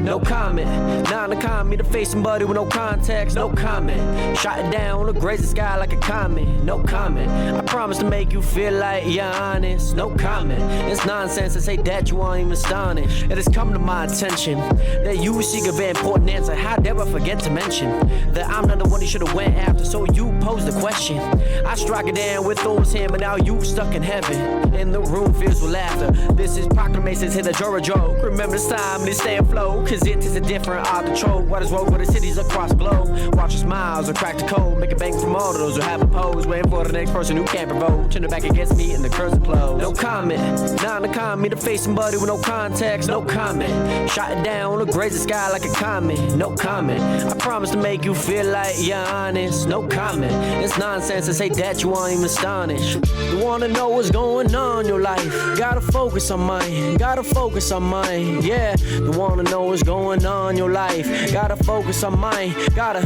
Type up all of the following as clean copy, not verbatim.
no comment. Nine to con me to face somebody with no context, no comment. Shot it down, look graze the sky like a comet, no comment. I promise to make you feel like you're honest, no comment. It's nonsense to say that you aren't even astonished. It has come to my attention that you seek a very important answer. How dare I forget to mention that I'm not the one you should have went after, so you posed the question. I struck it down with those hands, but now you stuck in heaven. And the room fills with laughter. This is proclamations, hit a Jora joke. Remember this time, this stay afloat, cause it is a different art to troll. What is woke with the cities across the globe? Watch your smiles or crack the code. Make a bank from all of those who have a pose. Waiting for the next person who can't provoke. Turn it back against me and the curse will close. No comment. Nine to con me to face somebody with no context, no comment. Shot it down, look graze the sky like a comet, no comment. I promise to make you feel like you're honest, no comment. It's nonsense to say that you aren't even astonished. You wanna know what's going on in your life? Gotta focus on mine, gotta focus on mine, yeah. You wanna know what's going on in your life? Gotta focus on mine, gotta,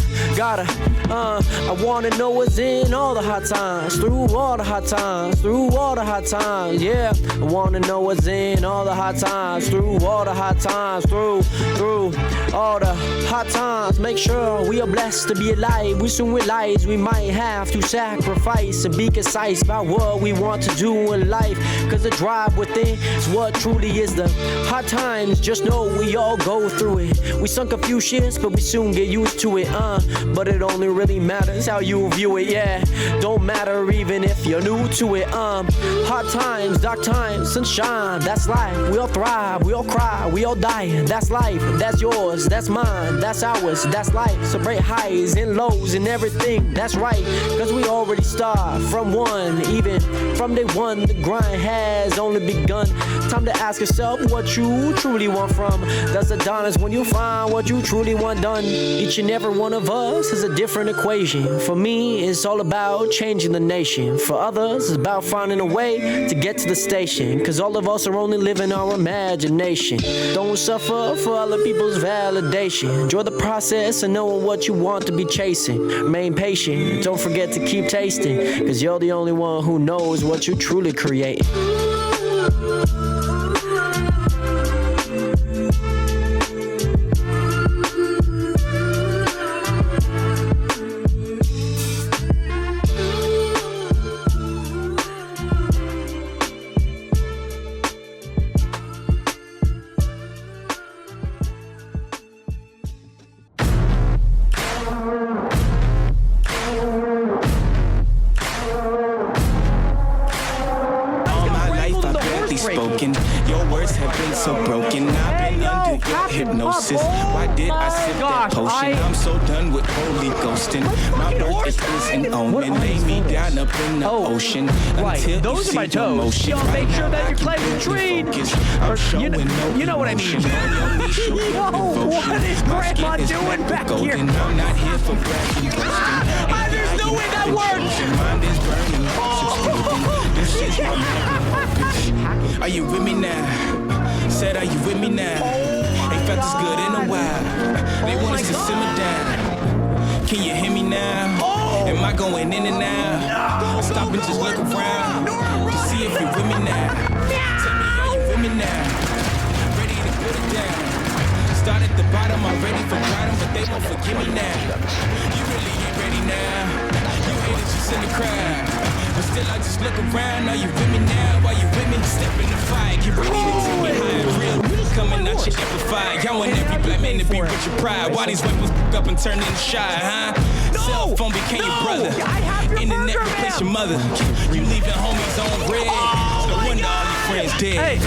I wanna know what's in all the hot times, through all the hot times, through all the hot times, yeah. I wanna know what's in all the hot times, through all the hot times, through all the hot times. Make sure we are blessed to be alive. We soon realize we might have to sacrifice and be concise about what we want to do in life, cause the drive within is what truly is the hot times. Just know we all go through it. We sunk a few shits, but we soon get used to it, but it only really matters how you view it, yeah. Don't matter even if you're new to it, hot times, dark times, sunshine, that's life. We all thrive, we all cry, we all die. That's life, that's yours, that's mine, that's ours, that's life. Celebrate highs and lows and everything, that's right. Cause we already start from one, even from day one. The grind has only begun. Time to ask yourself what you truly want from. That's the dawn is when you find what you truly want done. Each and every one of us has a different equation. For me, it's all about changing the nation. For others, it's about finding a way to get to the station. Cause all of us are only living our imagination. Don't suffer for other people's validation. Enjoy the process and knowing what you want to be chasing. Remain patient, don't forget to keep tasting. Cause you're the only one who knows what you truly create. Your words have been so broken. I've been under your hypnosis. Why did I sip that potion? I'm so done with holy ghosting. My birth is an omen. Lay me down up in the ocean until those are my toes. Y'all make sure that you're playing treat. You know what I mean. Yo, what is Grandma doing back here? I'm not here for bragging. There's no way that works. Mind is burning. This shit's are you with me now? Said, are you with me now? Ain't felt this good in a while. They want us to simmer down. Can you hear me now? Am I going in and out? Stop and just look around to see if you're with me now. Tell me, are you with me now? Ready to put it down. Start at the bottom, already forgot them, but they won't forgive me now. You really ain't ready now. You haters just in the crowd. But still I just look around. Are you with me now? Are you with me? Step in the fire, get ready to take it high. Real coming out your amplified. Y'all want every black man to be rich and pride. Why these weapons up and turn into shy, huh? Cell phone became your brother. Internet replaced your mother. You leaving homies on red. No wonder all your friends dead.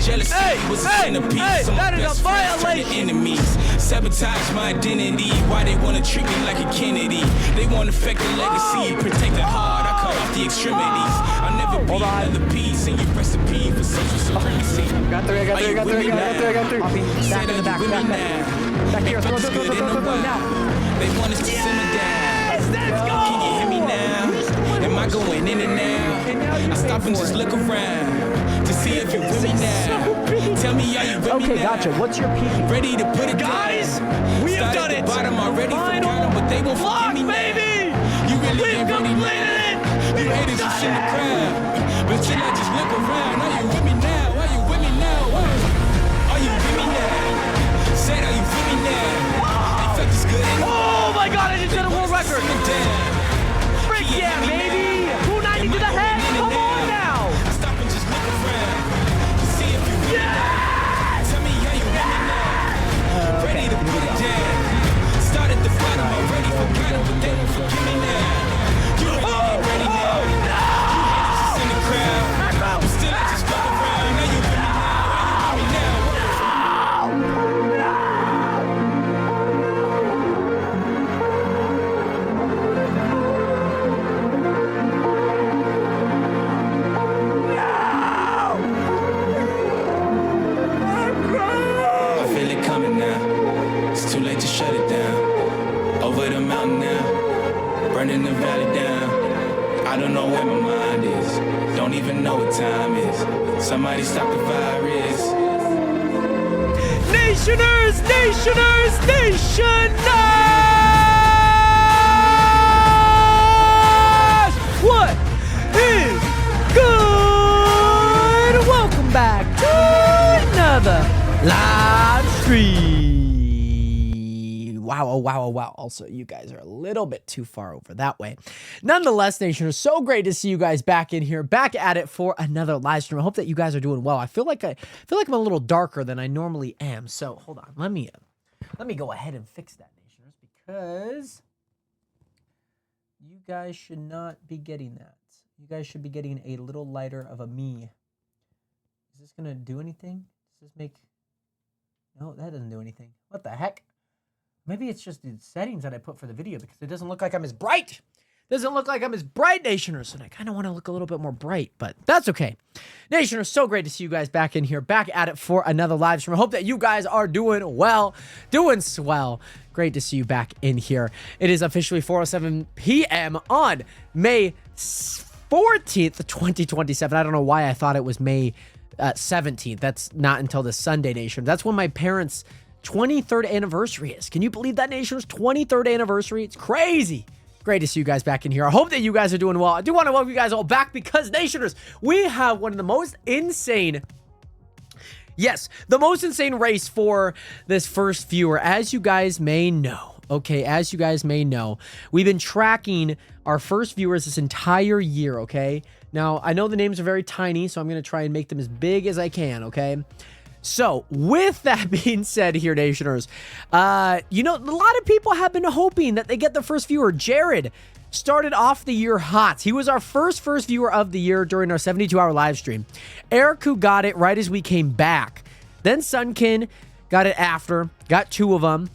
Jealousy was a centerpiece. Some that is best a friends turned to violation. enemies. Sabotage my identity. Why they wanna treat me like a Kennedy? They wanna affect the legacy. Protect the heart. I cut off the extremities. I'll never be another piece in your recipe for social supremacy. Got three. Said, are you with me now? Back here, throw now. They want us to simmer down. Let's go. Can you hear me now? Am I going in and out? I stop and just look around to see if you're with me now. Tell me, are you with me now? Okay, gotcha. What's your peak? Ready to put it Guys, down. we have done it. Bottom already Final forgotten, but they won't forgive me baby. now. You really We've ain't ready completed now. it. You haters just in the crowd, but still I just look around. Are you with me now? Are you with me now? Are you with me now? Said, are you know what time is. Somebody stop the virus. Nationers, Nationers, Nationers! What is good? Welcome back to another live stream. Wow, oh, wow, oh, wow. Also, you guys are a little bit too far over that way. Nonetheless, Nationers, so great to see you guys back in here, back at it for another live stream. I hope that you guys are doing well. I feel like I'm a little darker than I normally am. So hold on, let me go ahead and fix that, Nationers, because you guys should not be getting that. You guys should be getting a little lighter of a me. Is this gonna do anything? Does this make? No, that doesn't do anything. What the heck? Maybe it's just the settings that I put for the video because it doesn't look like I'm as bright. Doesn't look like I'm as bright, Nationers. And I kind of want to look a little bit more bright, but that's okay. Nationers, so great to see you guys back in here, back at it for another live stream. I hope that you guys are doing well, doing swell. Great to see you back in here. It is officially 4:07 p.m. on May 14th, 2027. I don't know why I thought it was May 17th. That's not until the Sunday, Nation. That's when my parents' 23rd anniversary is. Can you believe that, Nationers? 23rd anniversary. It's crazy. Great to see you guys back in here. I hope that you guys are doing well. I do want to welcome you guys all back because, Nationers, we have one of the most insane, yes, the most insane race for this first viewer, as you guys may know. Okay, as you guys may know, we've been tracking our first viewers this entire year, okay? Now, I know the names are very tiny, so I'm going to try and make them as big as I can, okay? So, with that being said here, Nationers, you know, a lot of people have been hoping that they get the first viewer. Jared started off the year hot. He was our first viewer of the year during our 72-hour live stream. Eric, got it right as we came back. Then Sunkin got it after, got 2 of them.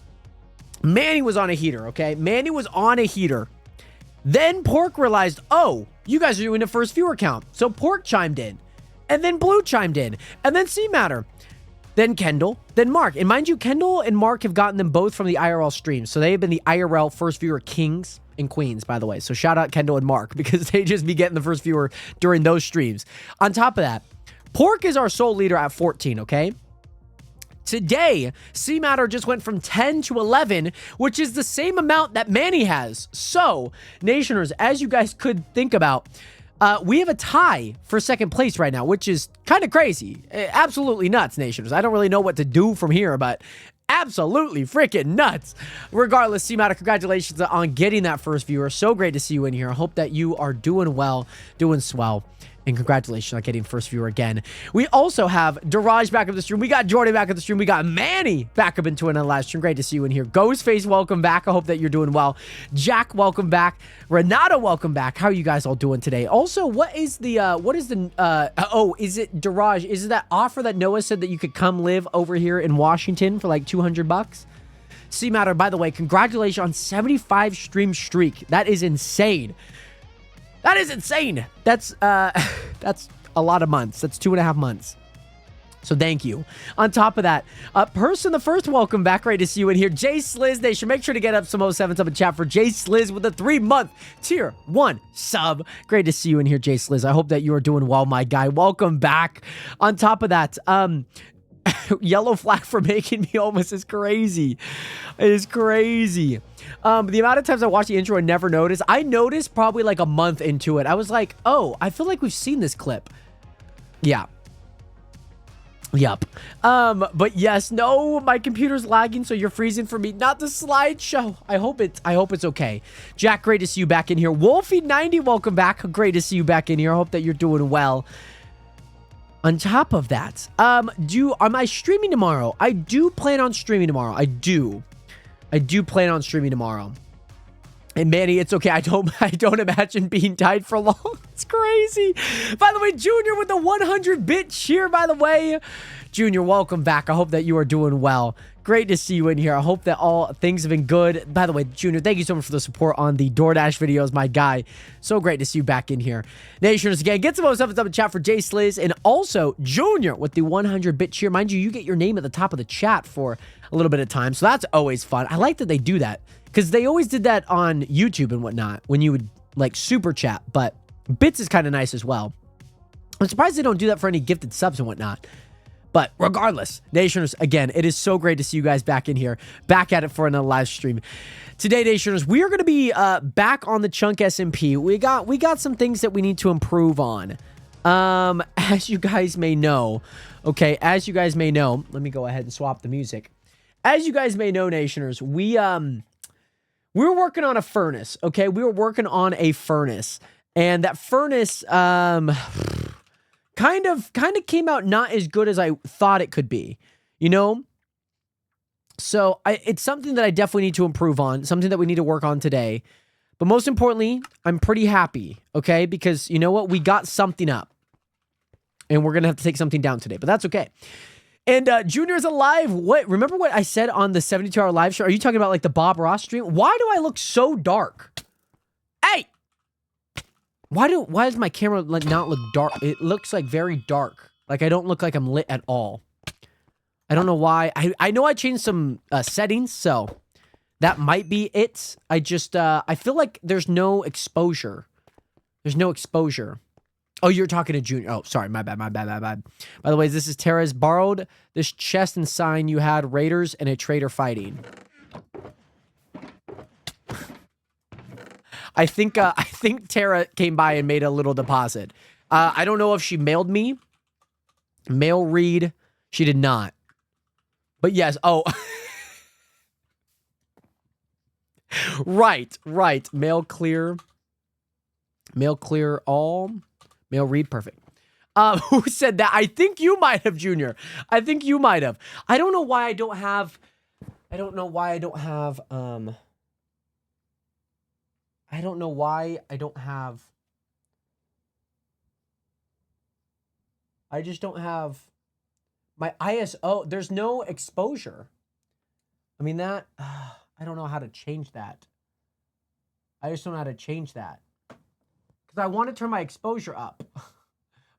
Manny was on a heater, okay? Manny was on a heater. Then Pork realized, oh, you guys are doing a first viewer count. So Pork chimed in. And then Blue chimed in. And then C-Matter. Then Kendall, then Mark. And mind you, Kendall and Mark have gotten them both from the IRL streams. So they have been the IRL first viewer kings and queens, by the way. So shout out Kendall and Mark because they just be getting the first viewer during those streams. On top of that, Pork is our sole leader at 14, okay? Today, C-Matter just went from 10 to 11, which is the same amount that Manny has. So, Nationers, as you guys could think about, we have a tie for second place right now, which is kind of crazy. Absolutely nuts, Nationers. I don't really know what to do from here, but absolutely freaking nuts. Regardless, C-Matter, congratulations on getting that first viewer. So great to see you in here. I hope that you are doing well, doing swell. And congratulations on getting first viewer again. We also have Daraj back up the stream. We got Jordan back up the stream. We got Manny back up into another live stream. Great to see you in here. Ghostface, welcome back. I hope that you're doing well. Jack, welcome back. Renata, welcome back. How are you guys all doing today? Also, is it Daraj? Is it that offer that Noah said that you could come live over here in Washington for like $200? C-Matter, by the way, congratulations on 75 stream streak. That is insane. That is insane. That's a lot of months. That's 2.5 months. So thank you. On top of that, Person the First, welcome back. Great to see you in here. Jay Sliz, they should make sure to get up some 07s up in chat for Jay Sliz with a 3-month tier 1 sub. Great to see you in here, Jay Sliz. I hope that you are doing well, my guy. Welcome back. On top of that, yellow flag for making me homeless is crazy. It is crazy. The amount of times I watched the intro and never noticed. I noticed probably like a month into it. I was like, oh, I feel like we've seen this clip. Yeah. Yup. But yes, no, my computer's lagging, so you're freezing for me. Not the slideshow. I hope it's okay. Jack, great to see you back in here. Wolfie90, welcome back. Great to see you back in here. I hope that you're doing well. On top of that, am I streaming tomorrow? I do plan on streaming tomorrow. I do plan on streaming tomorrow. And Manny, it's okay. I don't imagine being tied for long. It's crazy. By the way, Junior with the 100-bit cheer, by the way. Junior, welcome back. I hope that you are doing well. Great to see you in here. I hope that all things have been good. By the way, Junior, thank you so much for the support on the DoorDash videos, my guy. So great to see you back in here. Nationers, again, get some more stuff in chat for Jay Sliz and also Junior with the 100-bit cheer. Mind you, you get your name at the top of the chat for a little bit of time, so that's always fun. I like that they do that because they always did that on YouTube and whatnot when you would like super chat, but bits is kind of nice as well. I'm surprised they don't do that for any gifted subs and whatnot. But regardless, Nationers, again, it is so great to see you guys back in here, back at it for another live stream. Today, Nationers, we are going to be back on the Chunk SMP. We got some things that we need to improve on. As you guys may know, okay, as you guys may know, let me go ahead and swap the music. As you guys may know, Nationers, we were working on a furnace, okay? We were working on a furnace, and that furnace, kind of came out not as good as I thought it could be, you know? So it's something that I definitely need to improve on, something that we need to work on today. But most importantly, I'm pretty happy, okay? Because you know what? We got something up. And we're going to have to take something down today, but that's okay. And Junior's alive. What? Remember what I said on the 72-hour live show? Are you talking about like the Bob Ross stream? Why do I look so dark? Hey! Why does my camera not look dark? It looks like very dark. Like I don't look like I'm lit at all. I don't know why. I know I changed some settings, so that might be it. I just I feel like there's no exposure. There's no exposure. Oh, you're talking to Junior. Oh, sorry. My bad. By the way, this is Tara's borrowed this chest and sign you had Raiders and a traitor fighting. I think Tara came by and made a little deposit. I don't know if she mailed me. Mail read. She did not. But yes. Oh. Right. Mail clear. Mail clear all. Mail read perfect. Who said that? I think you might have, Junior. I think you might have. I don't know why I don't have. I don't know why I don't have. I just don't have my ISO. There's no exposure. I mean that. I don't know how to change that. I just don't know how to change that. Because I want to turn my exposure up.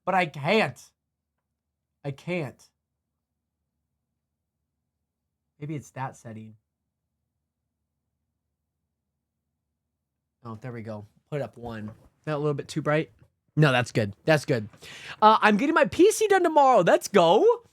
But I can't. I can't. Maybe it's that setting. Oh, there we go. Put it up 1. Is that a little bit too bright? No, that's good. That's good. I'm getting my PC done tomorrow. Let's go.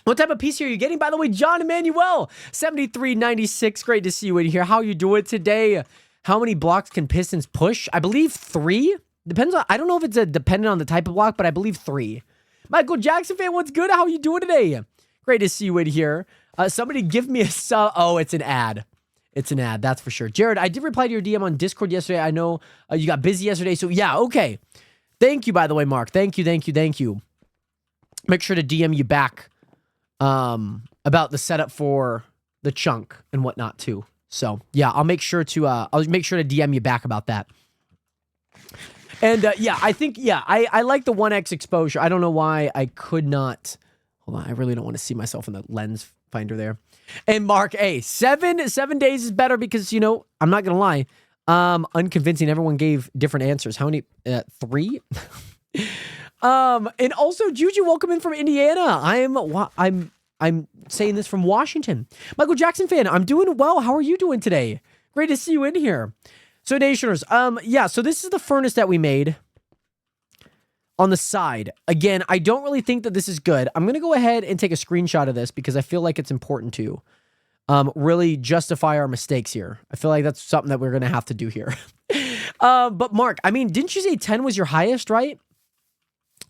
What type of PC are you getting? By the way, John Emmanuel, 7396. Great to see you in here. How you doing today? How many blocks can Pistons push? I believe 3. Depends on, I don't know if it's dependent on the type of block, but I believe 3. Michael Jackson fan, what's good? How you doing today? Great to see you in here. Somebody give me a sub. Oh, it's an ad. It's an ad, that's for sure. Jared, I did reply to your DM on Discord yesterday. I know you got busy yesterday, so yeah, okay. Thank you, by the way, Mark. Thank you. Make sure to DM you back about the setup for the chunk and whatnot too. So yeah, I'll make sure to DM you back about that. And yeah, I think I like the 1x exposure. I don't know why I could not. Hold on, I really don't want to see myself in the lens finder there. And Mark, hey, 7 days is better because you know I'm not gonna lie. Unconvincing. Everyone gave different answers. How many? 3. And also Juju, welcome in from Indiana. I'm saying this from Washington. Michael Jackson fan, I'm doing well. How are you doing today? Great to see you in here. So Nationers, yeah, so this is the furnace that we made on the side. Again, I don't really think that this is good. I'm going to go ahead and take a screenshot of this because I feel like it's important to really justify our mistakes here. I feel like that's something that we're going to have to do here. But Mark, I mean, didn't you say 10 was your highest, right?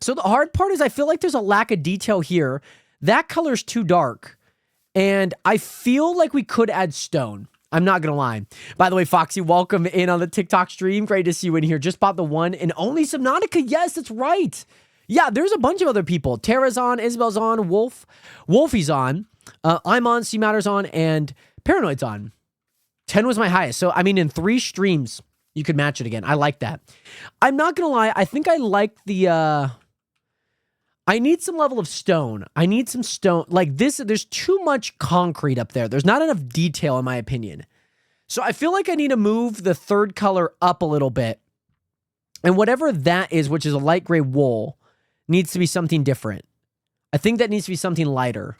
So the hard part is I feel like there's a lack of detail here. That color's too dark. And I feel like we could add stone. I'm not going to lie. By the way, Foxy, welcome in on the TikTok stream. Great to see you in here. Just bought the 1 and only Subnautica. Yes, that's right. Yeah, there's a bunch of other people. Tara's on, Isabel's on, Wolfie's on. I'm on, C Matter's on, and Paranoid's on. 10 was my highest. So, I mean, in 3 streams, you could match it again. I like that. I'm not going to lie. I think I like the... I need some level of stone. I need some stone. Like this, there's too much concrete up there. There's not enough detail in my opinion. So I feel like I need to move the third color up a little bit. And whatever that is, which is a light gray wool, needs to be something different. I think that needs to be something lighter.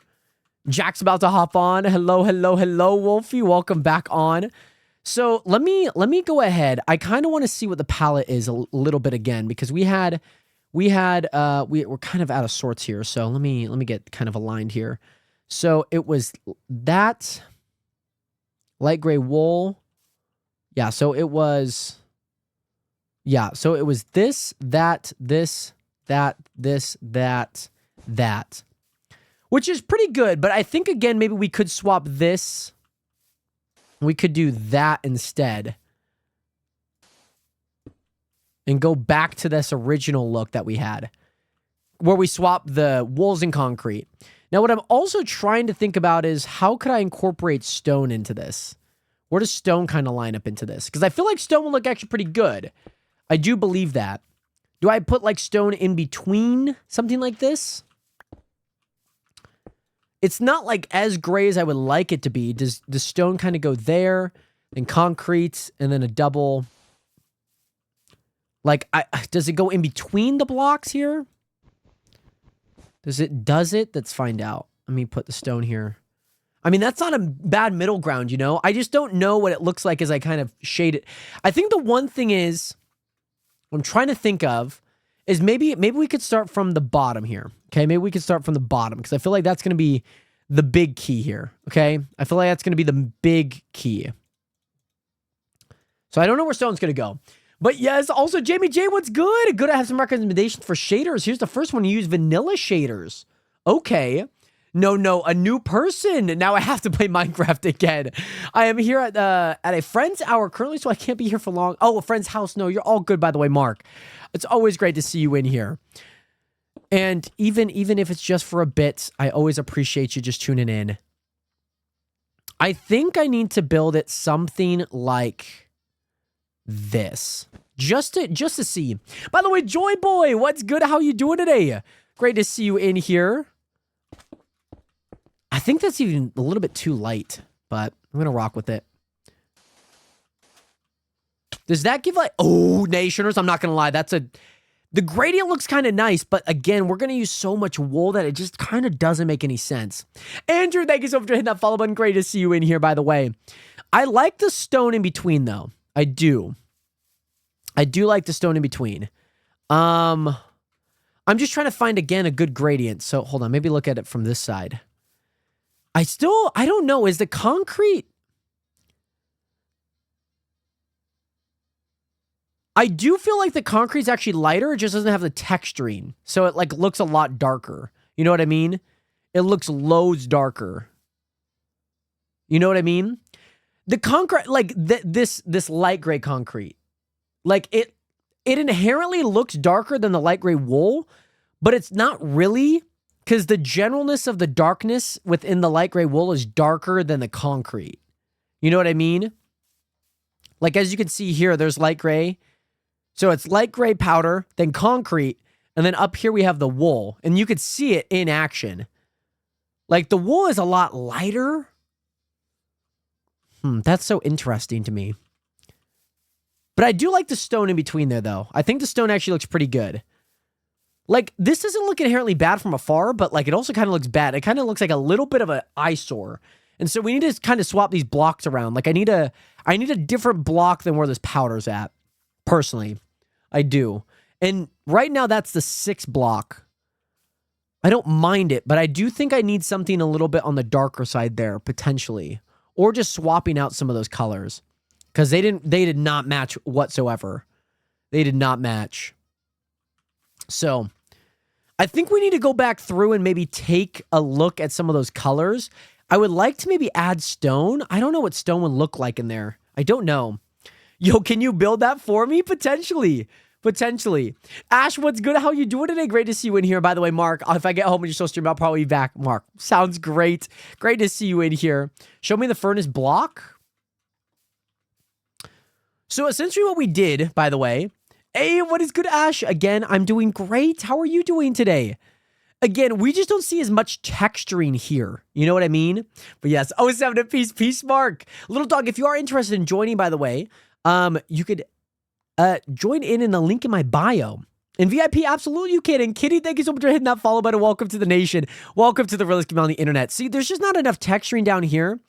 Jack's about to hop on. Hello, Wolfie. Welcome back on. So let me go ahead. I kind of want to see what the palette is a little bit again, because we had we had we're kind of out of sorts here, so let me get kind of aligned here. So it was that light gray wool. Yeah, so it was this, that, this, that, this, that. Which is pretty good, but I think again maybe we could swap this. We could do that instead. And go back to this original look that we had, where we swapped the wools and concrete. Now, what I'm also trying to think about is how could I incorporate stone into this? Where does stone kind of line up into this? Because I feel like stone will look actually pretty good. I do believe that. Do I put like stone in between something like this? It's not like as gray as I would like it to be. Does the stone kind of go there, and concrete, and then a double... Like, does it go in between the blocks here? Does it? Let's find out. Let me put the stone here. I mean, that's not a bad middle ground, you know? I just don't know what it looks like as I kind of shade it. I think the one thing is, I'm trying to think of, is maybe we could start from the bottom here. Okay, maybe we could start from the bottom, because I feel like that's going to be the big key here. Okay? I feel like that's going to be the big key. So I don't know where stone's going to go. But yes, also, Jamie J, what's good? Good to have some recommendations for shaders. Here's the first one. You use vanilla shaders. Okay. No, a new person. Now I have to play Minecraft again. I am here at a friend's hour currently, so I can't be here for long. Oh, a friend's house. No, you're all good, by the way, Mark. It's always great to see you in here. And even if it's just for a bit, I always appreciate you just tuning in. I think I need to build it something like... this just to see. By the way, Joy Boy, what's good? How you doing today? Great to see you in here. I think that's even a little bit too light, but I'm gonna rock with it. Does that give like, oh, Nationers, I'm not gonna lie, the gradient looks kind of nice, but again, we're gonna use so much wool that it just kind of doesn't make any sense. Andrew, thank you so much for hitting that follow button. Great to see you in here, by the way. I like the stone in between though. I do like the stone in between. I'm just trying to find, again, a good gradient. So, hold on. Maybe look at it from this side. I don't know. Is the concrete... I do feel like the concrete's actually lighter. It just doesn't have the texturing. So, it, like, looks a lot darker. You know what I mean? It looks loads darker. You know what I mean? The concrete, like this light gray concrete, like it inherently looks darker than the light gray wool, but it's not really, because the generalness of the darkness within the light gray wool is darker than the concrete. You know what I mean? Like, as you can see here, there's light gray. So it's light gray powder, then concrete, and then up here we have the wool, and you could see it in action. Like, the wool is a lot lighter. That's so interesting to me. But I do like the stone in between there, though. I think the stone actually looks pretty good. Like, this doesn't look inherently bad from afar, but, like, it also kind of looks bad. It kind of looks like a little bit of an eyesore. And so we need to kind of swap these blocks around. Like, I need a different block than where this powder's at. Personally. I do. And right now, that's the 6 block. I don't mind it, but I do think I need something a little bit on the darker side there, potentially. Or just swapping out some of those colors. Because they did not match whatsoever. They did not match. So, I think we need to go back through and maybe take a look at some of those colors. I would like to maybe add stone. I don't know what stone would look like in there. I don't know. Yo, can you build that for me? Potentially. Ash, what's good? How you doing today? Great to see you in here. By the way, Mark, if I get home and you're still streaming, I'll probably be back. Mark, sounds great. Great to see you in here. Show me the furnace block. So essentially what we did, by the way, hey, what is good, Ash? Again, I'm doing great. How are you doing today? Again, we just don't see as much texturing here. You know what I mean? But yes, 07 at peace, Mark. Little dog, if you are interested in joining, by the way, you could join in the link in my bio. In VIP, absolutely you can. And Kitty, thank you so much for hitting that follow button. Welcome to the nation. Welcome to the realest community on the internet. See, there's just not enough texturing down here.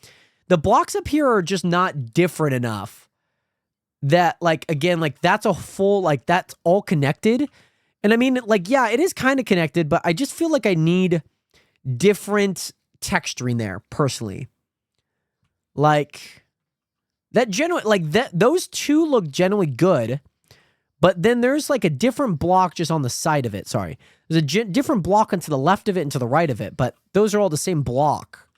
The blocks up here are just not different enough. That, like, again, like, that's a full, like, that's all connected. And I mean, like, yeah, it is kind of connected, but I just feel like I need different texturing there, personally. Like, those two look generally good, but then there's like a different block just on the side of it. Sorry. There's a different block onto the left of it and to the right of it, but those are all the same block.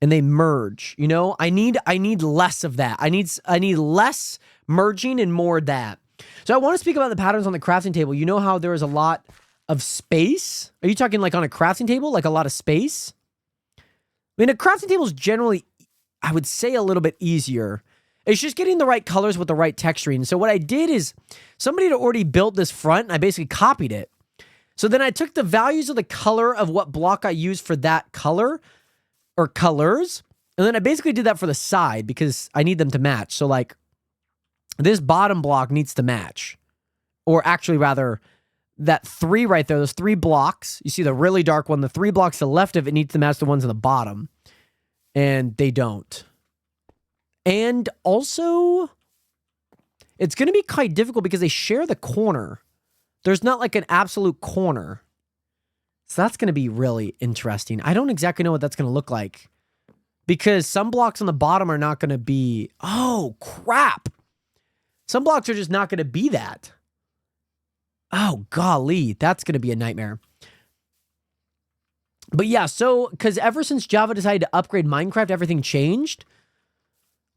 And they merge, you know? I need less of that. I need less merging and more of that. So I want to speak about the patterns on the crafting table. You know how there is a lot of space? Are you talking like on a crafting table, like a lot of space? I mean, a crafting table is generally, I would say, a little bit easier. It's just getting the right colors with the right texturing. So what I did is somebody had already built this front, and I basically copied it. So then I took the values of the color of what block I used for that color or colors, and then I basically did that for the side because I need them to match. So like this bottom block needs to match, or actually rather that 3 right there, those 3 blocks, you see the really dark one, the 3 blocks to the left of it needs to match the ones on the bottom, and they don't. And also, it's going to be quite difficult because they share the corner. There's not like an absolute corner. So that's going to be really interesting. I don't exactly know what that's going to look like because some blocks on the bottom are not going to be... Oh, crap. Some blocks are just not going to be that. Oh, golly. That's going to be a nightmare. But yeah, so, because ever since Java decided to upgrade Minecraft, everything changed.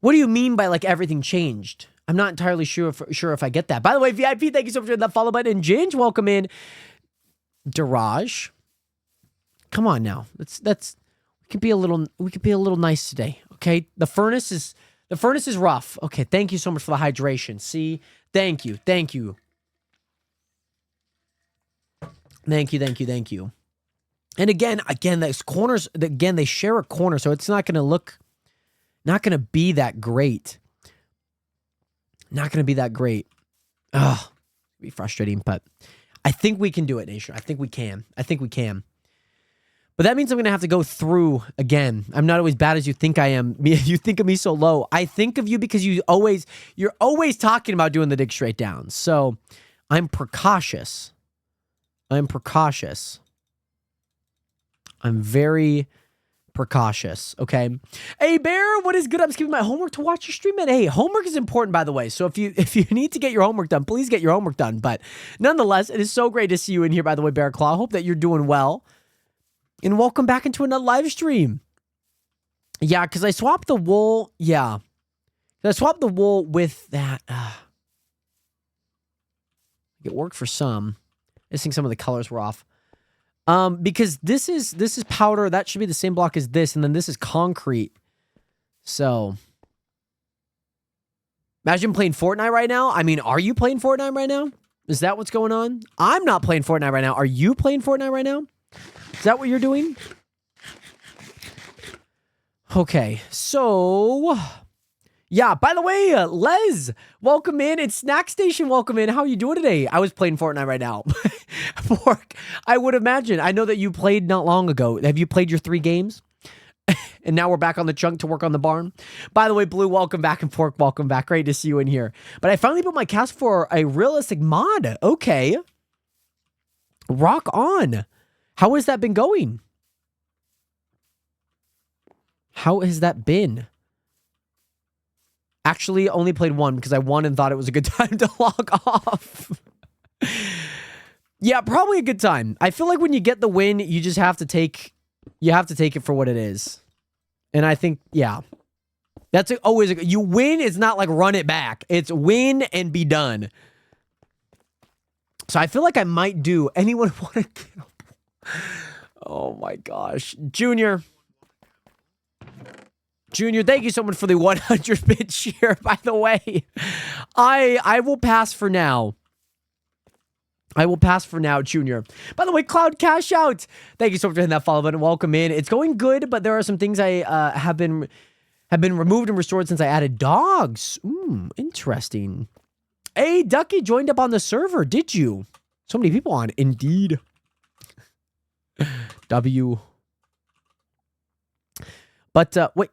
What do you mean by, like, everything changed? I'm not entirely sure if I get that. By the way, VIP, thank you so much for that follow button. And Ginge, welcome in. Daraj. Come on now. We could be a little nice today, okay? The furnace is rough. Okay, thank you so much for the hydration. See? Thank you. Thank you. Thank you. And again, those corners, again, they share a corner, so it's not going to be that great. Not going to be that great. Ugh, it'll be frustrating, but I think we can do it, Nation. I think we can. But that means I'm going to have to go through again. I'm not always bad as you think I am. You think of me so low. I think of you because you're always talking about doing the dig straight down. So I'm precautious. I'm very precautious, okay? Hey, Bear, what is good? I'm skipping my homework to watch your stream, man. Hey, homework is important, by the way. So if you need to get your homework done, please get your homework done. But nonetheless, it is so great to see you in here, by the way, Bear Claw. I hope that you're doing well. And welcome back into another live stream. Yeah, because I swapped the wool. Yeah. I swapped the wool with that. It worked for some. I think some of the colors were off. Because this is powder. That should be the same block as this. And then this is concrete. So. Imagine playing Fortnite right now. I mean, are you playing Fortnite right now? Is that what's going on? I'm not playing Fortnite right now. Are you playing Fortnite right now? Is that what you're doing? Okay, so... Yeah, by the way, Les, welcome in. It's Snack Station, welcome in. How are you doing today? I was playing Fortnite right now. Pork, I would imagine. I know that you played not long ago. Have you played your 3 games? And now we're back on the chunk to work on the barn. By the way, Blue, welcome back. And Pork, welcome back. Great to see you in here. But I finally built my cast for a realistic mod. Okay. Rock on. How has that been going? How has that been? Actually, only played 1 because I won and thought it was a good time to log off. Yeah, probably a good time. I feel like when you get the win, you just have to take it for what it is. And I think, yeah. That's always you win, it's not like run it back. It's win and be done. So I feel like I might do. Anyone want to kill? Oh my gosh. Junior, thank you so much for the 100-bit cheer, by the way. I will pass for now. Junior. By the way, Cloud Cash Out. Thank you so much for hitting that follow button. Welcome in. It's going good, but there are some things I have been removed and restored since I added dogs. Interesting. Hey, Ducky joined up on the server. Did you? So many people on. Indeed. W. But, wait.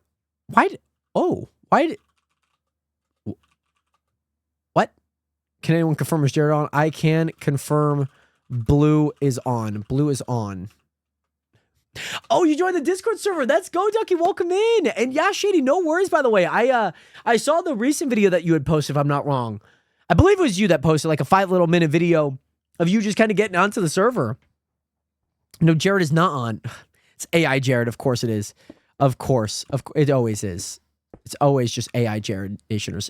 What? Can anyone confirm is Jared on? I can confirm blue is on. Blue is on. Oh, you joined the Discord server. That's Go Ducky. Welcome in. And yeah, Shady, no worries, by the way. I saw the recent video that you had posted, if I'm not wrong. I believe it was you that posted like a 5-minute video of you just kind of getting onto the server. No, Jared is not on. It's AI Jared. Of course it is. Of course. It always is. It's always just AI Jared, Nationers.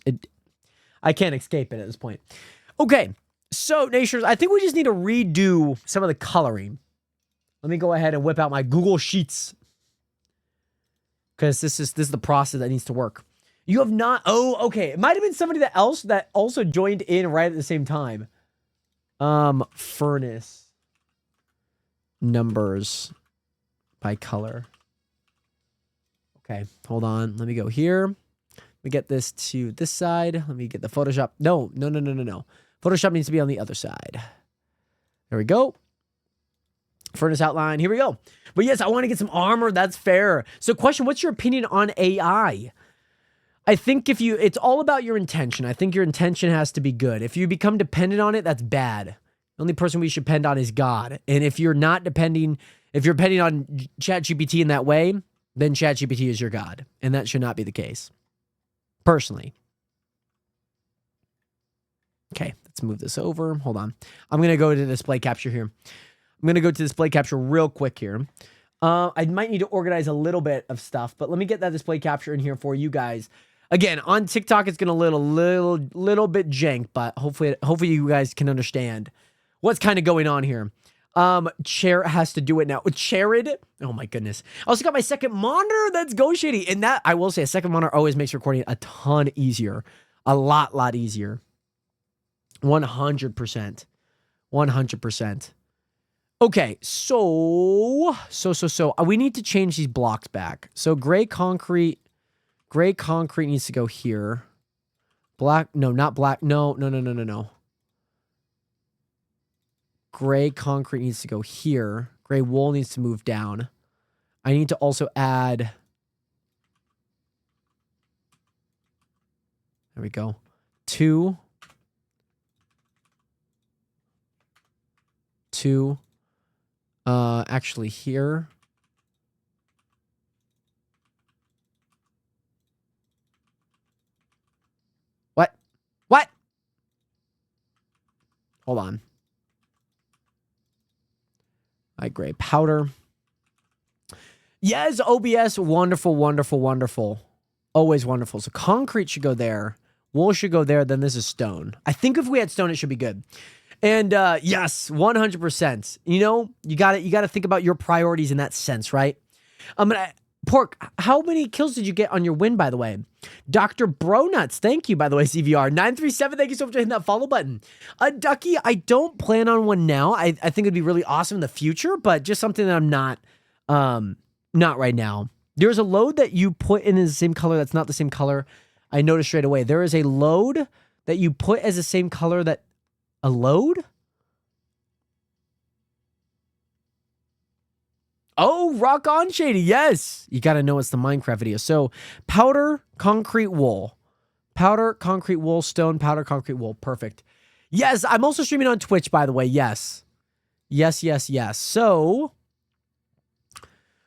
I can't escape it at this point. Okay. So, Nationers, I think we just need to redo some of the coloring. Let me go ahead and whip out my Google Sheets. Because this is the process that needs to work. You have not... Oh, okay. It might have been somebody that also joined in right at the same time. Furnace. Numbers by color. Okay, hold on. Let me go here. Let me get this to this side. Let me get the Photoshop. No. Photoshop needs to be on the other side. There we go. Furnace outline. Here we go. But yes, I want to get some armor. That's fair. So question, what's your opinion on AI? I think it's all about your intention. I think your intention has to be good. If you become dependent on it, that's bad. The only person we should depend on is God. And if you're depending on ChatGPT in that way, then ChatGPT is your God. And that should not be the case. Personally. Okay, let's move this over. Hold on. I'm going to go to display capture here. I'm going to go to display capture real quick here. I might need to organize a little bit of stuff, but let me get that display capture in here for you guys. Again, on TikTok, it's going to little bit jank, but hopefully you guys can understand what's kind of going on here. Chair has to do it now. Charid? Oh my goodness. I also got my second monitor. That's Go Shady. And that, I will say, a second monitor always makes recording a ton easier. A lot easier. 100%. 100%. Okay, so we need to change these blocks back. So gray concrete needs to go here. Black, no, not black. No. Gray concrete needs to go here. Gray wool needs to move down. I need to also add... There we go. 2. Actually here. What? Hold on. Gray powder. Yes, OBS. Wonderful. Always wonderful. So concrete should go there. Wool should go there. Then this is stone. I think if we had stone, it should be good. And yes, 100%. You know, you got to think about your priorities in that sense, right? Pork, how many kills did you get on your win, by the way? Dr. Bronuts, thank you, by the way, CVR. 937, thank you so much for hitting that follow button. Ducky, I don't plan on one now. I think it'd be really awesome in the future, but just something that I'm not right now. There's a load that you put in the same color that's not the same color. I noticed straight away. There is a load that you put as the same color that... A load? Oh, rock on, Shady. Yes. You got to know it's the Minecraft video. So, powder, concrete, wool. Powder, concrete, wool, stone, powder, concrete, wool. Perfect. Yes, I'm also streaming on Twitch, by the way. Yes. So,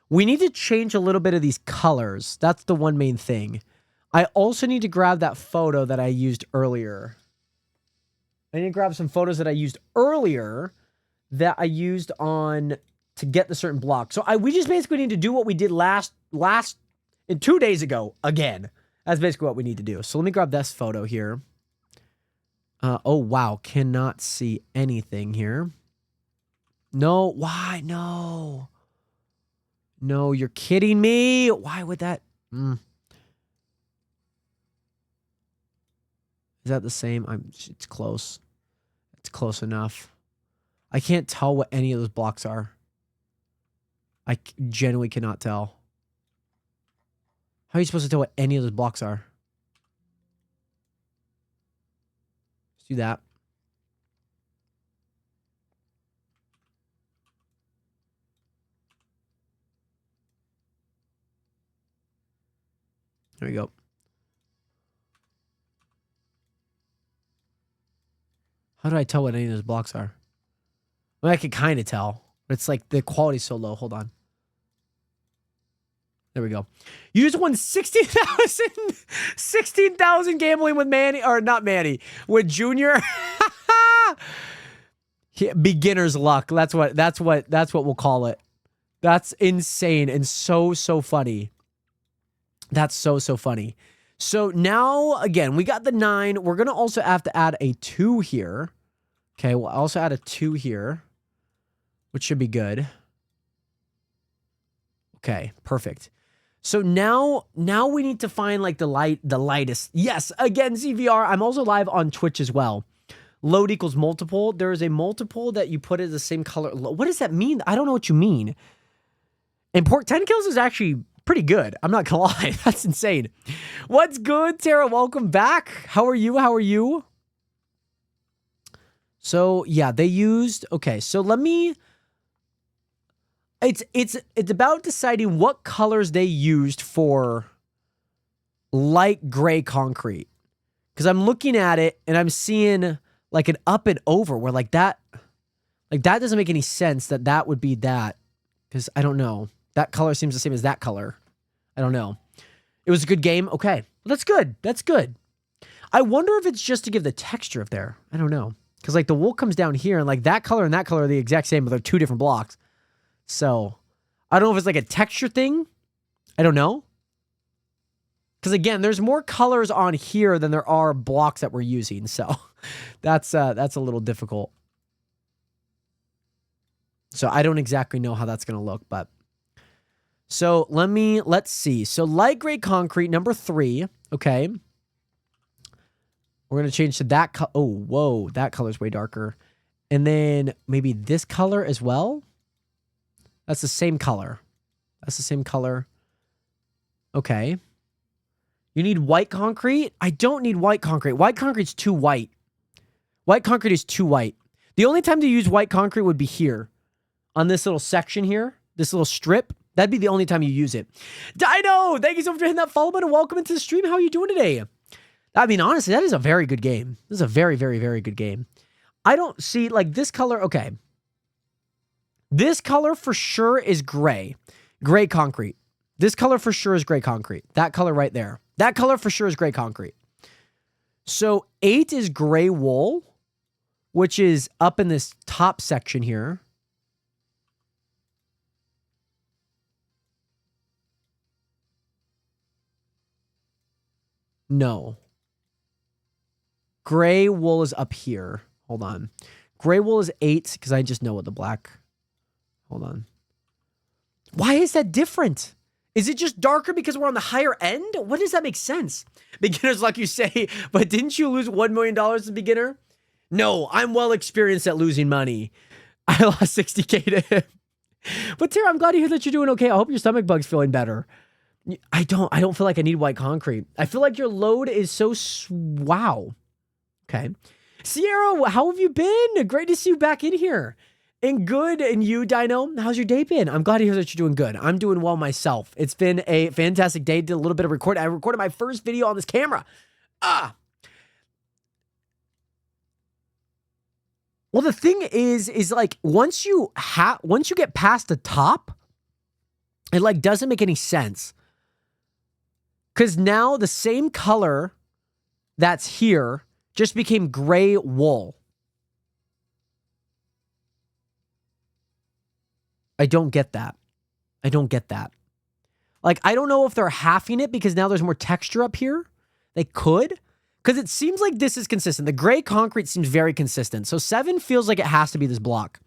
we need to change a little bit of these colors. That's the one main thing. I also need to grab that photo that I used earlier. I need to grab some photos that I used earlier that I used on to get the certain block. So we just basically need to do what we did last 2 days ago again. That's basically what we need to do. So let me grab this photo here. Oh, wow. Cannot see anything here. No. Why? No. No, you're kidding me. Why would that... Is that the same? It's close. It's close enough. I can't tell what any of those blocks are. I genuinely cannot tell. How are you supposed to tell what any of those blocks are? Let's do that. There we go. How do I tell what any of those blocks are? Well, I can kind of tell. But it's like the quality's so low. Hold on. There we go. You just won 16,000 gambling with Manny, or not Manny, with Junior. Beginner's luck. That's what we'll call it. That's insane and so funny. That's so funny. So now again, we got the 9. We're gonna also have to add a 2 here. Okay, we'll also add a 2 here, which should be good. Okay, perfect. So now we need to find like the lightest. Yes, again, CVR. I'm also live on Twitch as well. Load equals multiple. There is a multiple that you put it the same color. What does that mean? I don't know what you mean. And 10 kills is actually pretty good. I'm not gonna lie. That's insane. What's good, Tara? Welcome back. How are you? So yeah, they used, okay, so let me, it's about deciding what colors they used for light gray concrete. Because I'm looking at it and I'm seeing like an up and over where like that doesn't make any sense that would be that. Because I don't know. That color seems the same as that color. I don't know. It was a good game. Okay. Well, that's good. That's good. I wonder if it's just to give the texture of there. I don't know. Because like the wool comes down here and like that color and that color are the exact same, but they're 2 different blocks. So I don't know if it's like a texture thing. I don't know. Because again, there's more colors on here than there are blocks that we're using. So that's a little difficult. So I don't exactly know how that's going to look, but so let's see. So light gray concrete, number 3. Okay. We're going to change to that. Oh, whoa. That color's way darker. And then maybe this color as well. That's the same color. Okay. You need white concrete? I don't need white concrete. White concrete's too white. White concrete is too white. The only time to use white concrete would be here. On this little section here. This little strip. That'd be the only time you use it. Dino! Thank you so much for hitting that follow button. Welcome into the stream. How are you doing today? I mean, honestly, that is a very good game. This is a very, very, very good game. I don't see, like, this color. Okay. This color for sure is gray. Gray concrete. This color for sure is gray concrete. That color right there. That color for sure is gray concrete. So 8 is gray wool, which is up in this top section here. No. Gray wool is up here. Hold on. Gray wool is 8 because I just know what the black. Hold on. Why is that different? Is it just darker because we're on the higher end? What does that make sense? Beginners, like you say, but didn't you lose $1 million as a beginner? No, I'm well experienced at losing money. I lost 60K to him. But Tara, I'm glad to hear that you're doing okay. I hope your stomach bug's feeling better. I don't feel like I need white concrete. I feel like your load is so wow. Okay. Sierra, how have you been? Great to see you back in here. And good. And you, Dino, how's your day been? I'm glad to hear that you're doing good. I'm doing well myself. It's been a fantastic day. Did a little bit of recording. I recorded my first video on this camera. Well, the thing is like once you get past the top, it like doesn't make any sense. Because now the same color that's here just became gray wool. I don't get that. Like, I don't know if they're halving it because now there's more texture up here. They could. Because it seems like this is consistent. The gray concrete seems very consistent. So 7 feels like it has to be this block.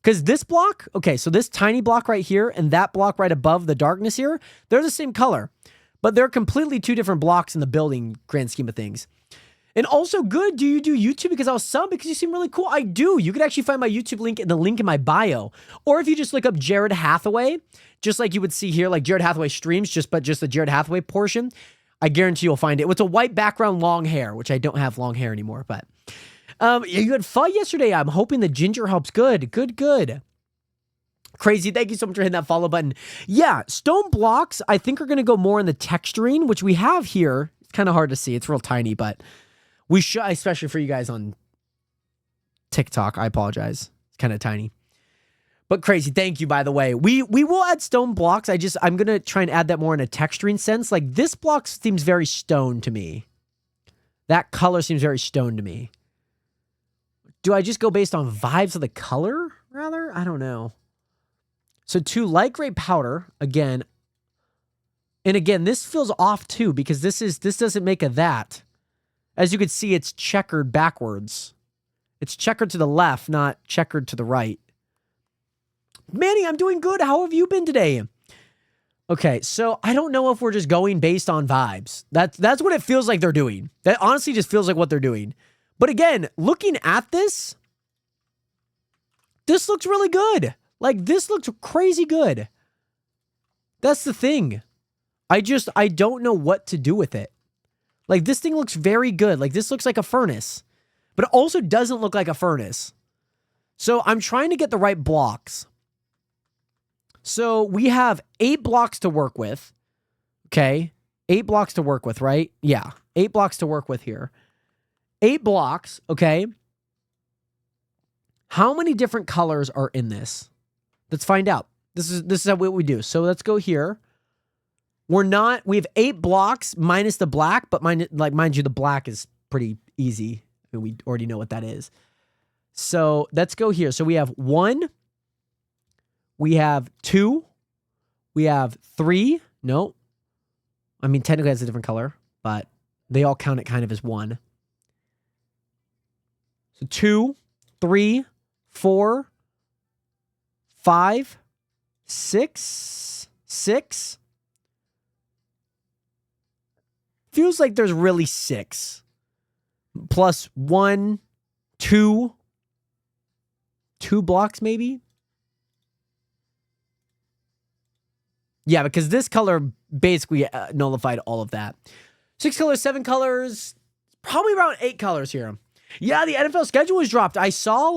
Because this block, okay, so this tiny block right here and that block right above the darkness here, they're the same color. But they're completely 2 different blocks in the building grand scheme of things. And also, good, do you do YouTube? Because I was subbed because you seem really cool. I do. You can actually find my YouTube link in the link in my bio. Or if you just look up Jared Hathaway, just like you would see here, like Jared Hathaway streams, but just the Jared Hathaway portion, I guarantee you'll find it. With a white background, long hair, which I don't have long hair anymore. But you had fun yesterday. I'm hoping the ginger helps. Good. Crazy. Thank you so much for hitting that follow button. Yeah, stone blocks, I think are going to go more in the texturing, which we have here. It's kind of hard to see. It's real tiny, but we should, especially for you guys on TikTok. I apologize. It's kind of tiny. But crazy. Thank you, by the way. We will add stone blocks. I'm going to try and add that more in a texturing sense. Like, this block seems very stone to me. That color seems very stone to me. Do I just go based on vibes of the color, rather? I don't know. So 2 light gray powder, again. And again, this feels off too, because this doesn't make a that. As you can see, it's checkered backwards. It's checkered to the left, not checkered to the right. Manny, I'm doing good. How have you been today? Okay, so I don't know if we're just going based on vibes. That's what it feels like they're doing. That honestly just feels like what they're doing. But again, looking at this looks really good. Like, this looks crazy good. That's the thing. I don't know what to do with it. Like, this thing looks very good. Like, this looks like a furnace. But it also doesn't look like a furnace. So I'm trying to get the right blocks. So we have 8 blocks to work with. Okay. 8 blocks to work with, right? Yeah. 8 blocks to work with here. 8 blocks. Okay. How many different colors are in this? Let's find out. This is what we do. So let's go here. We have 8 blocks minus the black, but mind you, the black is pretty easy. I mean, we already know what that is. So let's go here. So we have 1. We have 2. We have 3. No. I mean, technically that's a different color, but they all count it kind of as 1. So 2, 3, 4, 5, 6. Feels like there's really 6. Plus 1, 2 blocks maybe? Yeah, because this color basically nullified all of that. 6 colors, 7 colors, probably around 8 colors here. Yeah, the NFL schedule was dropped. I saw.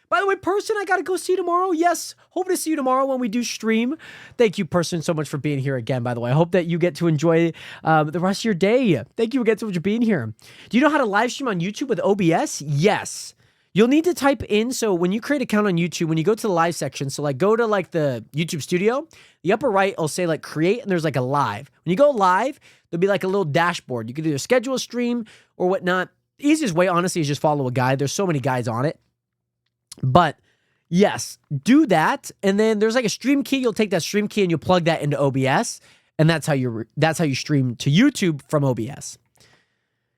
By the way, Person, I gotta go see you tomorrow. Yes, hope to see you tomorrow when we do stream. Thank you, Person, so much for being here again, by the way. I hope that you get to enjoy the rest of your day. Thank you again so much for being here. Do you know how to live stream on YouTube with OBS? Yes. You'll need to type in, so when you create an account on YouTube, when you go to the live section, so like go to like the YouTube studio, the upper right will say like create, and there's like a live. When you go live, there'll be like a little dashboard. You can either schedule a stream or whatnot. The easiest way, honestly, is just follow a guide. There's so many guides on it. But yes, do that. And then there's like a stream key. You'll take that stream key and you'll plug that into OBS. And that's how you stream to YouTube from OBS.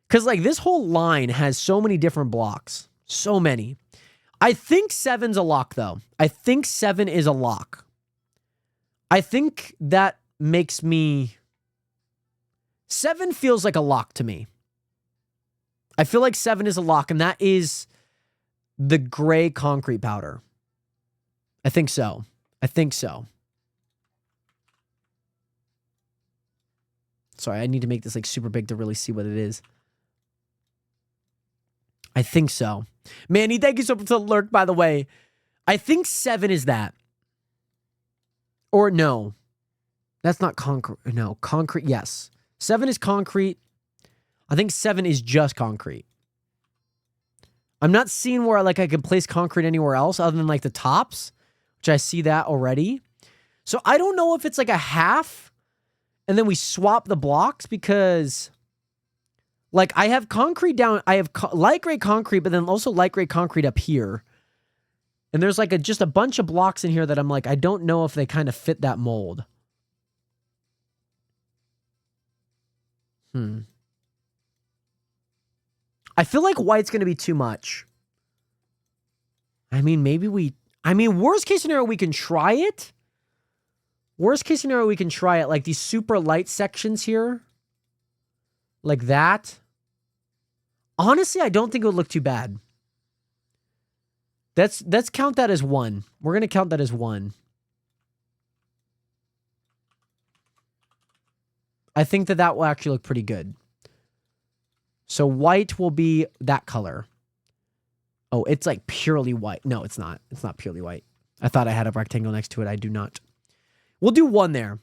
Because like this whole line has so many different blocks. So many. I think 7's a lock, though. I think 7 is a lock. I think that makes me... 7 feels like a lock to me. I feel like 7 is a lock, and that is the gray concrete powder. I think so. Sorry, I need to make this like super big to really see what it is. I think so. Manny, thank you so much for the lurk, by the way. I think 7 is that. Or no. That's not concrete. No, concrete, yes. 7 is concrete. I think 7 is just concrete. I'm not seeing where like I can place concrete anywhere else other than like the tops, which I see that already. So I don't know if it's like a half and then we swap the blocks because... Like, I have concrete down, I have light gray concrete, but then also light gray concrete up here. And there's like just a bunch of blocks in here that I'm like, I don't know if they kind of fit that mold. I feel like white's going to be too much. I mean, worst case scenario, we can try it. Worst case scenario, we can try it. Like these super light sections here. Like that. Honestly, I don't think it would look too bad. Let's count that as 1. We're going to count that as 1. I think that will actually look pretty good. So white will be that color. Oh, it's like purely white. No, it's not. It's not purely white. I thought I had a rectangle next to it. I do not. We'll do 1 there.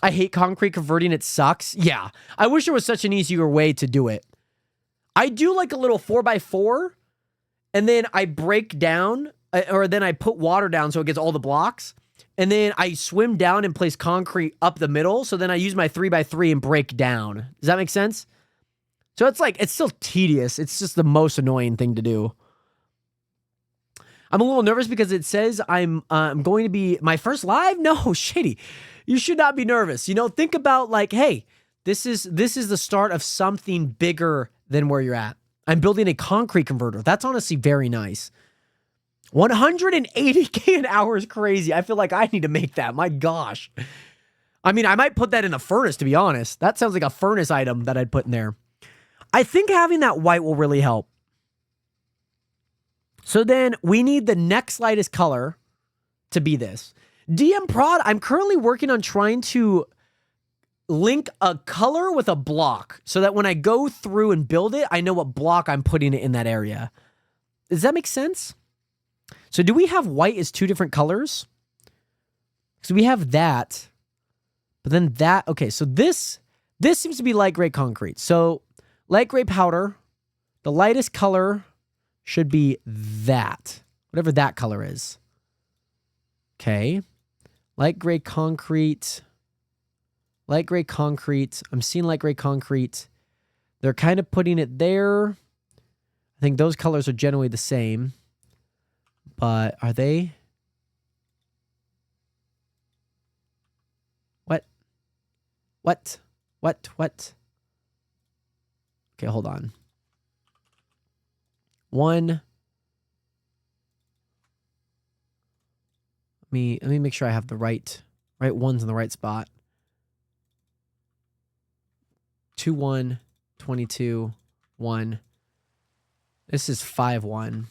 I hate concrete converting. It sucks. Yeah. I wish there was such an easier way to do it. I do like a little 4x4, and then I break down, or then I put water down so it gets all the blocks, and then I swim down and place concrete up the middle, so then I use my 3x3 and break down. Does that make sense? So it's like, it's still tedious. It's just the most annoying thing to do. I'm a little nervous because it says I'm going to be my first live. No, Shady, you should not be nervous. You know, think about like, hey, this is the start of something bigger than where you're at. I'm building a concrete converter. That's honestly very nice. 180K an hour is crazy. I feel like I need to make that. My gosh. I mean, I might put that in a furnace, to be honest. That sounds like a furnace item that I'd put in there. I think having that white will really help. So then we need the next lightest color to be this. DM Prod, I'm currently working on trying to link a color with a block so that when I go through and build it, I know what block I'm putting it in that area. Does that make sense? So do we have white as two different colors? So we have that, but then that, okay, so this seems to be light gray concrete. So light gray powder, the lightest color should be that, whatever that color is. Okay. Light gray concrete. Light gray concrete. I'm seeing light gray concrete. They're kind of putting it there. I think those colors are generally the same. But are they? What? What? Okay, hold on. One. Let me make sure I have the right ones in the right spot. 2 1 22 1. This is 5 1.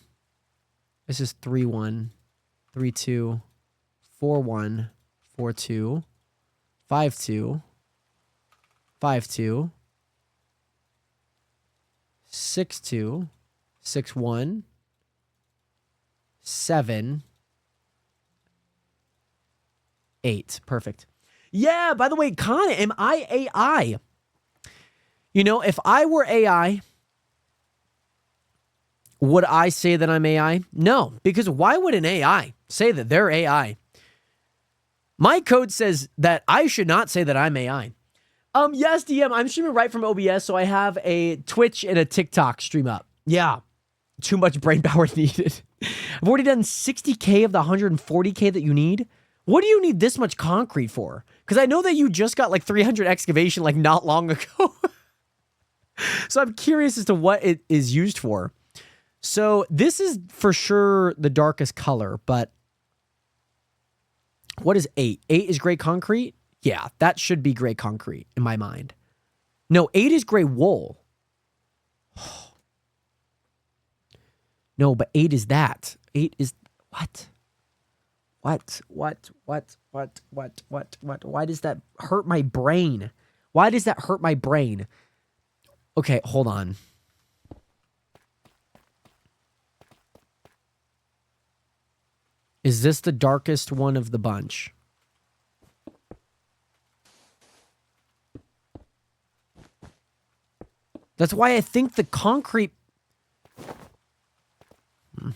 This is 3 1 3 2 4 1 4 2 5 2 5 2 6 2 6 1 7 8. Perfect. Yeah, by the way, Khan, am I AI? You know, if I were AI, would I say that I'm AI? No, because why would an AI say that they're AI? My code says that I should not say that I'm AI. Yes, DM, I'm streaming right from OBS, so I have a Twitch and a TikTok stream up. Yeah, too much brain power needed. I've already done 60K of the 140K that you need. What do you need this much concrete for? Because I know that you just got like 300 excavation like not long ago. So I'm curious as to what it is used for. So this is for sure the darkest color, but what is 8? 8 is gray concrete? Yeah, that should be gray concrete in my mind. No, 8 is gray wool. No, but 8 is that. 8 is what? What? Why does that hurt my brain? Why does that hurt my brain? Okay, hold on. Is this the darkest one of the bunch? That's why I think the concrete...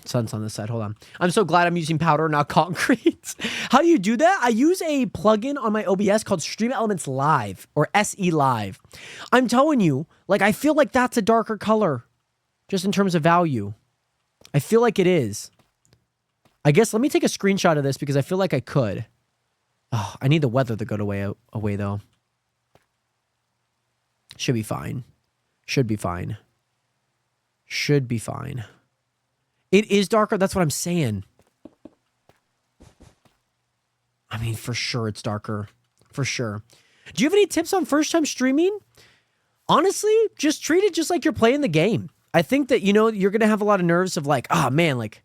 Sun's on this side. Hold on. I'm so glad I'm using powder, not concrete. How do you do that? I use a plugin on my OBS called Stream Elements Live, or SE Live. I'm telling you, like, I feel like that's a darker color, just in terms of value. I feel like it is. I guess let me take a screenshot of this because I feel like I could. Oh, I need the weather to go away though. Should be fine. Should be fine. Should be fine. It is darker. That's what I'm saying. I mean, for sure it's darker. For sure. Do you have any tips on first time streaming? Honestly, just treat it just like you're playing the game. I think that, you know, you're going to have a lot of nerves of like, oh man, like,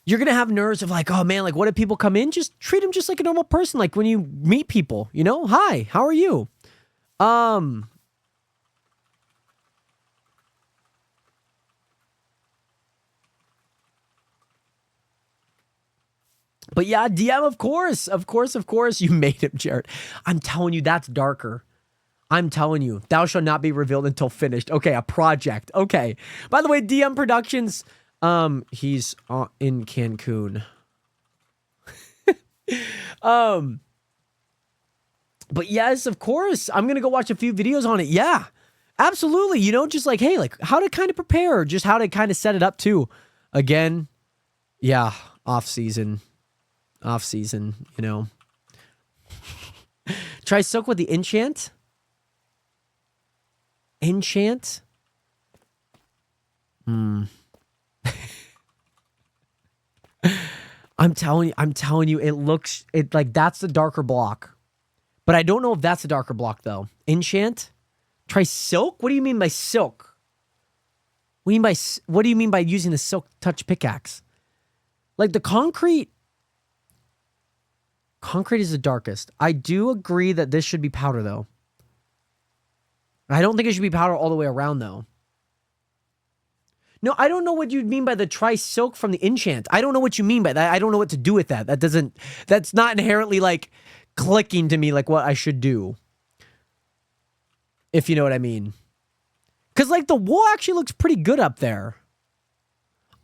you're going to have nerves of like, oh man, like what if people come in? Just treat them just like a normal person. Like when you meet people, you know, hi, how are you? But yeah, DM, of course, you made him, Jared. I'm telling you, that's darker. I'm telling you, thou shall not be revealed until finished. Okay, a project. Okay. By the way, DM Productions, he's in Cancun. But yes, of course, I'm gonna go watch a few videos on it. Yeah, absolutely. You know, just like, hey, like how to kind of prepare, just how to kind of set it up too. Again, yeah, off season, you know. Try Silk with the enchant. Enchant? I'm telling you, it like that's the darker block. But I don't know if that's the darker block though. Enchant? Try Silk? What do you mean by Silk? What do you mean by using the Silk Touch pickaxe? Like the concrete is the darkest. I do agree that this should be powder though. I don't think it should be powder all the way around though. No, I don't know what you mean by the Try Silk from the enchant. I don't know what you mean by that. I don't know what to do with that. That's not inherently like clicking to me like what I should do. If you know what I mean. Because like the wool actually looks pretty good up there.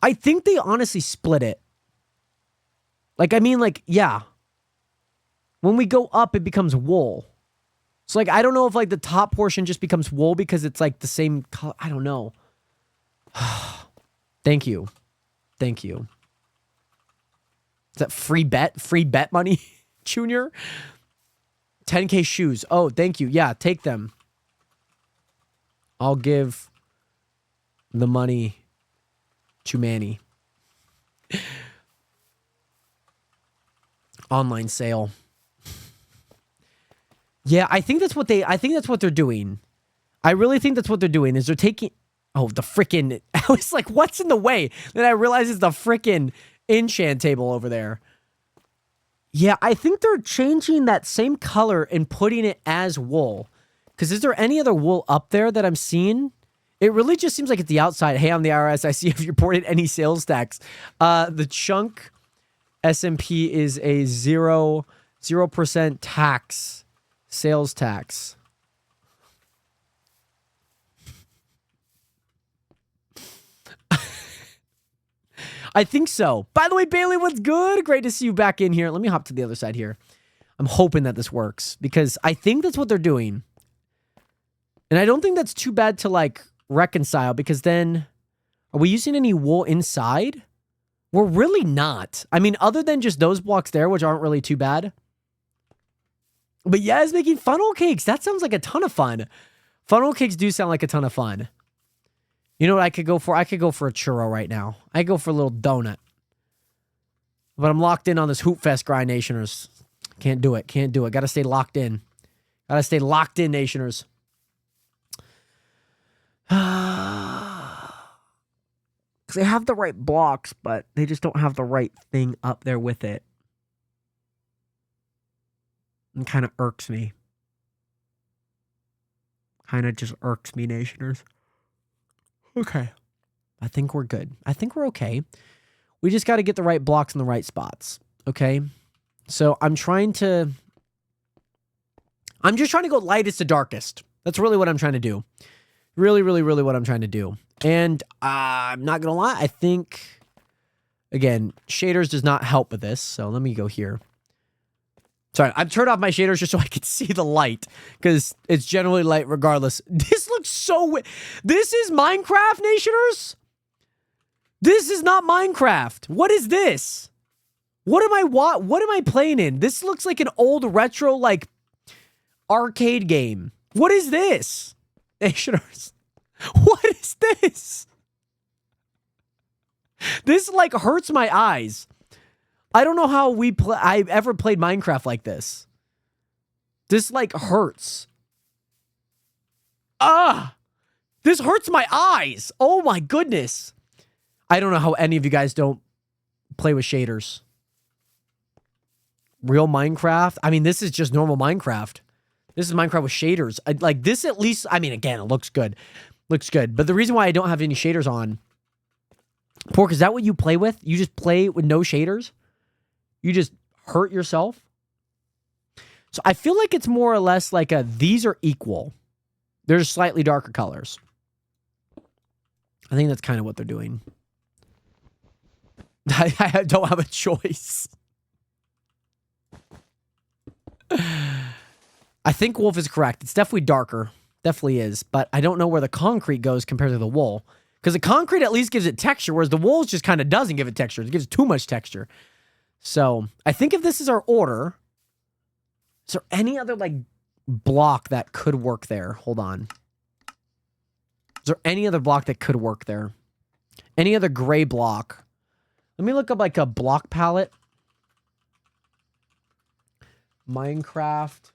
I think they honestly split it. Like, I mean, like, yeah. When we go up, it becomes wool. So, like, I don't know if, like, the top portion just becomes wool because it's, like, the same color. I don't know. Thank you. Thank you. Is that free bet? Free bet money, Junior? 10K shoes. Oh, thank you. Yeah, take them. I'll give the money to Manny. Online sale. Yeah, I think that's what they're doing. I really think that's what they're doing is they're taking the frickin' I was like, what's in the way? Then I realized it's the frickin' enchant table over there. Yeah, I think they're changing that same color and putting it as wool. Because is there any other wool up there that I'm seeing? It really just seems like it's the outside. Hey, I'm the IRS. I see if you reported any sales tax. The chunk SMP is a 0% tax. Sales tax. I think so. By the way, Bailey, what's good? Great to see you back in here. Let me hop to the other side here. I'm hoping that this works because I think that's what they're doing. And I don't think that's too bad to like reconcile because then are we using any wool inside? We're really not. I mean, other than just those blocks there, which aren't really too bad. But yeah, it's making funnel cakes. That sounds like a ton of fun. Funnel cakes do sound like a ton of fun. You know what I could go for? I could go for a churro right now. I could go for a little donut. But I'm locked in on this Hoop Fest grind, Nationers. Can't do it. Can't do it. Gotta stay locked in. Gotta stay locked in, Nationers. Because they have the right blocks, but they just don't have the right thing up there with it. It kind of irks me. Kind of just irks me, Nationers. Okay. I think we're good. I think we're okay. We just got to get the right blocks in the right spots. Okay? So I'm just trying to go lightest to darkest. That's really what I'm trying to do. Really, really, really what I'm trying to do. And I'm not going to lie. I think, again, shaders does not help with this. So let me go here. Sorry, I've turned off my shaders just so I can see the light. Because it's generally light regardless. This looks so... This is Minecraft, Nationers? This is not Minecraft. What is this? What am I playing in? This looks like an old retro, like, arcade game. What is this? Nationers. What is this? This, like, hurts my eyes. I don't know how I've ever played Minecraft like this. This, like, hurts. This hurts my eyes. Oh, my goodness. I don't know how any of you guys don't play with shaders. Real Minecraft? I mean, this is just normal Minecraft. This is Minecraft with shaders. Like, this at least... I mean, again, it looks good. Looks good. But the reason why I don't have any shaders on... Pork, is that what you play with? You just play with no shaders? You just hurt yourself? So I feel like it's more or less like these are equal. They're just slightly darker colors. I think that's kind of what they're doing. I don't have a choice. I think wolf is correct. It's definitely darker. Definitely is. But I don't know where the concrete goes compared to the wool. Because the concrete at least gives it texture, whereas the wool just kind of doesn't give it texture. It gives too much texture. So I think if this is our order, is there any other like block that could work there? Hold on. Is there any other block that could work there? Any other gray block? Let me look up like a block palette. Minecraft.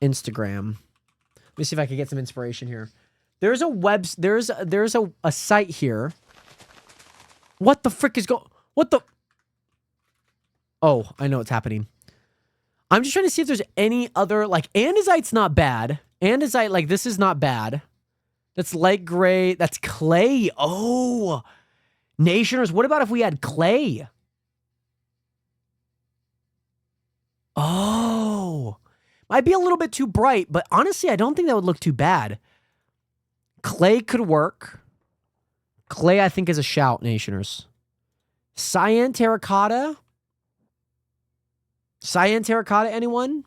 Instagram. Let me see if I can get some inspiration here. There's a site here. What the frick is what the? Oh, I know what's happening. I'm just trying to see if there's any other, like, andesite's not bad. Andesite, like, this is not bad. That's light gray. That's clay. Oh, Nationers. What about if we had clay? Oh, might be a little bit too bright, but honestly, I don't think that would look too bad. Clay could work. Clay, I think, is a shout, Nationers. Cyan terracotta. Cyan terracotta, anyone?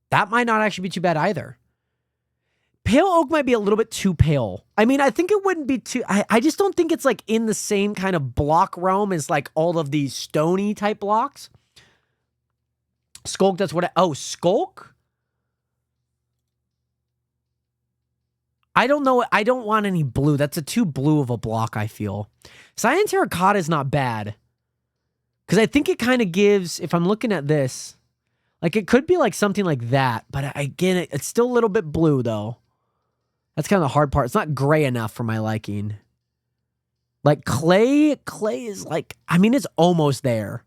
That might not actually be too bad either. Pale oak might be a little bit too pale. I mean, I think it wouldn't be too... I just don't think it's like in the same kind of block realm as like all of these stony type blocks. Skulk, that's what... Oh, Skulk? I don't know. I don't want any blue. That's a too blue of a block, I feel. Cyan terracotta is not bad. Because I think it kind of gives... If I'm looking at this... Like, it could be like something like that. But again, it's still a little bit blue, though. That's kind of the hard part. It's not gray enough for my liking. Like, clay is like... I mean, it's almost there.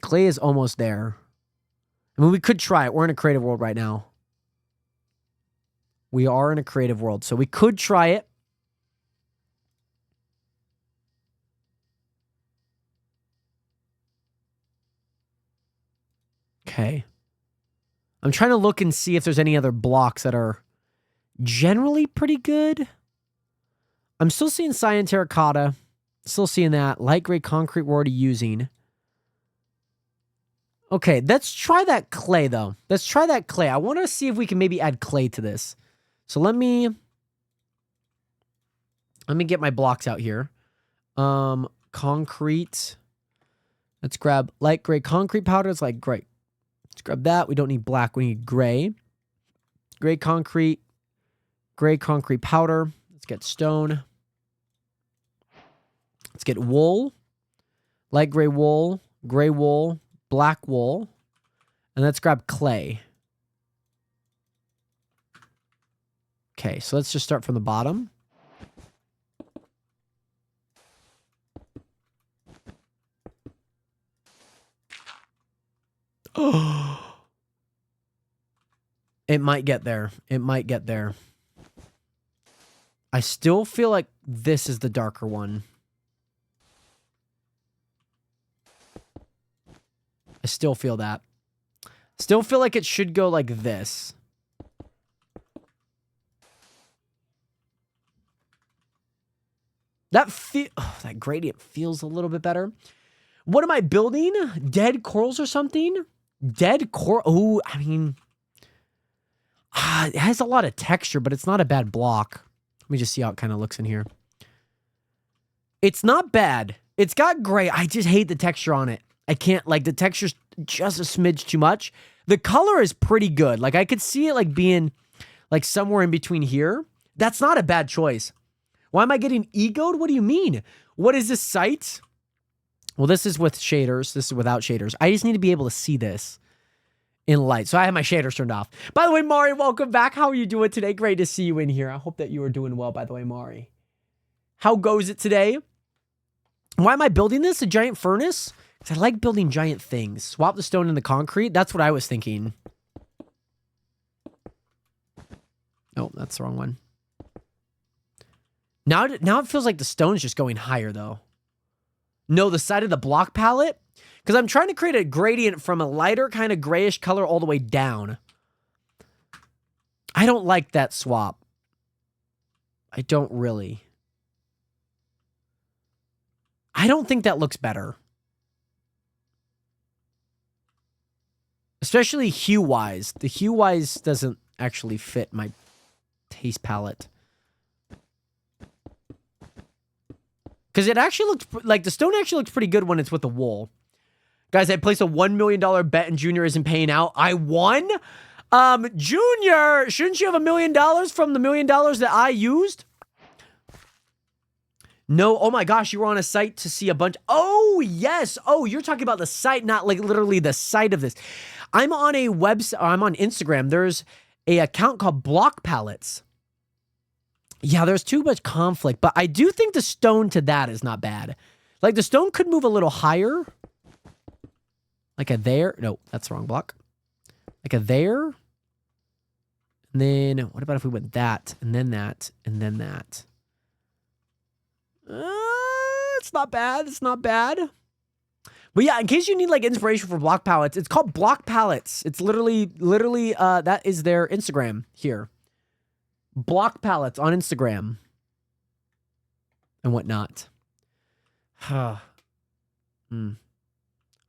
Clay is almost there. I mean, we could try it. We're in a creative world right now. We are in a creative world, so we could try it. Okay. I'm trying to look and see if there's any other blocks that are generally pretty good. I'm still seeing cyan terracotta. Still seeing that. Light gray concrete we're already using. Okay, let's try that clay, though. Let's try that clay. I want to see if we can maybe add clay to this. So let me get my blocks out here. Concrete. Let's grab light gray concrete powder. It's like great. Let's grab that. We don't need black. We need gray. Gray concrete powder. Let's get stone. Let's get wool. Light gray wool, black wool. And let's grab clay. Okay, so let's just start from the bottom. Oh, it might get there. It might get there. I still feel like this is the darker one. I still feel that. Still feel like it should go like this. That gradient feels a little bit better. What am I building? Dead corals or something? Dead coral. Oh, I mean, it has a lot of texture, but it's not a bad block. Let me just see how it kind of looks in here. It's not bad. It's got gray. I just hate the texture on it. I can't, like, the texture's just a smidge too much. The color is pretty good. Like, I could see it, like, being, like, somewhere in between here. That's not a bad choice. Why am I getting egoed? What do you mean? What is this site? Well, this is with shaders. This is without shaders. I just need to be able to see this in light. So I have my shaders turned off. By the way, Mari, welcome back. How are you doing today? Great to see you in here. I hope that you are doing well, by the way, Mari. How goes it today? Why am I building this? A giant furnace? Because I like building giant things. Swap the stone and the concrete. That's what I was thinking. Oh, that's the wrong one. Now it feels like the stone's just going higher, though. No, the side of the block palette. Because I'm trying to create a gradient from a lighter kind of grayish color all the way down. I don't like that swap. I don't really. I don't think that looks better. Especially hue-wise. The hue-wise doesn't actually fit my taste palette. Because it actually looks... Like, the stone actually looks pretty good when it's with the wool. Guys, I placed a $1 million bet and Junior isn't paying out. I won? Junior, shouldn't you have $1 million from the $1 million that I used? No, oh my gosh, you were on a site to see a bunch. Oh, yes. Oh, you're talking about the site, not like literally the site of this. I'm on a website, I'm on Instagram. There's a account called Block Palettes. Yeah, there's too much conflict, but I do think the stone to that is not bad. Like the stone could move a little higher. Like a there. No, that's the wrong block. Like a there. And then what about if we went that and then that and then that? It's not bad. It's not bad. But yeah, in case you need like inspiration for block palettes, it's called Block Palettes. It's literally, that is their Instagram here. Block Palettes on Instagram. And whatnot. Trying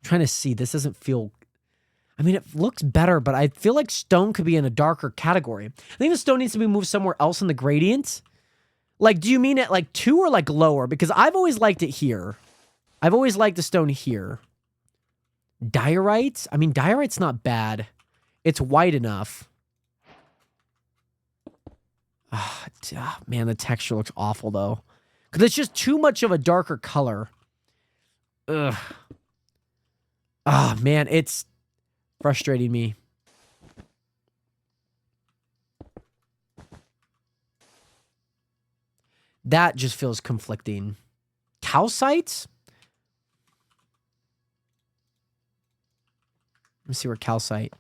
to see. This doesn't feel... I mean, it looks better, but I feel like stone could be in a darker category. I think the stone needs to be moved somewhere else in the gradient. Like, do you mean at like 2 or like lower? Because I've always liked it here. I've always liked the stone here. Diorite? I mean, diorite's not bad. It's white enough. Man, the texture looks awful, though. Because it's just too much of a darker color. Ugh. Man, it's frustrating me. That just feels conflicting. Calcite? Let me see where calcite.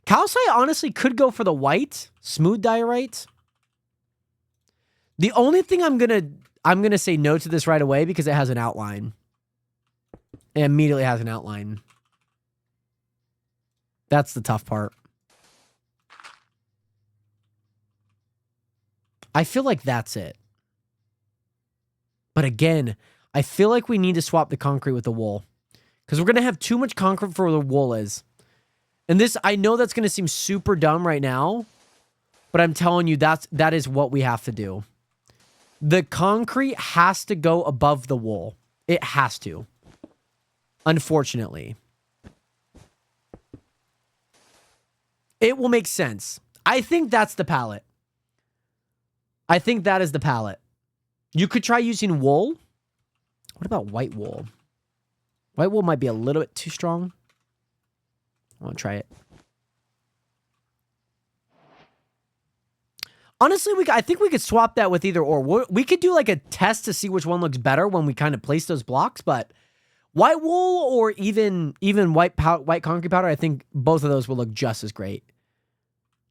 Calcite honestly could go for the white. Smooth diorite. The only thing I'm gonna say no to this right away because it has an outline. It immediately has an outline. That's the tough part. I feel like that's it. But again, I feel like we need to swap the concrete with the wool. Because we're going to have too much concrete for where the wool is. And this, I know that's going to seem super dumb right now. But I'm telling you, that is what we have to do. The concrete has to go above the wool. It has to. Unfortunately. It will make sense. I think that's the palette. I think that is the palette. You could try using wool. What about white wool? White wool might be a little bit too strong. I want to try it. Honestly, I think we could swap that with either or. We could do like a test to see which one looks better when we kind of place those blocks, but white wool or even white concrete powder, I think both of those will look just as great.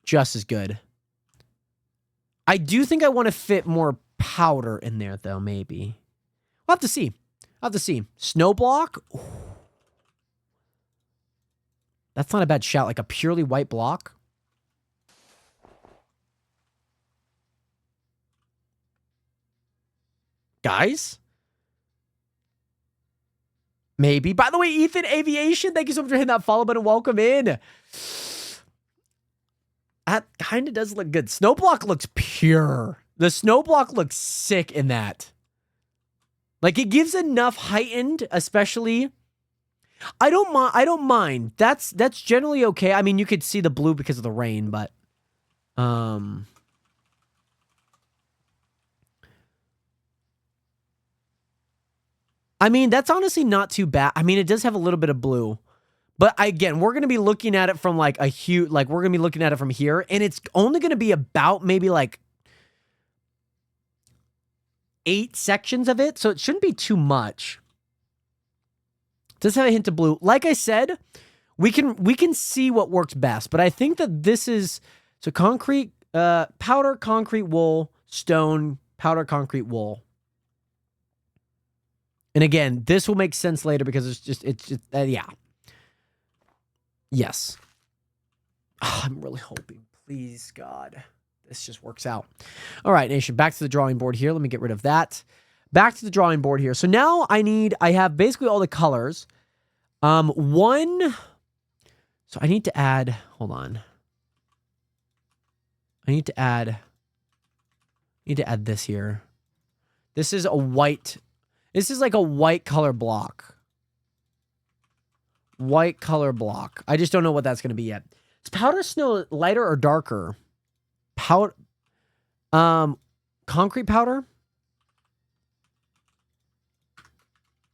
Just as good. I do think I want to fit more powder in there, though, maybe. We'll have to see. I'll have to see. Snow block? Ooh. That's not a bad shout. Like a purely white block. Guys? Maybe. By the way, Ethan Aviation, thank you so much for hitting that follow button. Welcome in. That kind of does look good. Snowblock looks pure. The snowblock looks sick in that. Like it gives enough heightened, especially. I don't mind. That's generally okay. I mean, you could see the blue because of the rain, but I mean, that's honestly not too bad. I mean, it does have a little bit of blue. But again, we're going to be looking at it from like a huge, like we're going to be looking at it from here. And it's only going to be about maybe like 8 sections of it. So it shouldn't be too much. It does have a hint of blue. Like I said, we can see what works best. But I think that this is, so concrete, powder, concrete, wool, stone, powder, concrete, wool. And again, this will make sense later because it's just yeah. Yes. Oh, I'm really hoping, please, God, this just works out. All right, Nation, back to the drawing board here. Let me get rid of that. Back to the drawing board here. So now I have basically all the colors. So I need to add, hold on. I need to add this here. This is a white. This is like a white color block. White color block. I just don't know what that's going to be yet. Is powder snow lighter or darker? Concrete powder?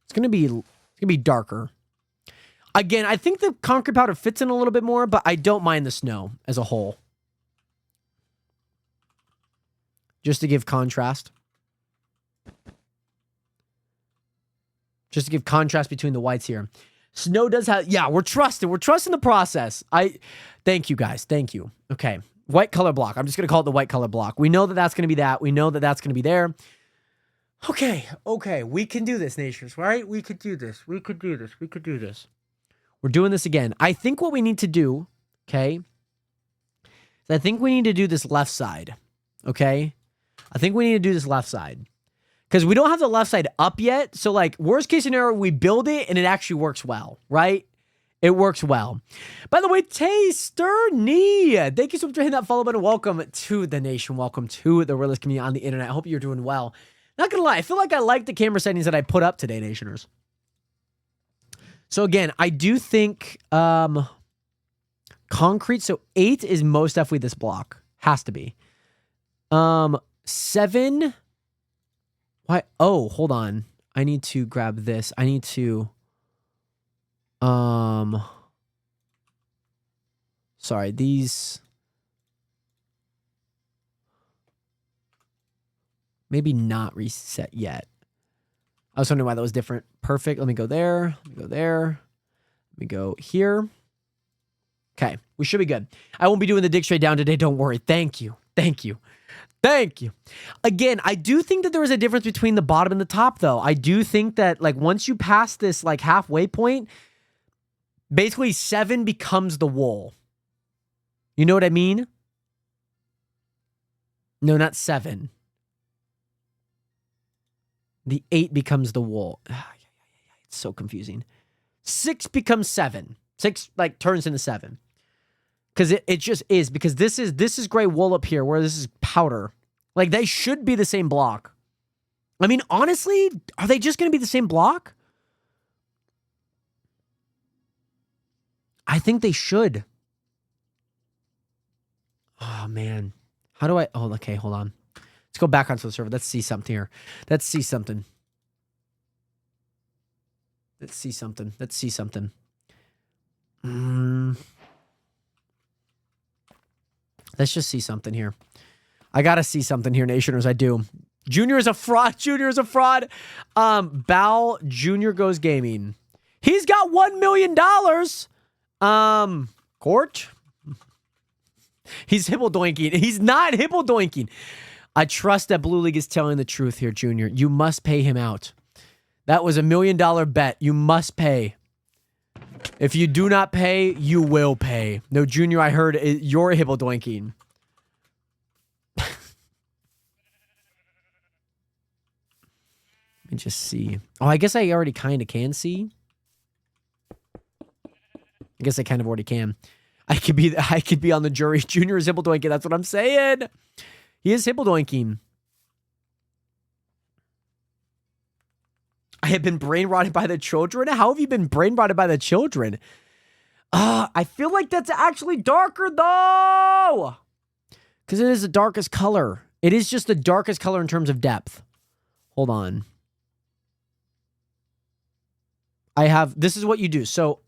It's going to be darker. Again, I think the concrete powder fits in a little bit more, but I don't mind the snow as a whole. Just to give contrast. Just to give contrast between the whites here. Snow does have, yeah, we're trusting the process. Thank you guys. Thank you. Okay. White color block. I'm just going to call it the white color block. We know that that's going to be that. We know that that's going to be there. Okay. Okay. We can do this, nations, right? We could do this. We could do this. We could do this. We're doing this again. I think what we need to do, okay, is I think we need to do this left side. Okay. I think we need to do this left side. Because we don't have the left side up yet. So, like, worst case scenario, we build it and it actually works well, right? It works well. By the way, Tasterny, thank you so much for hitting that follow button. Welcome to the nation. Welcome to the realist community on the internet. I hope you're doing well. Not gonna lie, I feel like I like the camera settings that I put up today, nationers. So, again, I do think concrete. So, 8 is most definitely this block. Has to be. 7... Why? Oh, hold on. I need to grab this. I need to, sorry, these, maybe not reset yet. I was wondering why that was different. Perfect. Let me go there. Let me go there. Let me go here. Okay. We should be good. I won't be doing the dig straight down today. Don't worry. Thank you. Thank you. Thank you. Again, I do think that there is a difference between the bottom and the top, though. I do think that, like, once you pass this, like, halfway point, basically 7 becomes the wool. You know what I mean? No, not 7. The 8 becomes the wool. It's so confusing. 6 becomes 7. 6, like, turns into 7. Because it just is. Because this is gray wool up here, where this is powder. Like, they should be the same block. I mean, honestly, are they just going to be the same block? I think they should. Oh, man. How do I... Oh, okay, hold on. Let's go back onto the server. Let's see something here. Let's see something. Let's see something. Let's see something. Let's just see something here. I gotta see something here, nationers. I do. Junior is a fraud. Junior is a fraud. Bal Junior Goes Gaming. He's got $1 million. Court. He's hippodoinking. He's not hippodoinking. I trust that Blue League is telling the truth here, Junior. You must pay him out. That was $1 million bet. You must pay. If you do not pay, you will pay. No, Junior, I heard you're hippodoinking. Let me just see. Oh, I guess I already kind of can see. I guess I kind of already can. I could be on the jury. Junior is hippodoinking. That's what I'm saying. He is hippodoinking. I have been brain rotted by the children. How have you been brain rotted by the children? I feel like that's actually darker though. Because it is the darkest color. It is just the darkest color in terms of depth. Hold on. This is what you do. So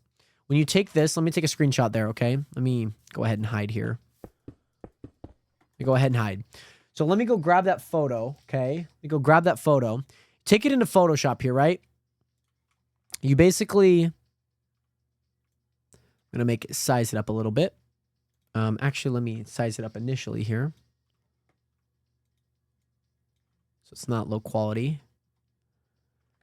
when you take this, let me take a screenshot there, okay? Let me go ahead and hide here. Let me go ahead and hide. So let me go grab that photo, okay? Let me go grab that photo. Take it into Photoshop here, right? You basically... I'm going to size it up a little bit. Actually, let me size it up initially here. So it's not low quality.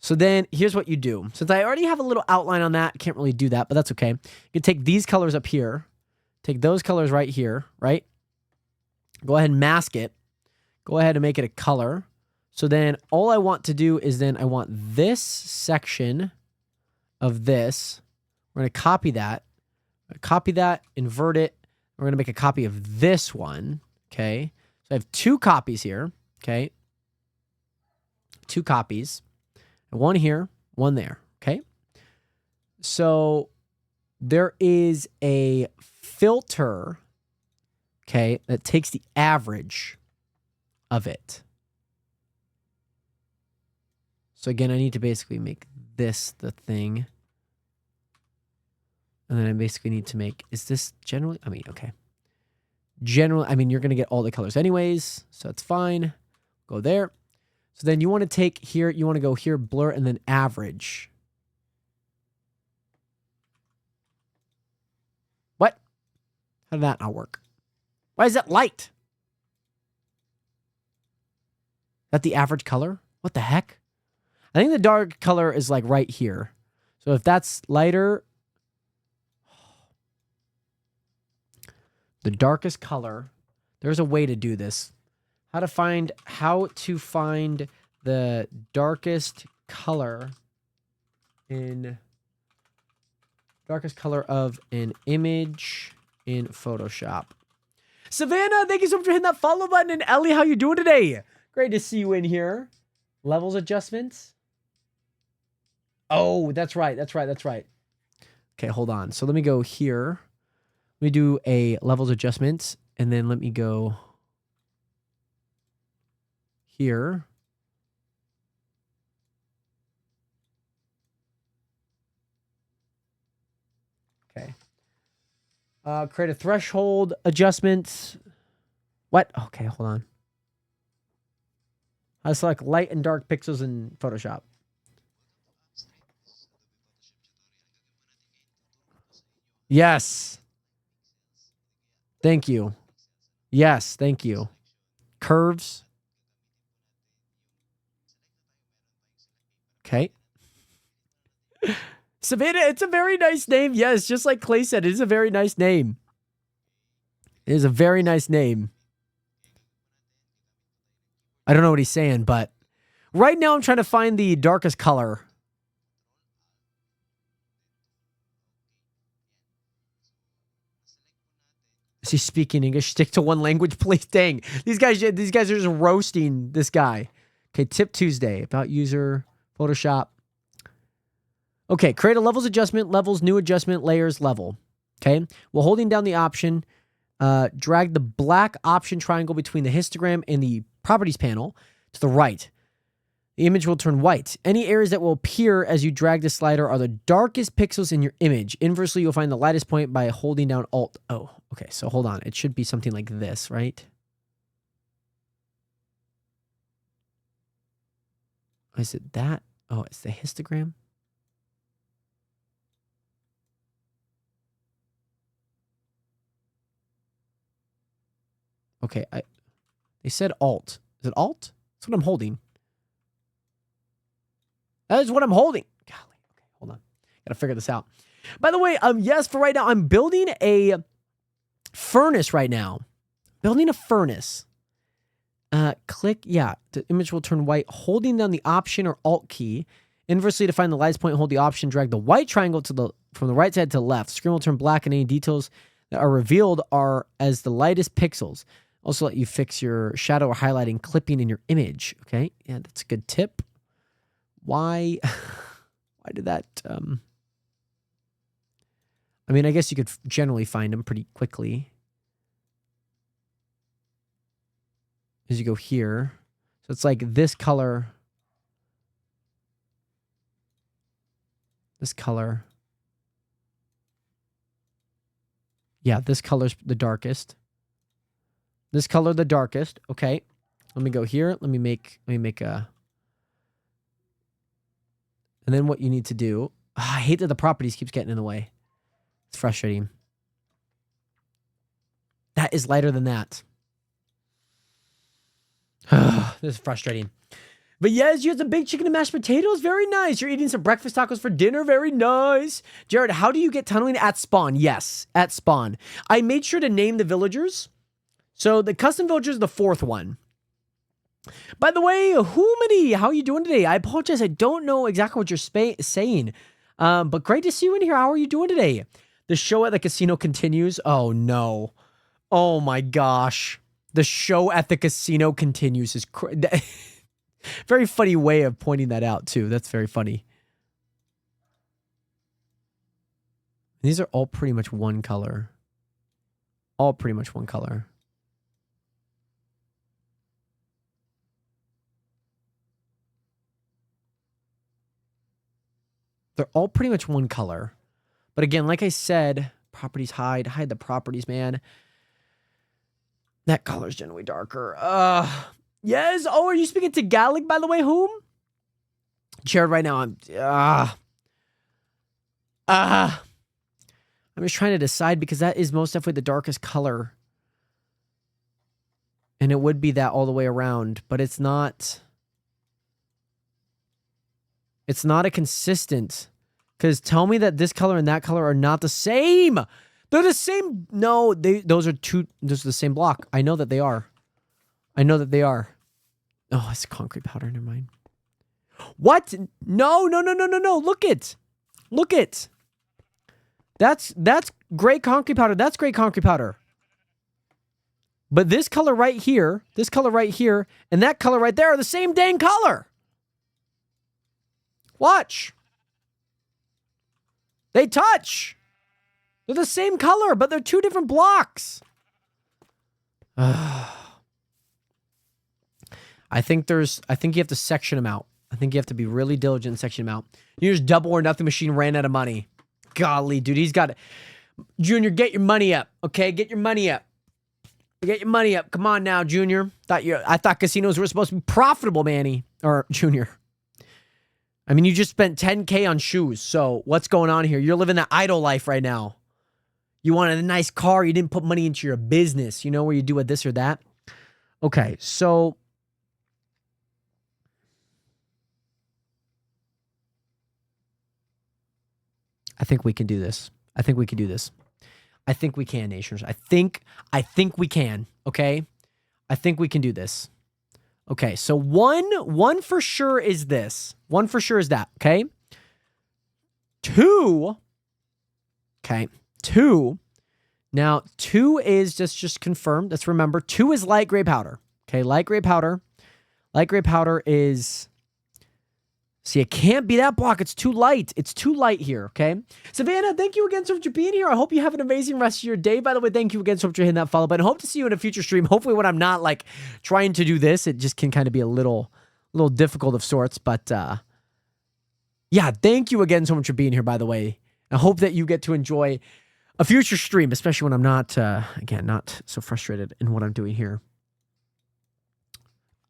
So then here's what you do. Since I already have a little outline on that, I can't really do that, but that's okay. You can take these colors up here, take those colors right here, right? Go ahead and mask it. Go ahead and make it a color. So then all I want to do is then I want this section of this. We're going to copy that. Invert it. We're going to make a copy of this one, okay? So I have 2 copies here, okay? 2 copies. One here, one there, okay? So there is a filter, okay, that takes the average of it. So again, I need to basically make this the thing. And then I basically need to make, is this generally, I mean, okay. Generally, I mean, you're going to get all the colors anyways, so it's fine. Go there. So then you want to take here, you want to go here, blur, and then average. What? How did that not work? Why is that light? Is that the average color? What the heck? I think the dark color is like right here. So if that's lighter, the darkest color, there's a way to do this. How to find the darkest color of an image in Photoshop. Savannah, thank you so much for hitting that follow button. And Ellie, how you doing today? Great to see you in here. Levels adjustments. Oh, that's right. Okay, hold on. So let me go here. Let me do a levels adjustment, and then let me go here. Okay. Create a threshold adjustment. What? Okay, hold on. I select light and dark pixels in Photoshop. Yes. Thank you. Yes, thank you. Curves. Okay. Savannah, it's a very nice name. Yes, just like Clay said, it is a very nice name. It is a very nice name. I don't know what he's saying, but right now I'm trying to find the darkest color. Is he speaking English? Stick to one language, please. Dang. These guys are just roasting this guy. Okay, Tip Tuesday. About user, Photoshop. Okay, create a levels adjustment, levels, new adjustment, layers, level. Okay, while holding down the option, drag the black option triangle between the histogram and the properties panel to the right. The image will turn white. Any areas that will appear as you drag the slider are the darkest pixels in your image. Inversely, you'll find the lightest point by holding down Alt. Oh, okay, so hold on. It should be something like this, right? Is it that? Oh, it's the histogram. Okay, they said Alt. Is it Alt? That's what I'm holding. That is what I'm holding. Golly. Okay, hold on. Gotta figure this out. By the way, yes, for right now, I'm building a furnace right now. Building a furnace. Click, yeah, the image will turn white. Holding down the Option or Alt key. Inversely, to find the lightest point, hold the Option, drag the white triangle from the right side to the left. The screen will turn black and any details that are revealed are as the lightest pixels. Also let you fix your shadow or highlighting clipping in your image. Okay, yeah, that's a good tip. Why did that, I mean, I guess you could generally find them pretty quickly. As you go here. So it's like this color. This color. Yeah, this color's the darkest. This color the darkest. Okay. Let me go here. Let me make a. And then what you need to do. I hate that the properties keeps getting in the way. It's frustrating. That is lighter than that. This is frustrating. But yes, you had some baked chicken and mashed potatoes. Very nice. You're eating some breakfast tacos for dinner. Very nice. Jared, how do you get tunneling at spawn? Yes, at spawn. I made sure to name the villagers. So the custom villager is the 4th one. By the way, Humany, how are you doing today? I apologize. I don't know exactly what you're saying. But great to see you in here. How are you doing today? The show at the casino continues. Oh, no. Oh, my gosh. The show at the casino continues is very funny way of pointing that out, too. That's very funny. These are all pretty much one color. All pretty much one color. They're all pretty much one color. But again, like I said, properties hide the properties, man. That color's generally darker. Yes. Oh, are you speaking to Gallic, by the way, whom? Jared, right now, I'm just trying to decide because that is most definitely the darkest color. And it would be that all the way around, but it's not. It's not a consistent. Because tell me that this color and that color are not the same. They're the same. No, those are the same block. I know that they are. I know that they are. Oh, it's concrete powder. Never mind. What? No. Look it. Look it. That's gray concrete powder. That's gray concrete powder. But this color right here, and that color right there are the same dang color. Watch. They touch. They're the same color, but they're 2 different blocks. I think you have to section them out. I think you have to be really diligent and section them out. You just double or nothing machine ran out of money. Golly, dude, he's got it. Junior, get your money up, okay? Get your money up. Get your money up. Come on now, Junior. I thought casinos were supposed to be profitable, Manny. Or Junior. I mean, you just spent 10K on shoes. So what's going on here? You're living that idle life right now. You wanted a nice car. You didn't put money into your business. You know, where you do with this or that. Okay, so I think we can do this. I think we can, Nations. I think we can, okay? I think we can do this. Okay, so one for sure is this. One for sure is that, okay? 2. Okay, 2. Now, 2 is just confirmed. Let's remember, 2 is light gray powder. Okay, light gray powder. Light gray powder is... See, it can't be that block. It's too light. It's too light here, okay? Savannah, thank you again so much for being here. I hope you have an amazing rest of your day. By the way, thank you again so much for hitting that follow button. Hope to see you in a future stream. Hopefully when I'm not, like, trying to do this, it just can kind of be a little difficult of sorts. But, yeah, thank you again so much for being here, by the way. I hope that you get to enjoy a future stream, especially when I'm not, again, not so frustrated in what I'm doing here.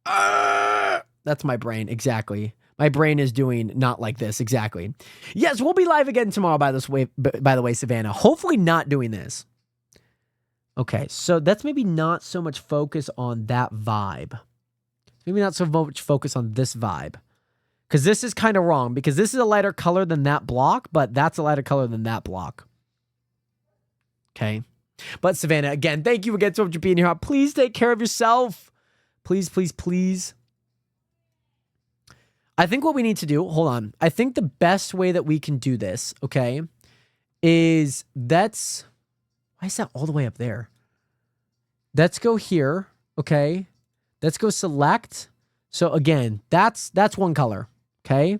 That's my brain, exactly. My brain is doing not like this, exactly. Yes, we'll be live again tomorrow, by the way, Savannah. Hopefully not doing this. Okay, so that's maybe not so much focus on that vibe. Maybe not so much focus on this vibe. Because this is kind of wrong, because this is a lighter color than that block, but that's a lighter color than that block. Okay. But Savannah, again, thank you again so much for being here. Please take care of yourself. Please, please, please. I think what we need to do, hold on. I think the best way that we can do this, okay, is why is that all the way up there? Let's go here, okay? Let's go select. So again, that's one color, okay?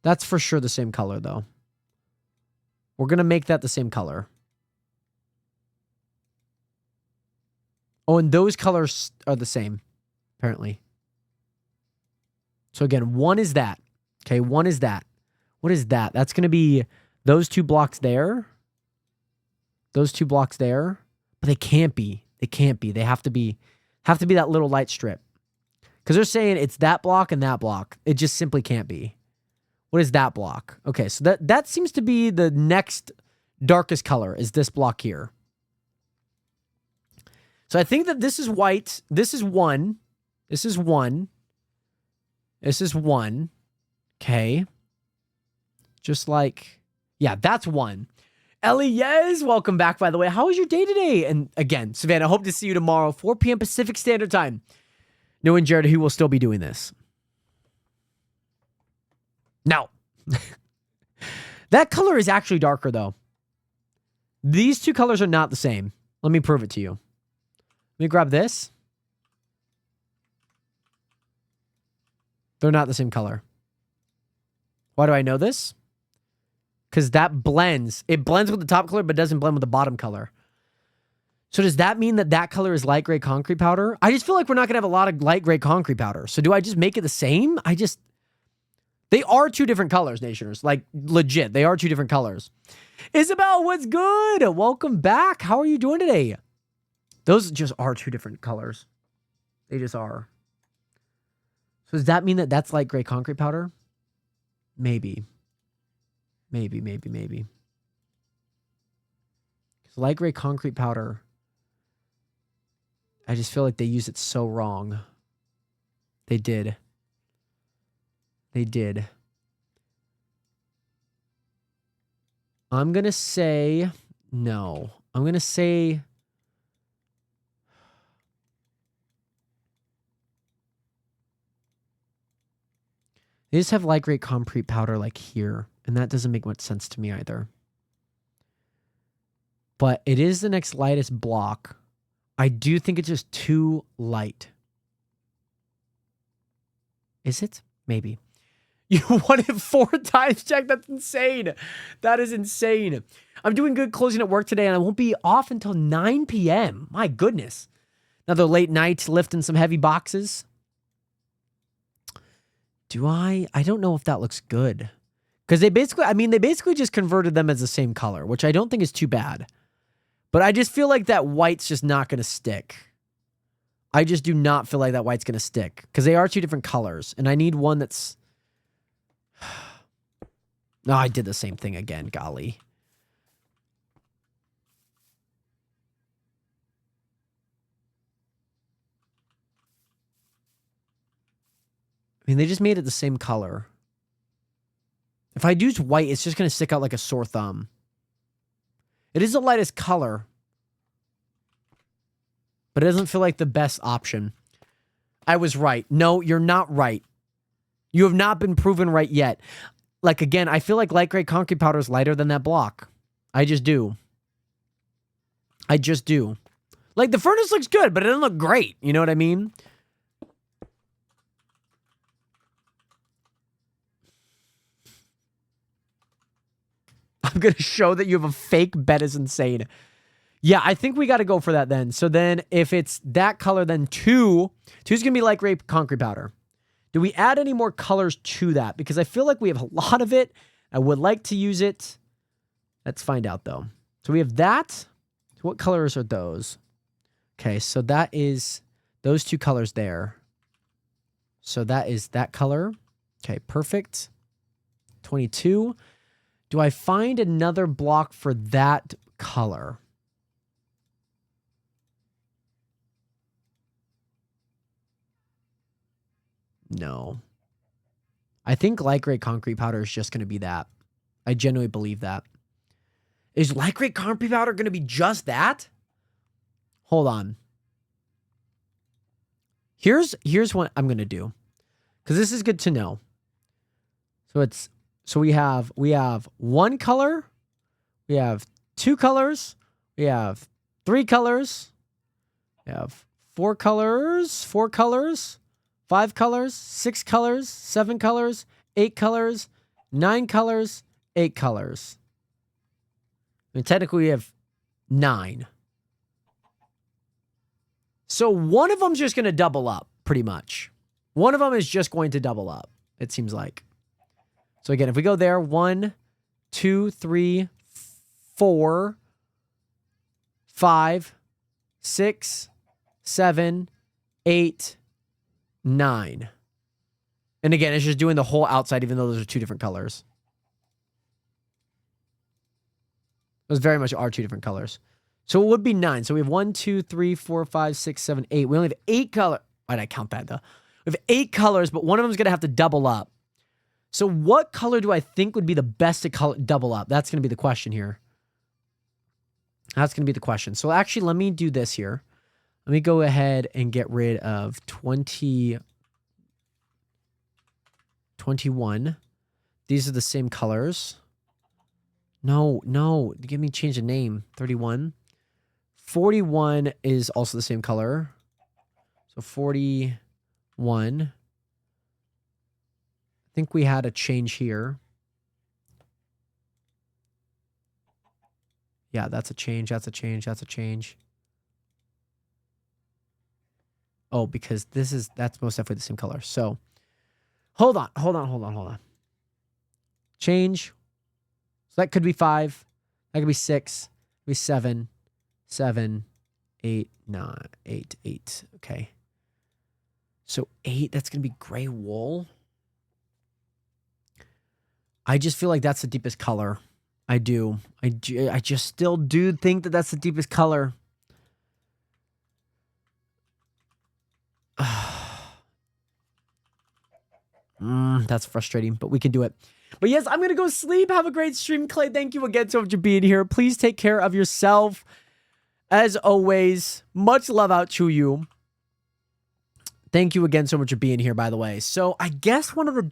That's for sure the same color though. We're going to make that the same color. Oh, and those colors are the same, apparently. So again, one is that. Okay, one is that. What is that? That's going to be those 2 blocks there. Those 2 blocks there. But they can't be. They can't be. They have to be that little light strip. Because they're saying it's that block and that block. It just simply can't be. What is that block? Okay, so that seems to be the next darkest color is this block here. So I think that this is white. This is 1. This is 1. This is 1. Okay. Just like, yeah, that's 1. Ellie, yes, welcome back, by the way. How was your day today? And again, Savannah, hope to see you tomorrow, 4 p.m. Pacific Standard Time. Knowing Jared, who will still be doing this. Now, that color is actually darker, though. These two colors are not the same. Let me prove it to you. Let me grab this. They're not the same color. Why do I know this? Because that blends. It blends with the top color, but doesn't blend with the bottom color. So does that mean that that color is light gray concrete powder? I just feel like we're not going to have a lot of light gray concrete powder. So do I just make it the same? They are two different colors, Nationers. Like, legit. They are two different colors. Isabel, what's good? Welcome back. How are you doing today? Those just are two different colors. They just are. So does that mean that that's light gray concrete powder? Maybe. Maybe. Because light gray concrete powder, I just feel like they use it so wrong. They did. I'm going to say no. I'm going to say they just have light gray concrete powder like here, and that doesn't make much sense to me either. But it is the next lightest block. I do think it's just too light. Is it? Maybe. You won it 4 times, Jack. That's insane. That is insane. I'm doing good closing at work today, and I won't be off until 9 p.m. My goodness. Another late night lifting some heavy boxes. I don't know if that looks good. Because they basically just converted them as the same color, which I don't think is too bad. But I just feel like that white's just not going to stick. I just do not feel like that white's going to stick. Because they are two different colors. And I need one that's... No, I did the same thing again. Golly. I mean, they just made it the same color. If I use white, it's just going to stick out like a sore thumb. It is the lightest color, but it doesn't feel like the best option. I was right. No, you're not right. You have not been proven right yet. Like, again, I feel like light gray concrete powder is lighter than that block. I just do. Like, the furnace looks good, but it doesn't look great. You know what I mean? I'm going to show that you have a fake bet is insane. Yeah, I think we got to go for that then. So then if it's that color, then 2 is going to be light gray concrete powder. Do we add any more colors to that? Because I feel like we have a lot of it. I would like to use it. Let's find out though. So we have that. What colors are those? Okay, so that is those 2 colors there. So that is that color. Okay, perfect. 22. Do I find another block for that color? No. I think light gray concrete powder is just going to be that. I genuinely believe that. Is light gray concrete powder going to be just that? Hold on. Here's what I'm going to do. Because this is good to know. So we have 1 color, we have 2 colors, we have 3 colors, we have 4 colors, 5 colors, 6 colors, 7 colors, 8 colors, 9 colors, 8 colors. I mean, technically we have 9. So one of them's just going to double up, pretty much. One of them is just going to double up, it seems like. So again, if we go there, 1, 2, 3, 4, 5, 6, 7, 8, 9. And again, it's just doing the whole outside, even though those are 2 different colors. Those very much are 2 different colors. So it would be 9. So we have 1, 2, 3, 4, 5, 6, 7, 8. We only have 8 color. Why did I count that though? We have 8 colors, but one of them is going to have to double up. So what color do I think would be the best to double up? That's going to be the question here. That's going to be the question. So actually, let me do this here. Let me go ahead and get rid of 21. These are the same colors. No. Give me change the name. 31. 41 is also the same color. So 41. I think we had a change here. Yeah, that's a change. That's a change. That's a change. Oh, because that's most definitely the same color. So hold on. Change. So that could be 5. That could be 6. Could be 7. 7, 8, 9, 8, 8. Okay. So 8, that's going to be gray wool. I just feel like that's the deepest color. I do. I just still do think that that's the deepest color. That's frustrating, but we can do it. But yes, I'm going to go sleep. Have a great stream, Clay. Thank you again so much for being here. Please take care of yourself. As always, much love out to you. Thank you again so much for being here, by the way. So I guess one of the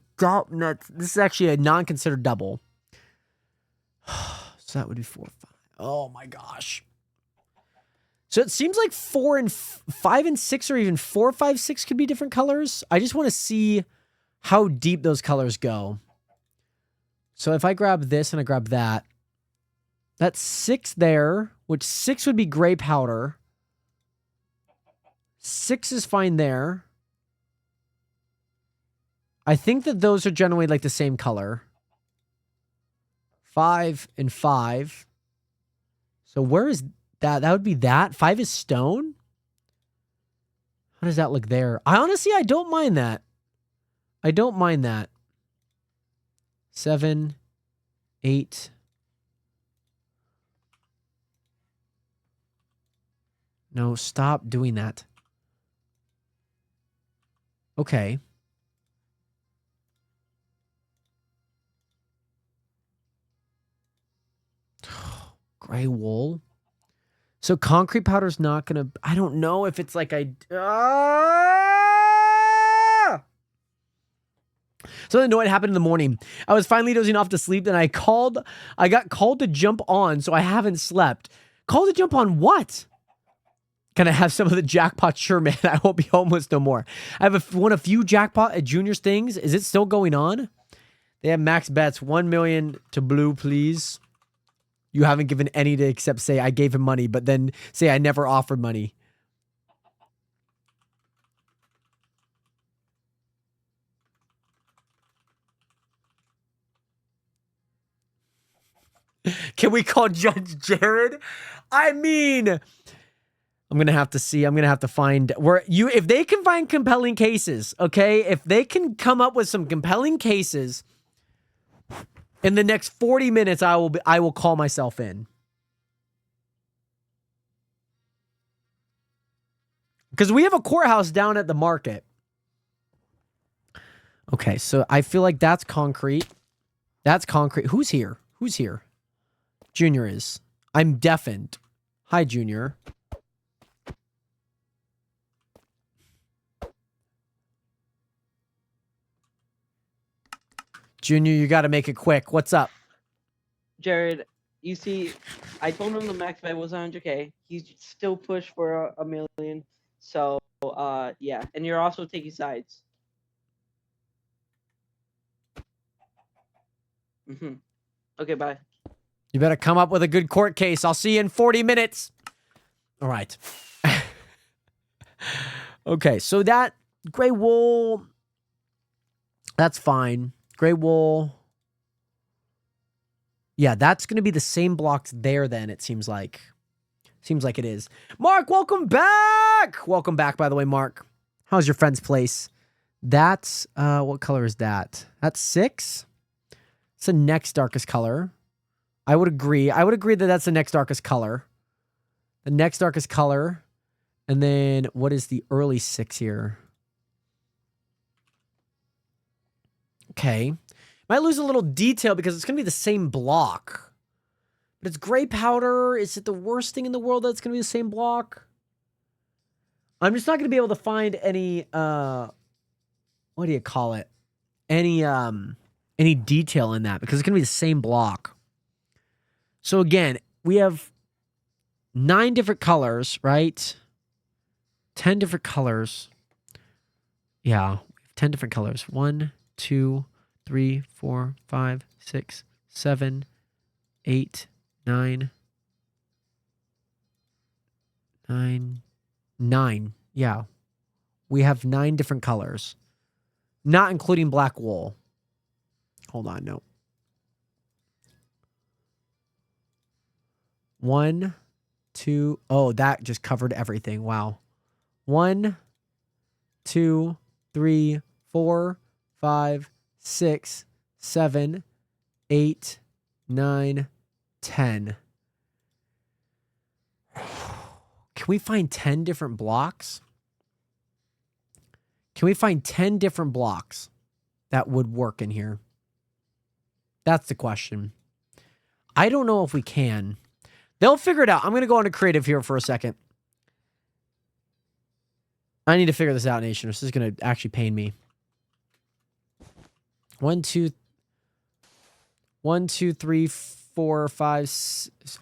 this is actually a non-considered double. So that would be 4, 5. Oh my gosh. So it seems like 4 and 5 and 6, or even 4, 5, 6 could be different colors. I just want to see how deep those colors go. So if I grab this and I grab that, that's 6 there, which 6 would be gray powder. 6 is fine there. I think that those are generally like the same color. 5 and 5. So where is that? That would be that. 5 is stone. How does that look there? I don't mind that. I don't mind that. 7, 8. No, stop doing that. Okay. Gray wool. So concrete powder is not going to... I don't know if it's like Something annoying happened in the morning. I was finally dozing off to sleep, and I got called to jump on, so I haven't slept. Called to jump on what? Can I have some of the jackpot? Sure, man. I won't be homeless no more. I have won a few jackpot at Junior's things. Is it still going on? They have max bets. 1 million to Blue, please. You haven't given any to except say I gave him money, but then say I never offered money. Can we call Judge Jared? I mean, I'm going to have to see. I'm going to have to find if they can find compelling cases, okay? If they can come up with some compelling cases in the next 40 minutes, I will call myself in. Because we have a courthouse down at the market. Okay, so I feel like that's concrete. That's concrete. Who's here? Who's here? Junior is. I'm deafened. Hi, Junior. Junior, you got to make it quick. What's up? Jared, you see, I told him the max bet was 100K. He's still pushed for a million. So, yeah. And you're also taking sides. Okay, bye. You better come up with a good court case. I'll see you in 40 minutes. All right. Okay, so that gray wool, that's fine. Gray wool. Yeah, that's going to be the same blocks there then, it seems like. Seems like it is. Mark, welcome back! Welcome back, by the way, Mark. How's your friend's place? That's, what color is that? That's 6? It's the next darkest color. I would agree. I would agree that that's the next darkest color. The next darkest color. And then what is the early 6 here? Okay. Might lose a little detail because it's going to be the same block. But it's gray powder. Is it the worst thing in the world that it's going to be the same block? I'm just not going to be able to find any, what do you call it? Any detail in that because it's going to be the same block. So again, we have 9 different colors, right? 10 different colors. Yeah, 10 different colors. 1, 2, 3, 4, 5, 6, 7, 8, 9. 9. Yeah. We have 9 different colors. Not including black wool. Hold on, no. 1, 2. Oh, that just covered everything. Wow. 1, 2, 3, 4, 5, 6, 7, 8, 9, 10. Can we find 10 different blocks? Can we find 10 different blocks that would work in here? That's the question. I don't know if we can. They'll figure it out. I'm going to go into creative here for a second. I need to figure this out, Nation. This is going to actually pain me. 1, 2, 3, 4, 5.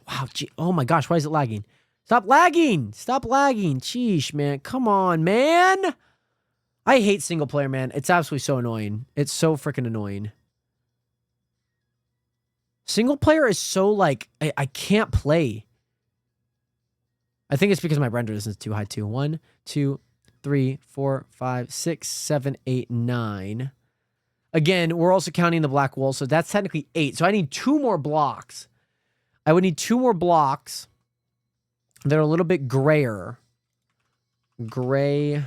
Wow. Gee, oh my gosh. Why is it lagging? Stop lagging. Stop lagging. Sheesh, man. Come on, man. I hate single player, man. It's absolutely so annoying. It's so freaking annoying. Single player is so like, I can't play. I think it's because my render distance is too high too. 1, 2, 3, 4, 5, 6, 7, 8, 9. Again, we're also counting the black wool, so that's technically 8. So I need 2 more blocks. I would need 2 more blocks that are a little bit grayer. Gray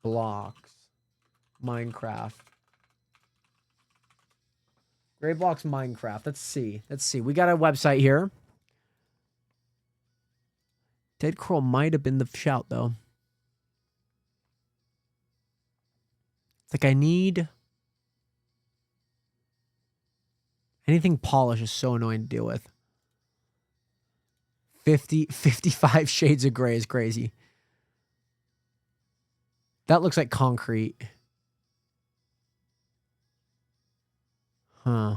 blocks. Minecraft. Gray blocks Minecraft. Let's see. We got a website here. Dead Curl might have been the shout, though. It's like I need... Anything polished is so annoying to deal with. 55 shades of gray is crazy. That looks like concrete. Huh.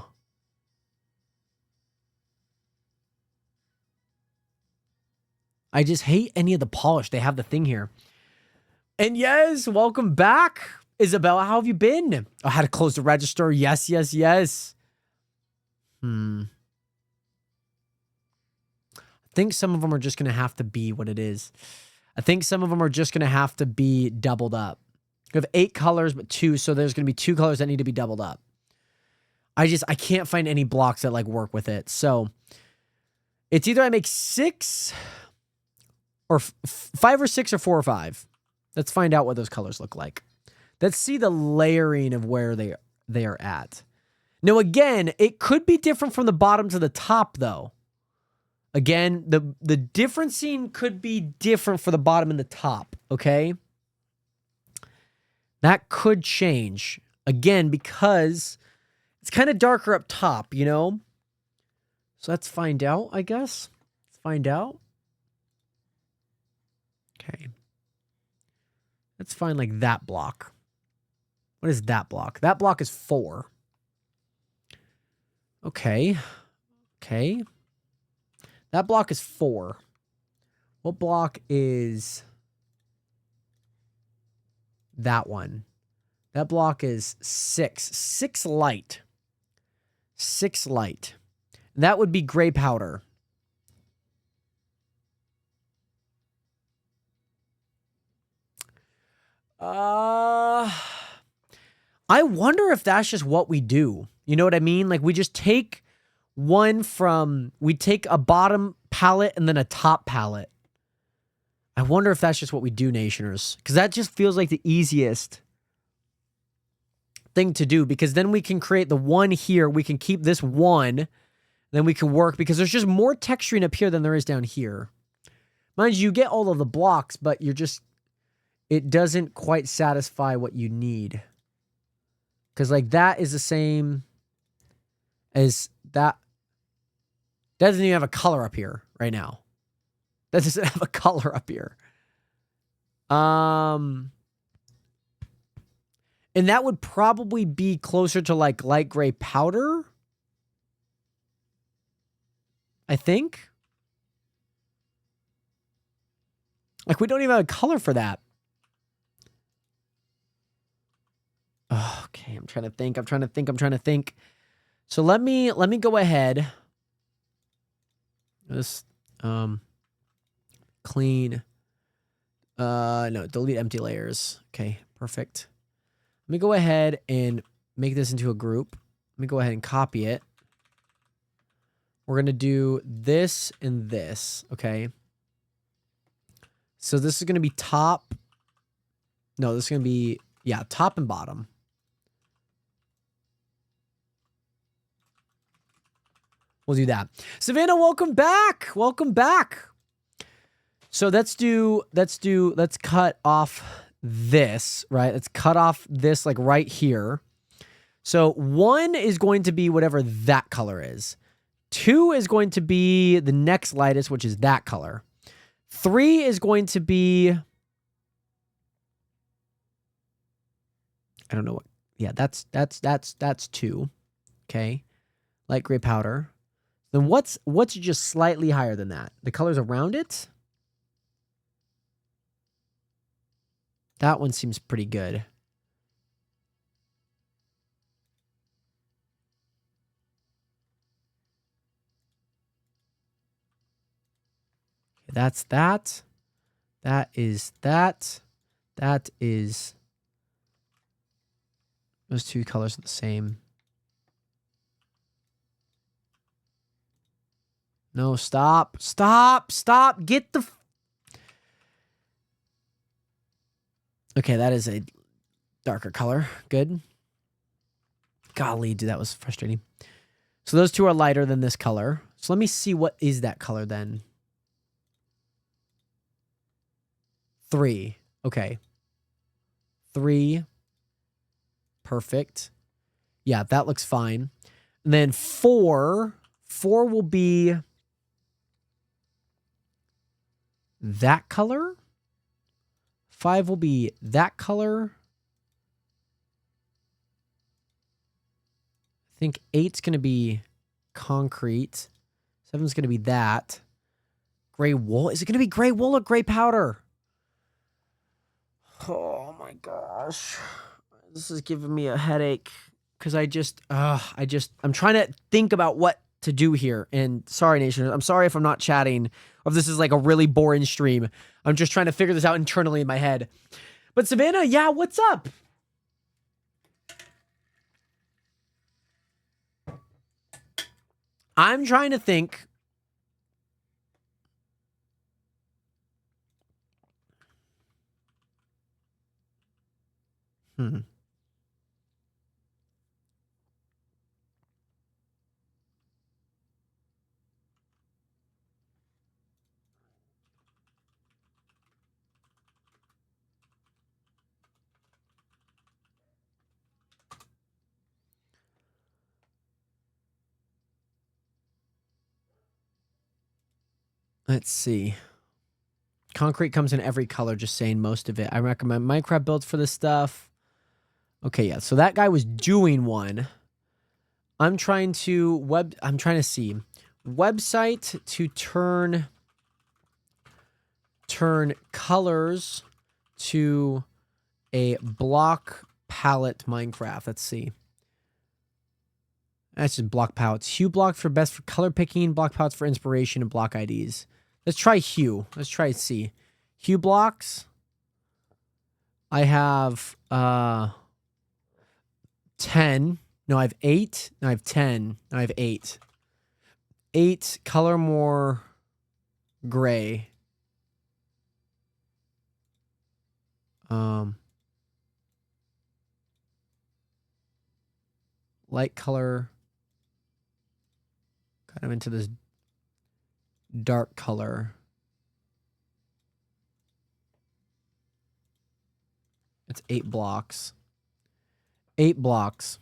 I just hate any of the polish. They have the thing here. And yes, welcome back. Isabella, how have you been? I had to close the register. Yes. I think some of them are just going to have to be what it is. I think some of them are just going to have to be doubled up. We have 8 colors, but 2. So there's going to be 2 colors that need to be doubled up. I can't find any blocks that like work with it. So it's either I make 6 or 5 or 6 or 4 or 5. Let's find out what those colors look like. Let's see the layering of where they are at. Now, again, it could be different from the bottom to the top, though. Again, the differencing could be different for the bottom and the top, okay? That could change. Again, because it's kind of darker up top, you know? So let's find out, I guess. Let's find out. Okay. Let's find, like, that block. What is that block? That block is 4. Okay. That block is 4. What block is that one? That block is 6. 6 light. 6 light. That would be gray powder. I wonder if that's just what we do. You know what I mean? Like we just take we take a bottom palette and then a top palette. I wonder if that's just what we do, Nationers. Because that just feels like the easiest thing to do. Because then we can create the 1 here. We can keep this 1. Then we can work. Because there's just more texturing up here than there is down here. Mind you, you get all of the blocks, but you're just... It doesn't quite satisfy what you need. Because like that is the same as that. Doesn't even have a color up here right now. That doesn't have a color up here. And that would probably be closer to like light gray powder. I think. Like we don't even have a color for that. Oh, okay, I'm trying to think. So let me go ahead. Just clean. No, delete empty layers. Okay, perfect. Let me go ahead and make this into a group. Let me go ahead and copy it. We're going to do this and this, okay? So this is going to be top. No, this is going to be, yeah, top and bottom. We'll do that. Savannah, welcome back. Welcome back. So let's cut off this, right? Let's cut off this like right here. So 1 is going to be whatever that color is. 2 is going to be the next lightest, which is that color. 3 is going to be, I don't know what. Yeah, that's 2. Okay. Light gray powder. Then what's just slightly higher than that? The colors around it? That one seems pretty good. That's that. That is that. That is. Those two colors are the same. No, stop. Stop. Stop. Get the. Okay, that is a darker color. Good. Golly, dude, that was frustrating. So those two are lighter than this color. So let me see what is that color then. 3. Okay. 3. Perfect. Yeah, that looks fine. And then 4. 4 will be that color. 5 will be that color. I think 8's going to be concrete. 7's going to be that. Gray wool. Is it going to be gray wool or gray powder? Oh my gosh. This is giving me a headache because I'm trying to think about what to do here. And sorry, Nation. I'm sorry if I'm not chatting or if this is like a really boring stream. I'm just trying to figure this out internally in my head. But Savannah, yeah, what's up? I'm trying to think. Let's see. Concrete comes in every color, just saying most of it. I recommend Minecraft builds for this stuff. Okay, yeah. So that guy was doing one. I'm trying to see. Website to turn colors to a block palette Minecraft. Let's see. That's just block palettes. Hue block for best for color picking, block palettes for inspiration, and block IDs. Let's try hue. Let's try see. Hue blocks. I have 10. No, I have 8. No, I have 10. No, I have 8. 8 color more gray. Light color. Kind of into this dark color. It's 8 blocks. 8 blocks.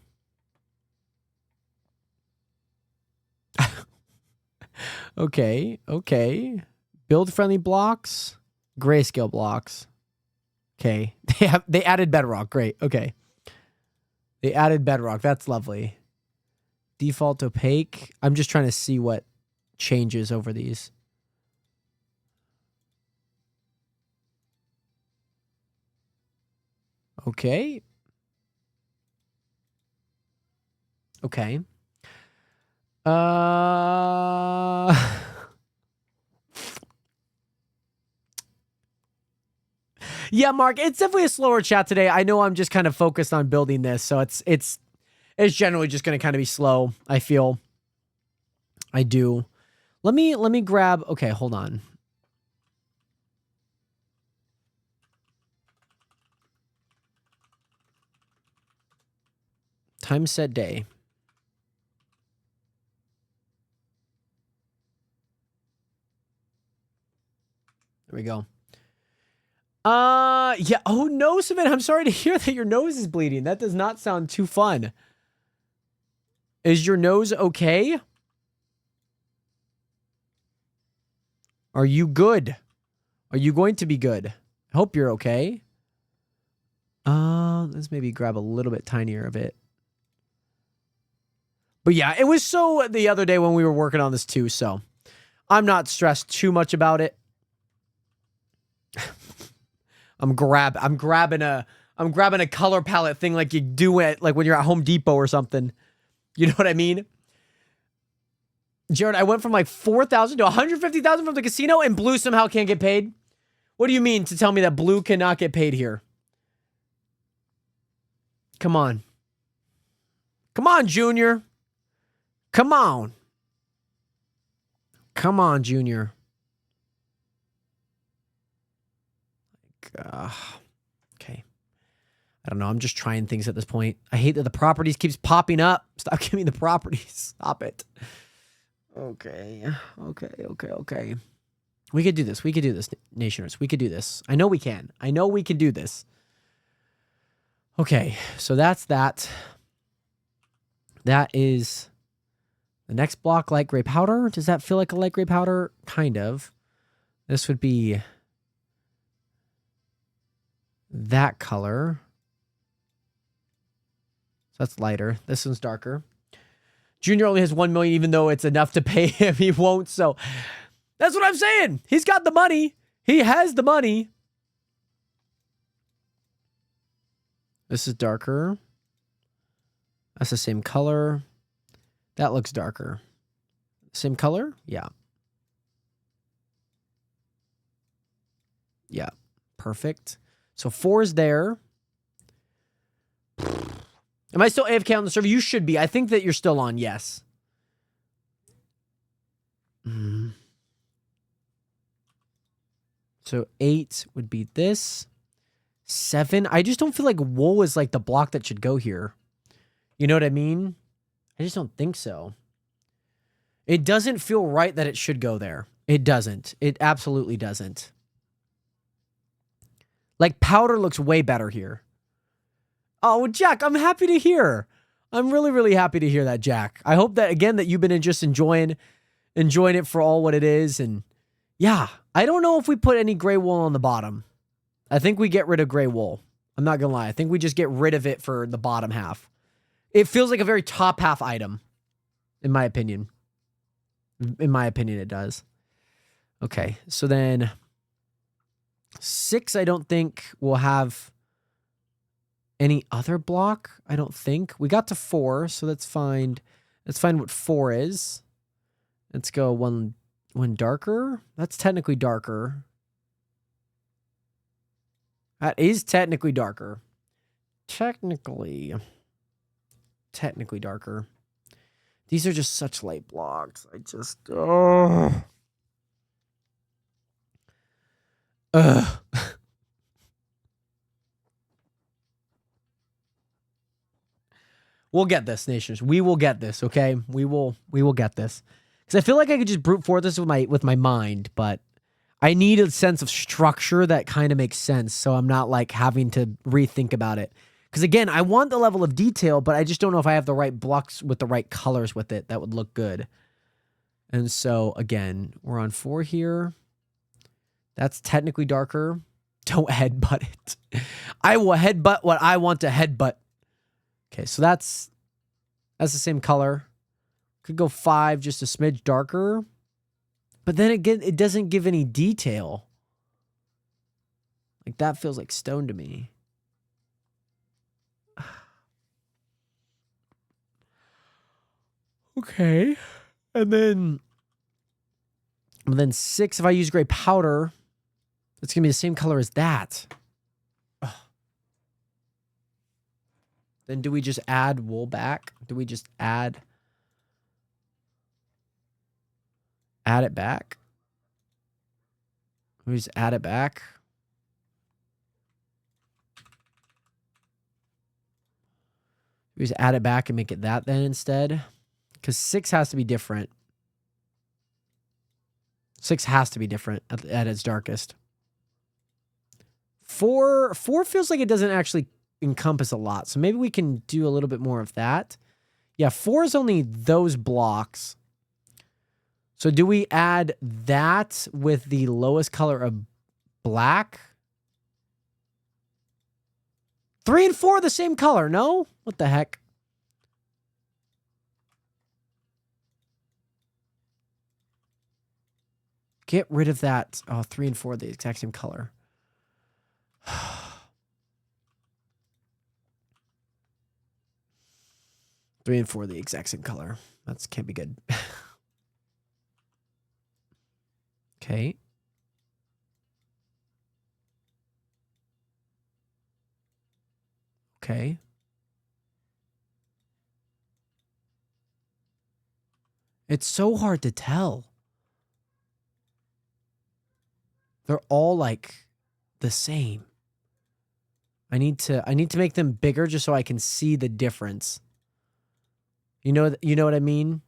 Okay. Build friendly blocks, grayscale blocks. Okay. They added bedrock. Great. Okay. They added bedrock. That's lovely. Default opaque. I'm just trying to see what changes over these. Okay. Okay. Yeah, Mark, it's definitely a slower chat today. I know I'm just kind of focused on building this, so it's generally just going to kind of be slow, I feel. I do. Let me grab. Okay, hold on. Time set day. There we go. Yeah. Oh no, Savannah, I'm sorry to hear that your nose is bleeding. That does not sound too fun. Is your nose okay? Are you good? Are you going to be good? I hope you're okay. Let's maybe grab a little bit tinier of it. But yeah, it was so the other day when we were working on this too, so I'm not stressed too much about it. I'm grabbing a color palette thing like you do it like when you're at Home Depot or something. You know what I mean? Jared, I went from like 4,000 to 150,000 from the casino and blue somehow can't get paid. What do you mean to tell me that blue cannot get paid here? Come on. Come on, Junior. Come on. Come on, Junior. Okay. I don't know. I'm just trying things at this point. I hate that the properties keeps popping up. Stop giving me the properties. Stop it. Okay. We could do this. We could do this, Nationers. We could do this. I know we can. I know we can do this. Okay. So that's that. That is the next block, light gray powder. Does that feel like a light gray powder? Kind of. This would be that color. So that's lighter. This one's darker. Junior only has 1 million, even though it's enough to pay him. He won't. So that's what I'm saying. He's got the money. He has the money. This is darker. That's the same color. That looks darker. Same color? Yeah. Yeah. Perfect. So 4 is there. Am I still AFK on the server? You should be. I think that you're still on. Yes. So 8 would be this. 7. I just don't feel like wool is like the block that should go here. You know what I mean? I just don't think so. It doesn't feel right that it should go there. It doesn't. It absolutely doesn't. Like powder looks way better here. Oh, Jack, I'm happy to hear. I'm really, really happy to hear that, Jack. I hope that, again, that you've been just enjoying it for all what it is. And yeah, I don't know if we put any gray wool on the bottom. I think we get rid of gray wool. I'm not going to lie. I think we just get rid of it for the bottom half. It feels like a very top half item, in my opinion. In my opinion, it does. Okay, so then 6, I don't think we'll have any other block. I don't think. We got to 4, so let's find what 4 is. Let's go one darker. That's technically darker. That is technically darker. Technically darker. These are just such light blocks. I just We'll get this, Nations. We will get this, okay? We will get this. Because I feel like I could just brute force this with my mind, but I need a sense of structure that kind of makes sense, so I'm not like having to rethink about it. Because again, I want the level of detail, but I just don't know if I have the right blocks with the right colors with it that would look good. And so again, we're on 4 here. That's technically darker. Don't headbutt it. I will headbutt what I want to headbutt. Okay, so that's the same color. Could go 5, just a smidge darker. But then again, it doesn't give any detail. Like that feels like stone to me. Okay. And then 6, if I use gray powder, it's going to be the same color as that. Ugh. Then do we just add wool back? Do we just add it back? We just add it back. We just add it back and make it that then instead. Because 6 has to be different. 6 has to be different at its darkest. 4 feels like it doesn't actually encompass a lot. So maybe we can do a little bit more of that. Yeah, 4 is only those blocks. So do we add that with the lowest color of black? 3 and 4 are the same color, no? What the heck? Get rid of that. Oh, 3 and 4 are the exact same color. 3 and 4 are the exact same color. That can't be good. Okay. Okay. It's so hard to tell. They're all like the same. I need to make them bigger just so I can see the difference. You know what I mean?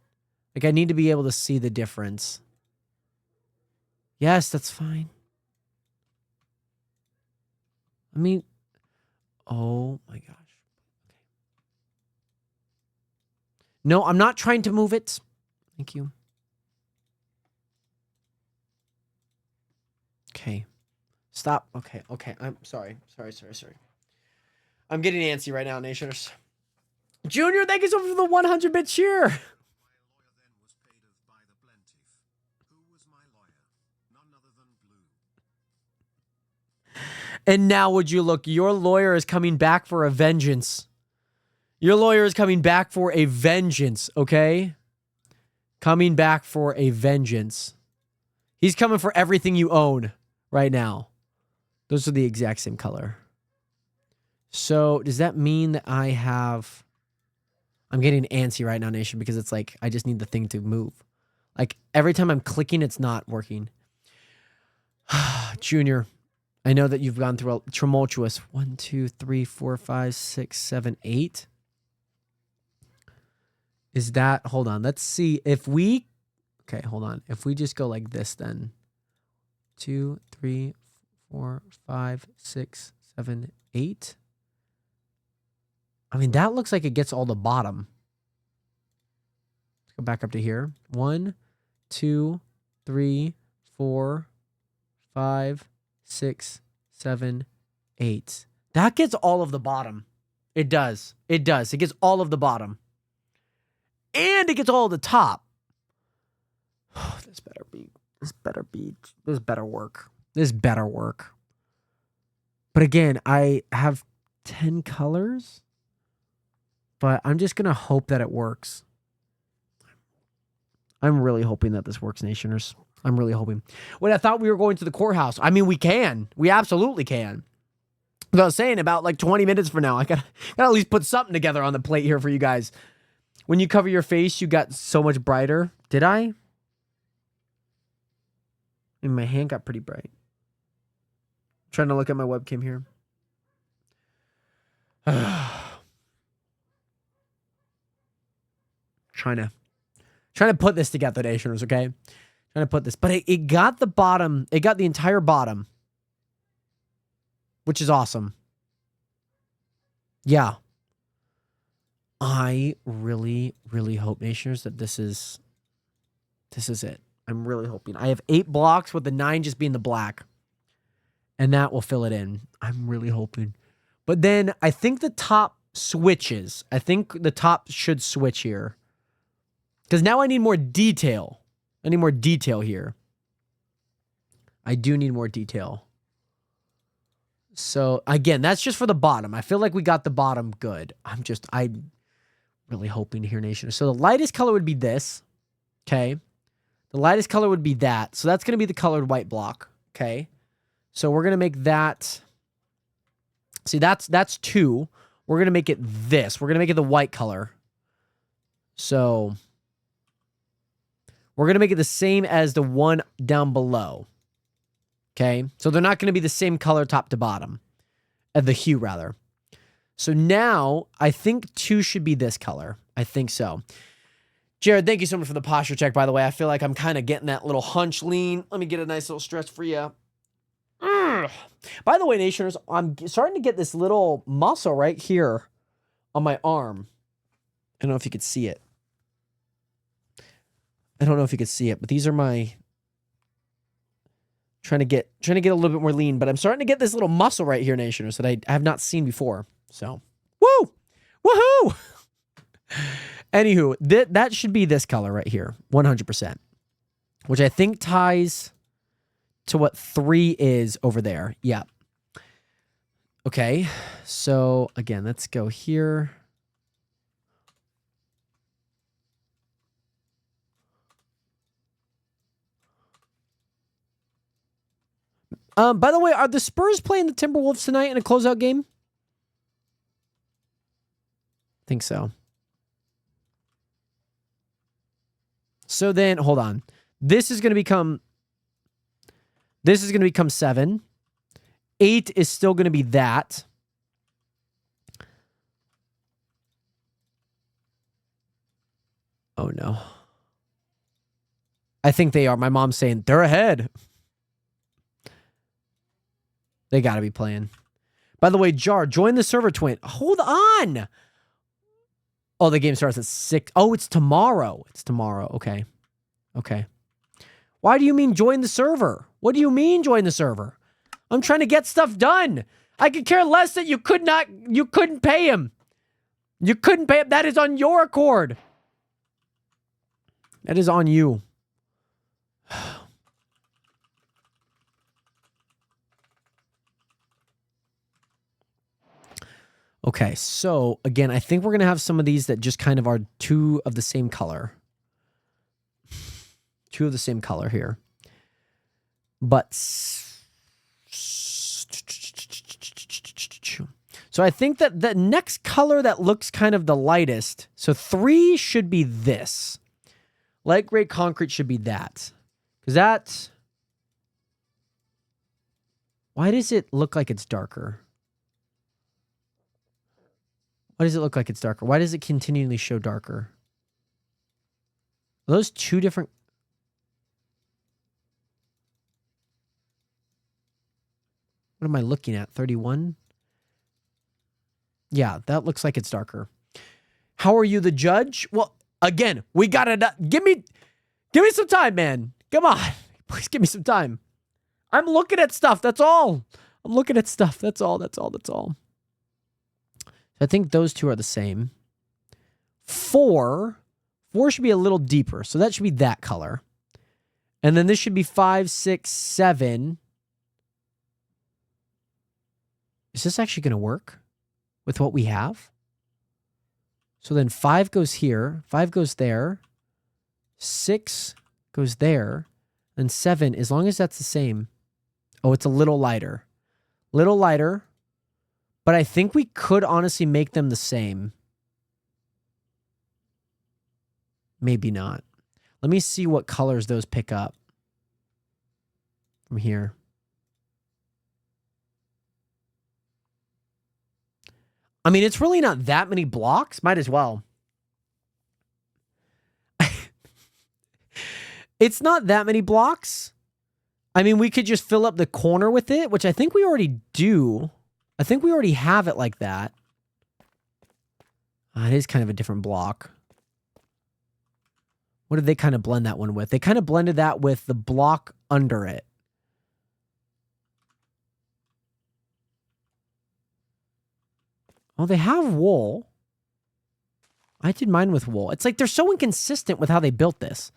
Like I need to be able to see the difference. Yes, that's fine. I mean, oh my gosh. Okay. No, I'm not trying to move it. Thank you. Okay. Stop. Okay. I'm sorry. Sorry. I'm getting antsy right now, Nationers. Junior, thank you so much for the 100-bit cheer. And now would you look, your lawyer is coming back for a vengeance. Your lawyer is coming back for a vengeance, okay? Coming back for a vengeance. He's coming for everything you own right now. Those are the exact same color. So does that mean that I have... I'm getting antsy right now, Nation, because it's like, I just need the thing to move. Like, every time I'm clicking, it's not working. Junior, I know that you've gone through a tumultuous 1, 2, 3, 4, 5, 6, 7, 8. Is that... Hold on. Let's see if we... Okay, hold on. If we just go like this, then 2, 3, 4, 5, 6, 7, 8. I mean, that looks like it gets all the bottom. Let's go back up to here. 1, 2, 3, 4, 5, 6, 7, 8. That gets all of the bottom. It does. It does. It gets all of the bottom. And it gets all of the top. This better work. This better work. But again, I have 10 colors. But I'm just going to hope that it works. I'm really hoping that this works, Nationers. I'm really hoping. Wait, I thought we were going to the courthouse. I mean, we can. We absolutely can. As I was saying, about like 20 minutes from now, I gotta at least put something together on the plate here for you guys. When you cover your face, you got so much brighter. Did I? And my hand got pretty bright. I'm trying to look at my webcam here. Trying to put this together, Nationers, okay? Trying to put this. But it got the bottom. It got the entire bottom. Which is awesome. Yeah. I really, really hope, Nationers, that this is it. I'm really hoping. I have 8 blocks with the 9 just being the black. And that will fill it in. I'm really hoping. But then I think the top switches. I think the top should switch here. Because now I need more detail. I need more detail here. I do need more detail. So, again, that's just for the bottom. I feel like we got the bottom good. I'm really hoping here, Nation. So the lightest color would be this. Okay. The lightest color would be that. So that's going to be the colored white block. Okay. So we're going to make that. See, that's 2. We're going to make it this. We're going to make it the white color. So we're going to make it the same as the one down below. Okay. So they're not going to be the same color top to bottom. The hue, rather. So now I think 2 should be this color. I think so. Jared, thank you so much for the posture check, by the way. I feel like I'm kind of getting that little hunch lean. Let me get a nice little stretch for you. By the way, Nationers, I'm starting to get this little muscle right here on my arm. I don't know if you could see it. I don't know if you could see it, but these are my trying to get a little bit more lean, but I'm starting to get this little muscle right here, Nationers, that I have not seen before. So, woo! Woohoo! Anywho, that should be this color right here, 100%, which I think ties to what 3 is over there. Yeah. Okay. So, again, let's go here. By the way, are the Spurs playing the Timberwolves tonight in a closeout game? Think so. So then, hold on. This is going to become 7. 8 is still going to be that. Oh, no. I think they are. My mom's saying they're ahead. They got to be playing. By the way, Jar, join the server, twin. Hold on. Oh, the game starts at 6. Oh, it's tomorrow. It's tomorrow. Okay. Okay. Why do you mean join the server? What do you mean join the server? I'm trying to get stuff done. I could care less that you couldn't pay him. You couldn't pay him. That is on your accord. That is on you. Okay, so again, I think we're going to have some of these that just kind of are 2 of the same color. 2 of the same color here. But so I think that the next color that looks kind of the lightest, so 3 should be this. Light gray concrete should be that. Because that's... Why does it look like it's darker? Why does it look like it's darker? Why does it continually show darker? Are those 2 different... What am I looking at? 31? Yeah, that looks like it's darker. How are you, the judge? Well, again, we gotta... Give me some time, man. Come on. Please give me some time. I'm looking at stuff. That's all. I'm looking at stuff. That's all. I think those 2 are the same. 4 should be a little deeper. So that should be that color. And then this should be 5, 6, 7. Is this actually going to work with what we have? So then 5 goes here. 5 goes there. 6 goes there. And 7, as long as that's the same. Oh, it's a little lighter. Little lighter. But I think we could honestly make them the same. Maybe not. Let me see what colors those pick up from here. I mean, it's really not that many blocks. Might as well. It's not that many blocks. I mean, we could just fill up the corner with it, which I think we already do. I think we already have it like that. It is kind of a different block. What did they kind of blend that one with? They kind of blended that with the block under it. Oh, they have wool. I did mine with wool. It's like they're so inconsistent with how they built this.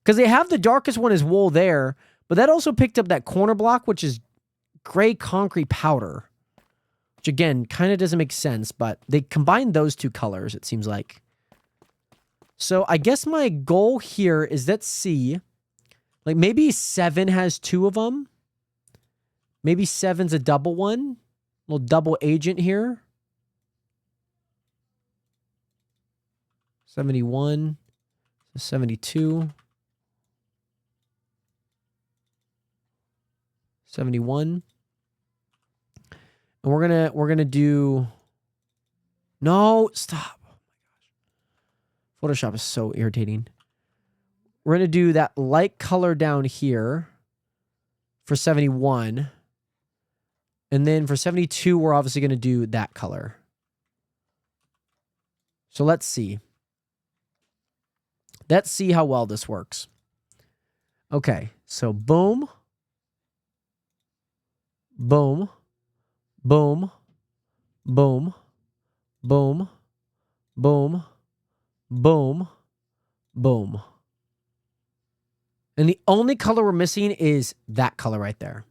Because they have the darkest one is wool there, but that also picked up that corner block, which is gray concrete powder. Which again, kind of doesn't make sense, but they combined those two colors, it seems like. So I guess my goal here is, let's see. Like maybe 7 has 2 of them. Maybe 7's a double one. Little double agent here. 71. 72. 71. And we're gonna do. No, stop. Oh my gosh. Photoshop is so irritating. We're gonna do that light color down here for 71. And then for 72, we're obviously gonna do that color. So let's see. Let's see how well this works. Okay, so boom. Boom, boom, boom, boom, boom, boom, boom. And the only color we're missing is that color right there.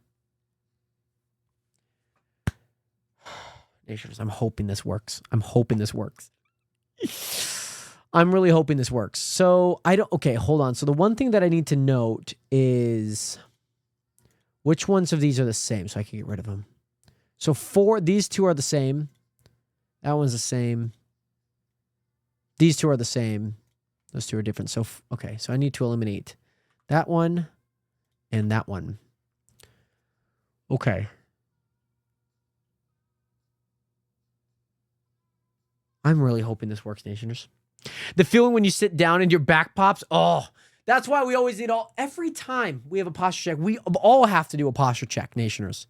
Nations, I'm hoping this works. I'm hoping this works. I'm really hoping this works. So okay, hold on. So the one thing that I need to note is which ones of these are the same so I can get rid of them. So these 2 are the same. That one's the same. These 2 are the same. Those 2 are different. So, okay, so I need to eliminate that one and that one. Okay. I'm really hoping this works, Nationers. The feeling when you sit down and your back pops, oh, that's why we always need every time we have a posture check, we all have to do a posture check, Nationers.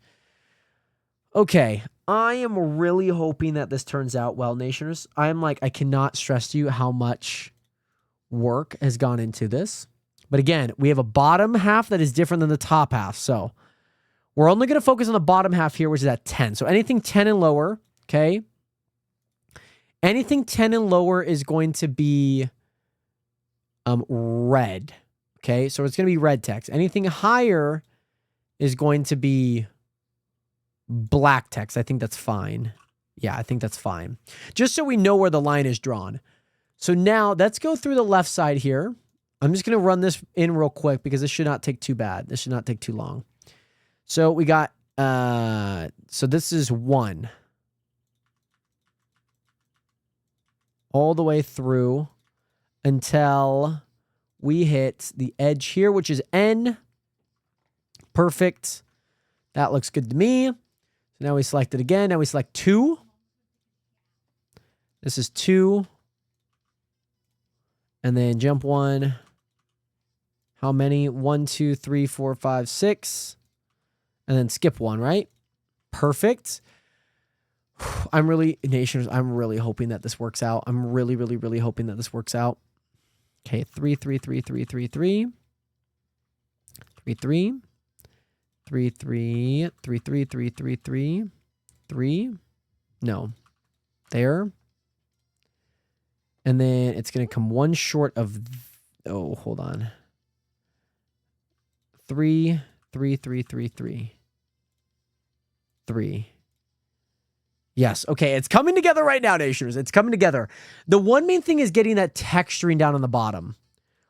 Okay, I am really hoping that this turns out well, Nationers. I cannot stress to you how much work has gone into this. But again, we have a bottom half that is different than the top half. So we're only going to focus on the bottom half here, which is at 10. So anything 10 and lower, okay? Anything 10 and lower is going to be red. Okay, so it's going to be red text. Anything higher is going to be black text. I think that's fine. Yeah, I think that's fine. Just so we know where the line is drawn. So now let's go through the left side here. I'm just going to run this in real quick because this should not take too bad. This should not take too long. So we got, so this is 1. All the way through until we hit the edge here, which is N. Perfect. That looks good to me. So now we select it again. Now we select 2. This is 2. And then jump 1. How many? 1, 2, 3, 4, 5, 6. And then skip 1, right? Perfect. I'm really hoping that this works out. I'm really, really, really hoping that this works out. Okay, 3, 3, 3, 3, 3, 3. 3, 3. 3, 3, 3, 3, 3, 3, 3. 3. No. There. And then it's going to come one short of, oh, hold on. 3, 3, 3, 3, 3. 3. Yes. Okay. It's coming together right now, Nationers. It's coming together. The one main thing is getting that texturing down on the bottom,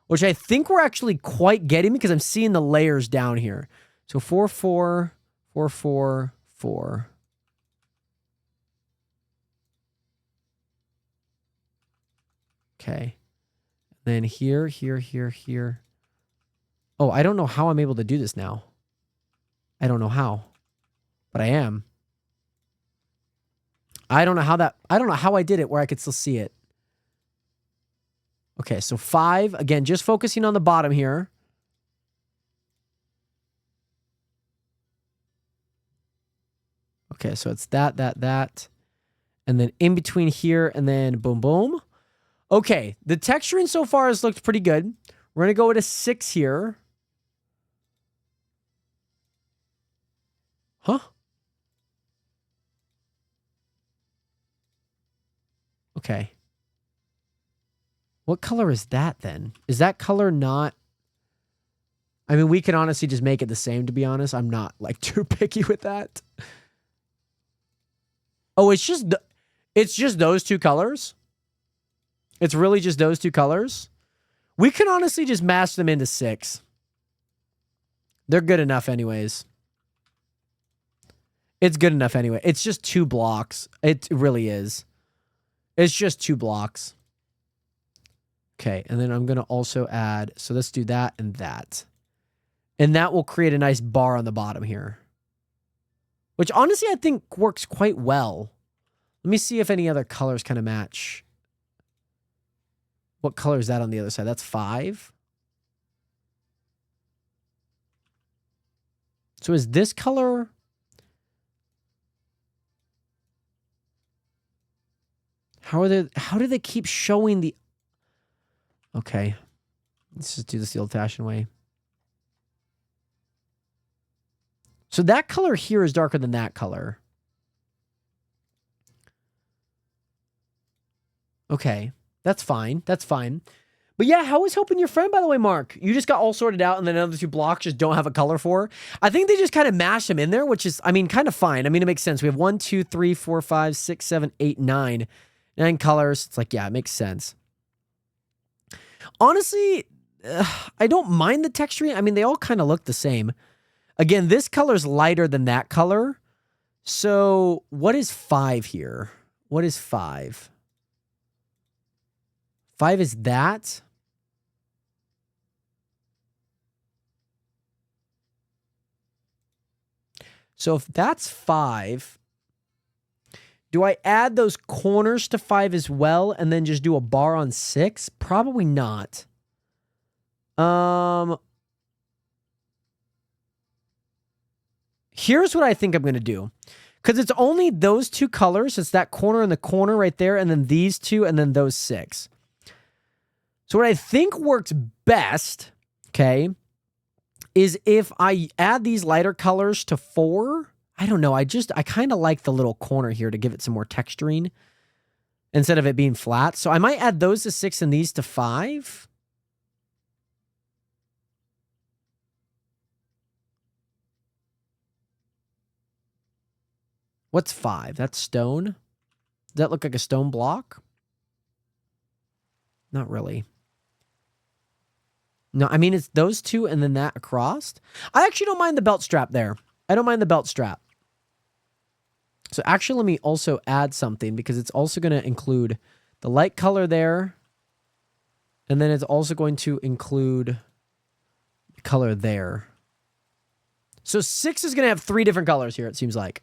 which I think we're actually quite getting because I'm seeing the layers down here. So 4, 4, 4, 4, 4. Okay. Then here, here, here, here. Oh, I don't know how I'm able to do this now. I don't know how, but I am. I don't know how I did it where I could still see it. Okay, so 5. Again, just focusing on the bottom here. Okay, so it's that. And then in between here and then boom, boom. Okay, the texturing so far has looked pretty good. We're going to go with a 6 here. Huh? Okay. What color is that then? Is that color not... I mean, we can honestly just make it the same, to be honest. I'm not, like, too picky with that. Oh, it's just those two colors? It's really just those two colors? We can honestly just mash them into 6. They're good enough anyways. It's good enough anyway. It's just 2 blocks. It really is. It's just 2 blocks. Okay, and then I'm going to also add... So let's do that and that. And that will create a nice bar on the bottom here. Which honestly I think works quite well. Let me see if any other colors kind of match. What color is that on the other side? That's 5. So is this color... How do they keep showing the... Okay. Let's just do this the old-fashioned way. So that color here is darker than that color. Okay. That's fine. That's fine. But yeah, how is helping your friend, by the way, Mark? You just got all sorted out and then another 2 blocks just don't have a color for. I think they just kind of mash them in there, which is, I mean, kind of fine. I mean, it makes sense. We have 1, 2, 3, 4, 5, 6, 7, 8, 9. 9 colors. It's like, yeah, it makes sense. Honestly, I don't mind the texturing. I mean, they all kind of look the same. Again, this color's lighter than that color. So what is 5 here? What is 5? 5 is that. So if that's 5, do I add those corners to 5 as well and then just do a bar on 6? Probably not. Here's what I think I'm going to do. Because it's only those 2 colors. It's that corner and the corner right there, and then these 2, and then those 6. So what I think works best, okay, is if I add these lighter colors to 4. I don't know. I kind of like the little corner here to give it some more texturing instead of it being flat. So I might add those to 6 and these to 5. What's 5? That's stone. Does that look like a stone block? Not really. No, I mean, it's those 2 and then that across. I actually don't mind the belt strap there. I don't mind the belt strap. So actually, let me also add something because it's also going to include the light color there. And then it's also going to include the color there. So 6 is going to have 3 different colors here, it seems like.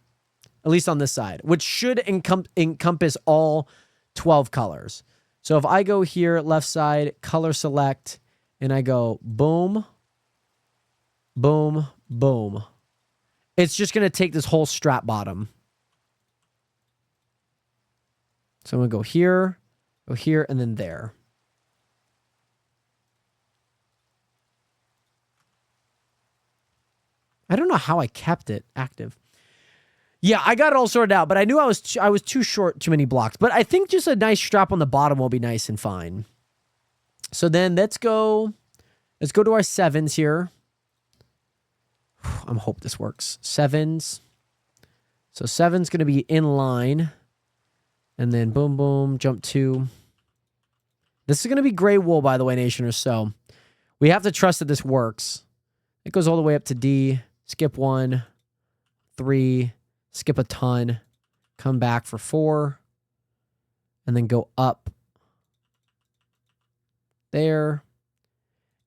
At least on this side, which should encompass all 12 colors. So if I go here, left side, color select, and I go boom, boom, boom. It's just going to take this whole strap bottom. So I'm going to go here, and then there. I don't know how I kept it active. Yeah, I got it all sorted out, but I knew I was too short, too many blocks. But I think just a nice strap on the bottom will be nice and fine. So then let's go to our 7s here. I hope this works. 7s. So 7's going to be in line. And then boom, boom, jump 2. This is going to be gray wool, by the way, Nationers. So we have to trust that this works. It goes all the way up to D. Skip 1, 3, skip a ton, come back for 4, and then go up there.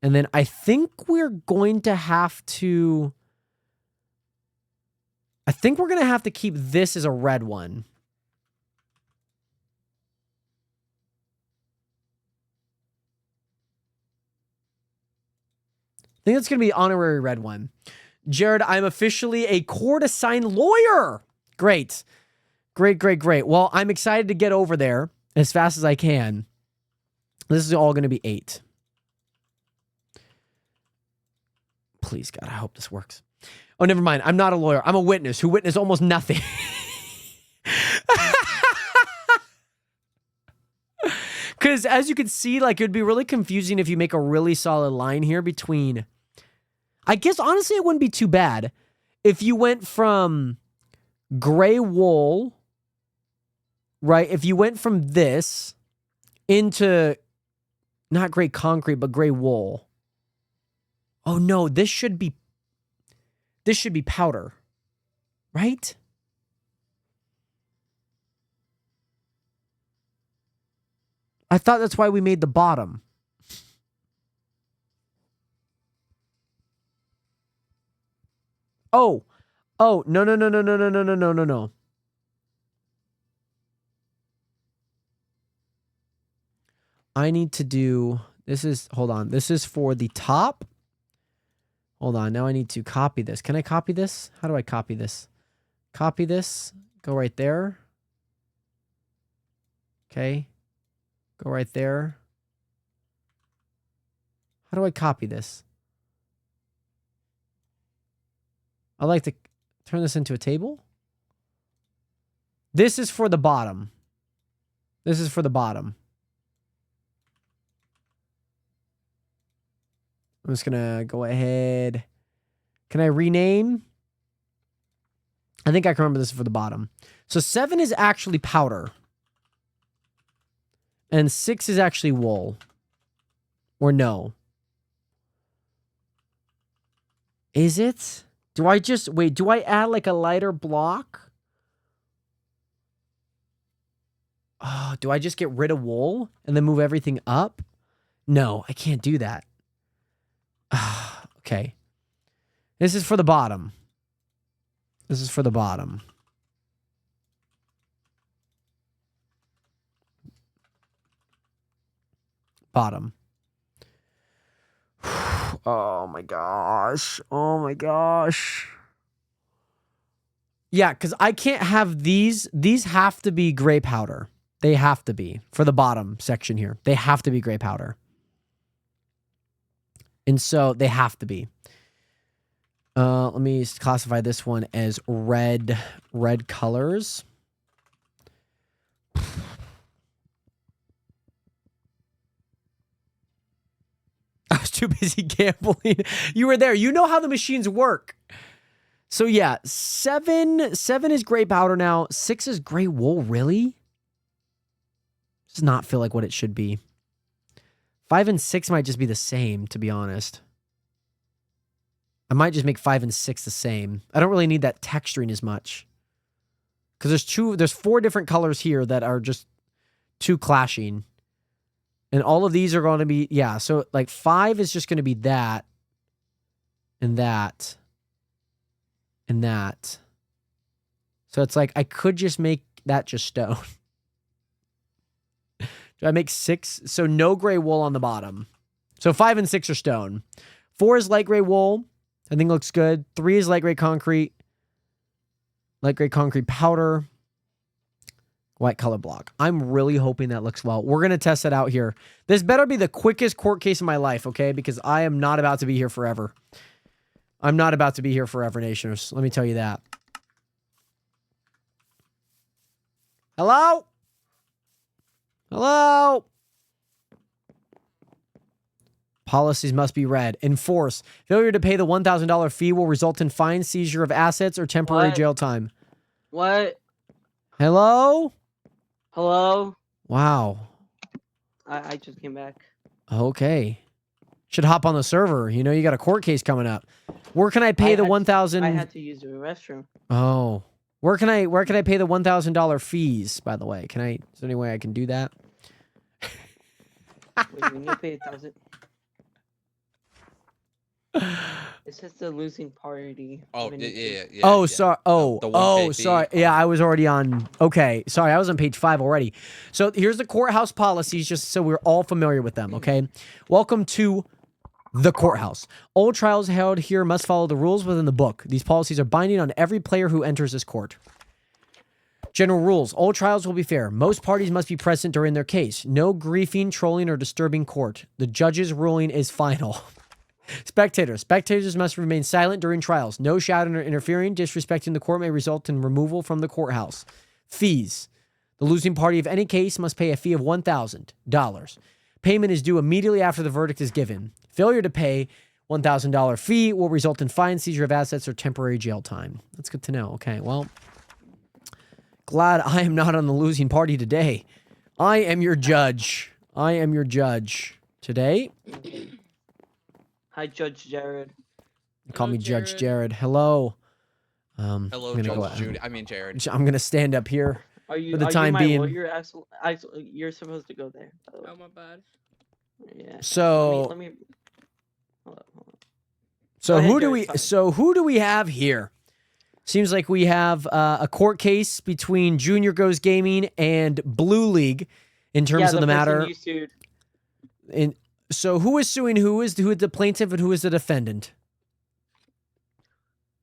And then I think we're going to have to... I think we're going to have to keep this as a red one. I think that's going to be honorary red one. Jared, I'm officially a court-assigned lawyer. Great. Great, great, great. Well, I'm excited to get over there as fast as I can. This is all going to be 8. Please, God, I hope this works. Oh, never mind. I'm not a lawyer. I'm a witness who witnessed almost nothing. Because as you can see, like, it would be really confusing if you make a really solid line here between... I guess, honestly, it wouldn't be too bad if you went from gray wool, right? If you went from this into not gray concrete, but gray wool. Oh, no, this should be powder, right? I thought that's why we made the bottom. Oh, no. I need to do, hold on. This is for the top. Hold on. Now I need to copy this. Can I copy this? How do I copy this? Copy this. Go right there. Okay. Go right there. How do I copy this? I like to turn this into a table. This is for the bottom. This is for the bottom. I'm just going to go ahead. Can I rename? I think I can remember this is for the bottom. So 7 is actually powder. And 6 is actually wool. Or no? Is it? Do I just... Wait, do I add like a lighter block? Oh, do I just get rid of wool and then move everything up? No, I can't do that. Okay. This is for the bottom. This is for the bottom. Bottom. Oh my gosh. Oh my gosh. Yeah, because I can't have these. These have to be gray powder. They have to be for the bottom section here. They have to be gray powder. And so they have to be. Let me classify this one as red colors. I was too busy gambling. You were there. You know how the machines work. So yeah, 7 is gray powder now. 6 is gray wool. Really? Does not feel like what it should be. 5 and 6 might just be the same, to be honest. I might just make 5 and 6 the same. I don't really need that texturing as much. Because there's 4 different colors here that are just too clashing. And all of these are going to be, yeah, so like 5 is just going to be that. And that. And that. So it's like, I could just make that just stone. Do I make 6? So no gray wool on the bottom. So 5 and 6 are stone. 4 is light gray wool. I think looks good. 3 is light gray concrete. Light gray concrete powder. White color block. I'm really hoping that looks well. We're going to test it out here. This better be the quickest court case in my life, okay? Because I am not about to be here forever. I'm not about to be here forever, Nationers. Let me tell you that. Hello? Hello? Policies must be read. Enforce. Failure to pay the $1,000 fee will result in fine, seizure of assets, or temporary jail time. What? Hello? Hello? Wow. I just came back. Okay. Should hop on the server. You know, you got a court case coming up. Where can I pay the $1,000? I had to use the restroom. Oh. Where can I pay the $1,000 fees, by the way? Is there any way I can do that? Wait, when you pay 1,000. It says the losing party. Oh, yeah. Oh, yeah. sorry. Oh, The 1K sorry. fee. Yeah, I was already on. Okay. Sorry, I was on page 5 already. So here's the courthouse policies, just so we're all familiar with them, okay? Welcome to the courthouse. All trials held here must follow the rules within the book. These policies are binding on every player who enters this court. General rules. All trials will be fair. Most parties must be present during their case. No griefing, trolling, or disturbing court. The judge's ruling is final. Spectators. Spectators must remain silent during trials. No shouting or interfering. Disrespecting the court may result in removal from the courthouse. Fees. The losing party of any case must pay a fee of $1,000. Payment is due immediately after the verdict is given. Failure to pay $1,000 fee will result in fine, seizure of assets, or temporary jail time. That's good to know. Okay, well, glad I am not on the losing party today. I am your judge. I am your judge today. Hi, Judge Jared. Call me Hello, Judge Jared. Hello. I'm Hello, gonna go Judge out. Judy. I mean, Jared. I'm gonna stand up here. Are you For the are time you my being. lawyer? You're supposed to go there. by the way. Oh, my bad. Yeah. So, Let me. Hold on. so Go ahead, who do Jared, we? fine. So who do we have here? Seems like we have a court case between Junior Goes Gaming and Blue League in terms Yeah, of the person matter. you sued. So who is suing who? Is the plaintiff and who is the defendant?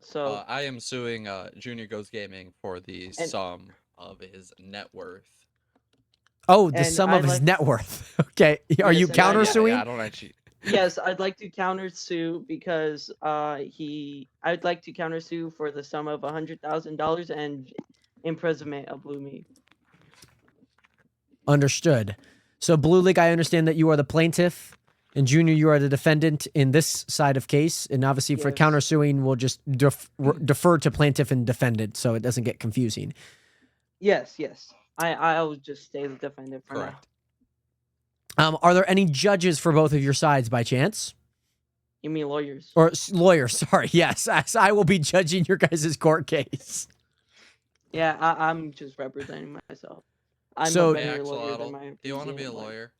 So I am suing Junior Goes Gaming for the sum of his net worth. Oh, the And sum of I'd his like- net worth. Okay, are Yes, you and countersuing? Yeah, I don't actually. yes, I'd like to countersue because I'd like to countersue for the sum of $100,000 and imprisonment of Blue Meat. Understood. So Blue League, I understand that you are the plaintiff, and Junior, you are the defendant in this side of case. And obviously, for Yes. countersuing, we'll just defer to plaintiff and defendant, so it doesn't get confusing. Yes, yes. I'll just stay the defendant for Correct. now. Are there any judges for both of your sides by chance? You mean lawyers? Or lawyers, sorry. Yes, I will be judging your guys' court case. Yeah, I'm just representing myself. I'm So- a Hey, better lawyer Axolotl, than my. do you want to be a Brazilian lawyer?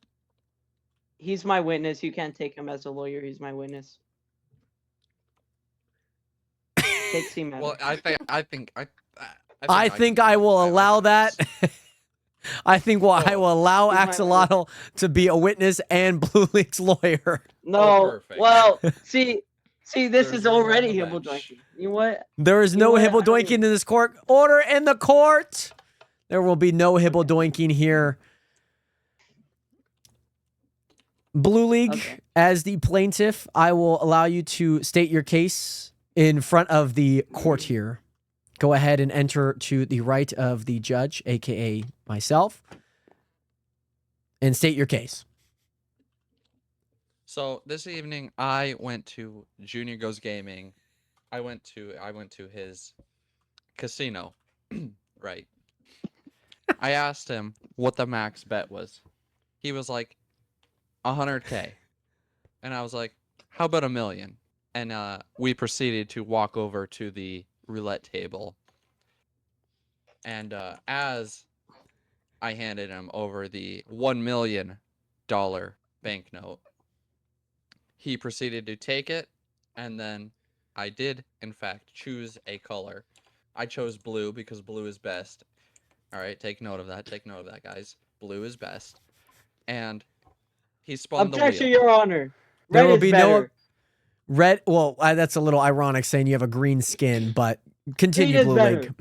He's my witness. You can't take him as a lawyer. He's my witness. Take C matter. Well, I think I will I allow like that. this. I think I will allow he's my Axolotl to be a witness and Blue League's lawyer. No, perfect. well, see, this There's is room on already the hibble bench. doinking. You know what? There is You know no what? hibble I don't doinking in this court. Order in the court. There will be no hibble doinking here. Blue League, Okay. as the plaintiff, I will allow you to state your case in front of the court here. Go ahead and enter to the right of the judge, aka myself, and state your case. So this evening, I went to Junior Goes Gaming. I went to his casino, right? I asked him what the max bet was. He was like, 100K, and I was like, how about $1 million? And we proceeded to walk over to the roulette table. And as I handed him over the $1 million banknote, he proceeded to take it, and then I did, in fact, choose a color. I chose blue because blue is best. All right, take note of that. Take note of that, guys. Blue is best. And he spun the Objection, wheel. Your Honor. There Red will is be better. Red, well, that's a little ironic saying you have a green skin, but continue, Green is Blue better. League.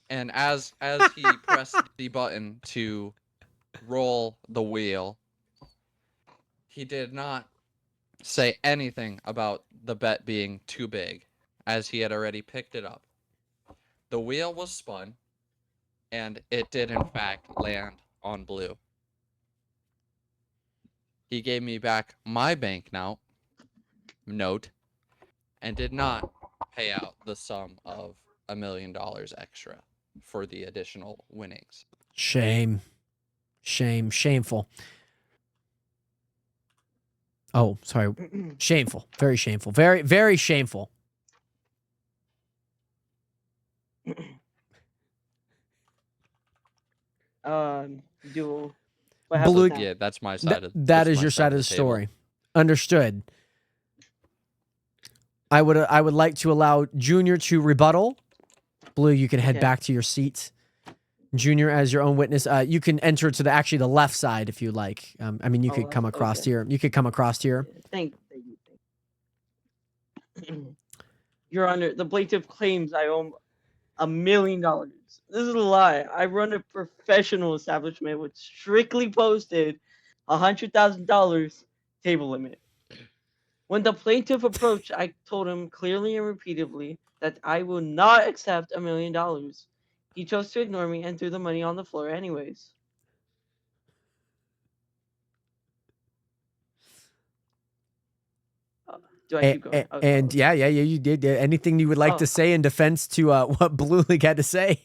And as he pressed the button to roll the wheel, he did not say anything about the bet being too big, as he had already picked it up. The wheel was spun, and it did in fact land on blue. He gave me back my bank note, and did not pay out the sum of $1 million extra for the additional winnings. Shame. Shameful. Oh, sorry. Shameful. Very shameful. Very, very shameful. Do what happens Blue- now? Yeah, that's my side of That that's is my your side of the table. story. Understood. I would like to allow Junior to rebuttal. Blue, you can head Okay. back to your seat. Junior, as your own witness, you can enter to the left side if you like. I mean, you Oh, could come left, across okay. here. You could come across here. Thank you. Your Honor, the plaintiff claims I owe $1 million. This is a lie. I run a professional establishment with strictly posted $100,000 table limit. When the plaintiff approached, I told him clearly and repeatedly that I will not accept $1 million. He chose to ignore me and threw the money on the floor anyways. Do I keep going? Okay. And yeah, you did. Anything you would like Oh. to say in defense to what Blue League had to say?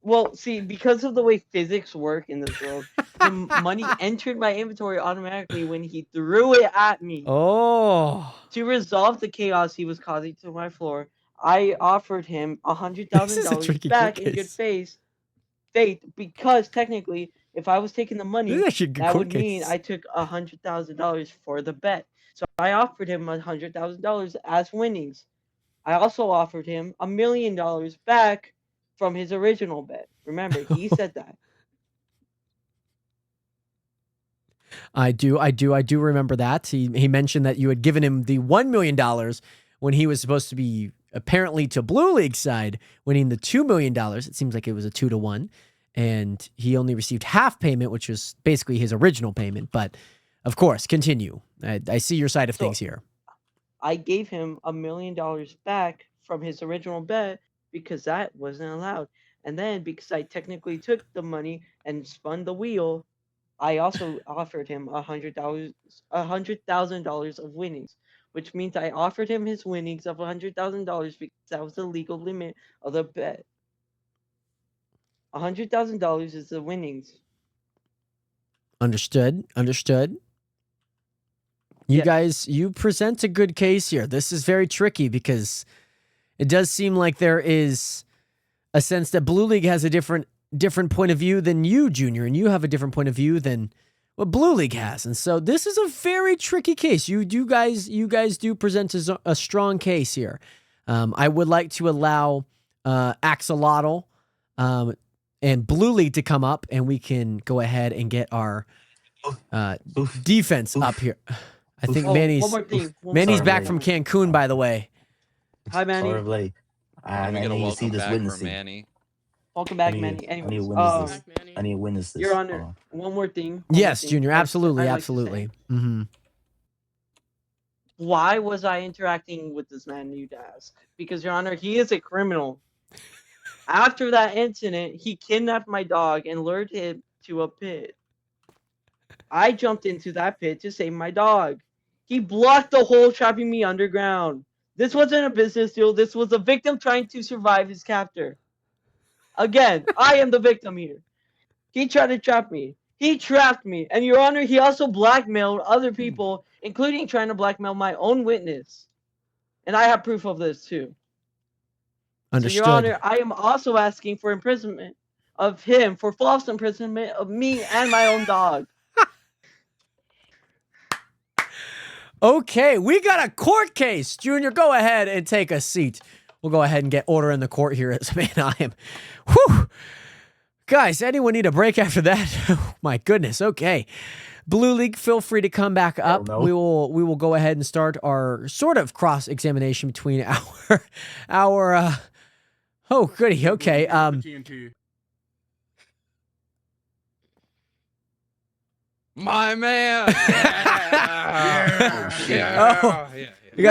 Well, see, because of the way physics work in this world, the money entered my inventory automatically when he threw it at me. Oh, To resolve the chaos he was causing to my floor, I offered him This is a $100,000 tricky back court in good case. faith, because technically, if I was taking the this money, is actually a good that court would mean case. I took $100,000 for the bet. So I offered him $100,000 as winnings. I also offered him $1 million back from his original bet. Remember, he said that. I do remember that. He mentioned that you had given him the $1 million when he was supposed to be apparently to Blue League's side, winning the $2 million. It seems like it was a 2-1, and he only received half payment, which was basically his original payment. But of course, continue. I see your side of things here. I gave him $1 million back from his original bet because that wasn't allowed. And then because I technically took the money and spun the wheel, I also offered him $100,000 of winnings, which means I offered him his winnings of $100,000 because that was the legal limit of the bet. $100,000 is the winnings. Understood. You Yeah. guys, you present a good case here. This is very tricky because it does seem like there is a sense that Blue League has a different point of view than you, Junior, and you have a different point of view than what Blue League has. And so this is a very tricky case. You guys do present a strong case here. I would like to allow Axolotl and Blue League to come up, and we can go ahead and get our defense up here. I think Oh, Manny's one more thing. Manny's Sorry, back Blake. from Cancun, by the way. Hi, Manny. Sorry, Blake. I we get a need to see welcome this back from witnessing. Manny. Welcome I back, need, Manny. I need to Anyways, witness this. I need to witness this. Your Hold Honor, on. one more thing. Yes, Junior, I'd absolutely. like to say. Mm-hmm. Why was I interacting with this man, you'd ask? Because, Your Honor, he is a criminal. After that incident, he kidnapped my dog and lured him to a pit. I jumped into that pit to save my dog. He blocked the hole, trapping me underground. This wasn't a business deal. This was a victim trying to survive his captor. Again, I am the victim here. He tried to trap me. He trapped me. And, Your Honor, he also blackmailed other people, including trying to blackmail my own witness. And I have proof of this, too. Understood. So, Your Honor, I am also asking for imprisonment of him for false imprisonment of me and my own dog. Okay, we got a court case. Junior, go ahead and take a seat. We'll go ahead and get order in the court here. Man, I am. Whew. Guys, anyone need a break after that? Oh, my goodness. Okay. Blue League, feel free to come back up. no. We will go ahead and start our sort of cross-examination between our oh goody, okay. TNT. My man. Yeah. Oh. yeah. You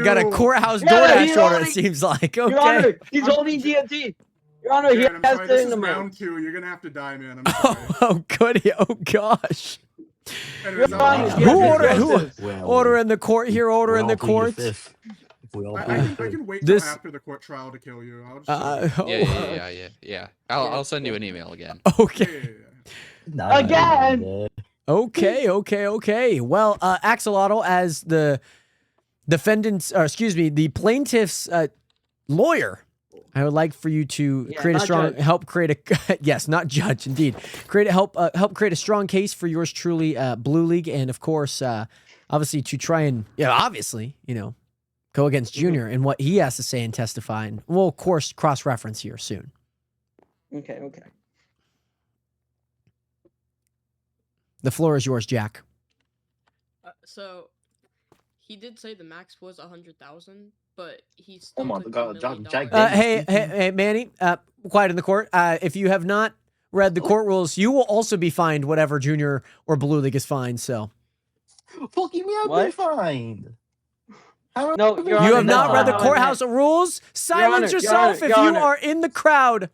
got a courthouse Yeah, he's DoorDash order, it holding- seems like. Your Okay. Honor, he's holding DMT. Your Honor, he Jared, I'm has sorry, to this in is the mail. round 2. You're gonna have to die, man. I'm sorry. Oh goody, oh gosh. Anyways, Your Honor, I'll- he has Who justice. Order in the court here, order we're in all the plead court. fifth. If we all I plead can fifth. wait This- till after the court trial to kill you. I'll just Yeah. I'll send you an email again. Okay. Nah, Again! man. Okay. Well, Axolotl, as the defendant's, or excuse me, the plaintiff's lawyer, I would like for you to Yeah, create a not strong, judge. help create a, yes, not judge, indeed, help create a strong case for yours truly, Blue League, and of course, obviously to try and, obviously, go against Junior and what he has to say and testify, and we'll of course cross-reference here soon. Okay. The floor is yours, Jack. So, he did say the max was 100,000. but he still my took God, $1 million. Jack Hey, Manny, quiet in the court. If you have not read the court rules, you will also be fined whatever Junior or Blue League is fined. So Fucking me, I've been What? fined. No, Your you Honor, have not that's read the how I courthouse meant. rules. Silence Honor, Your yourself Honor, if Your you Honor. are in the crowd.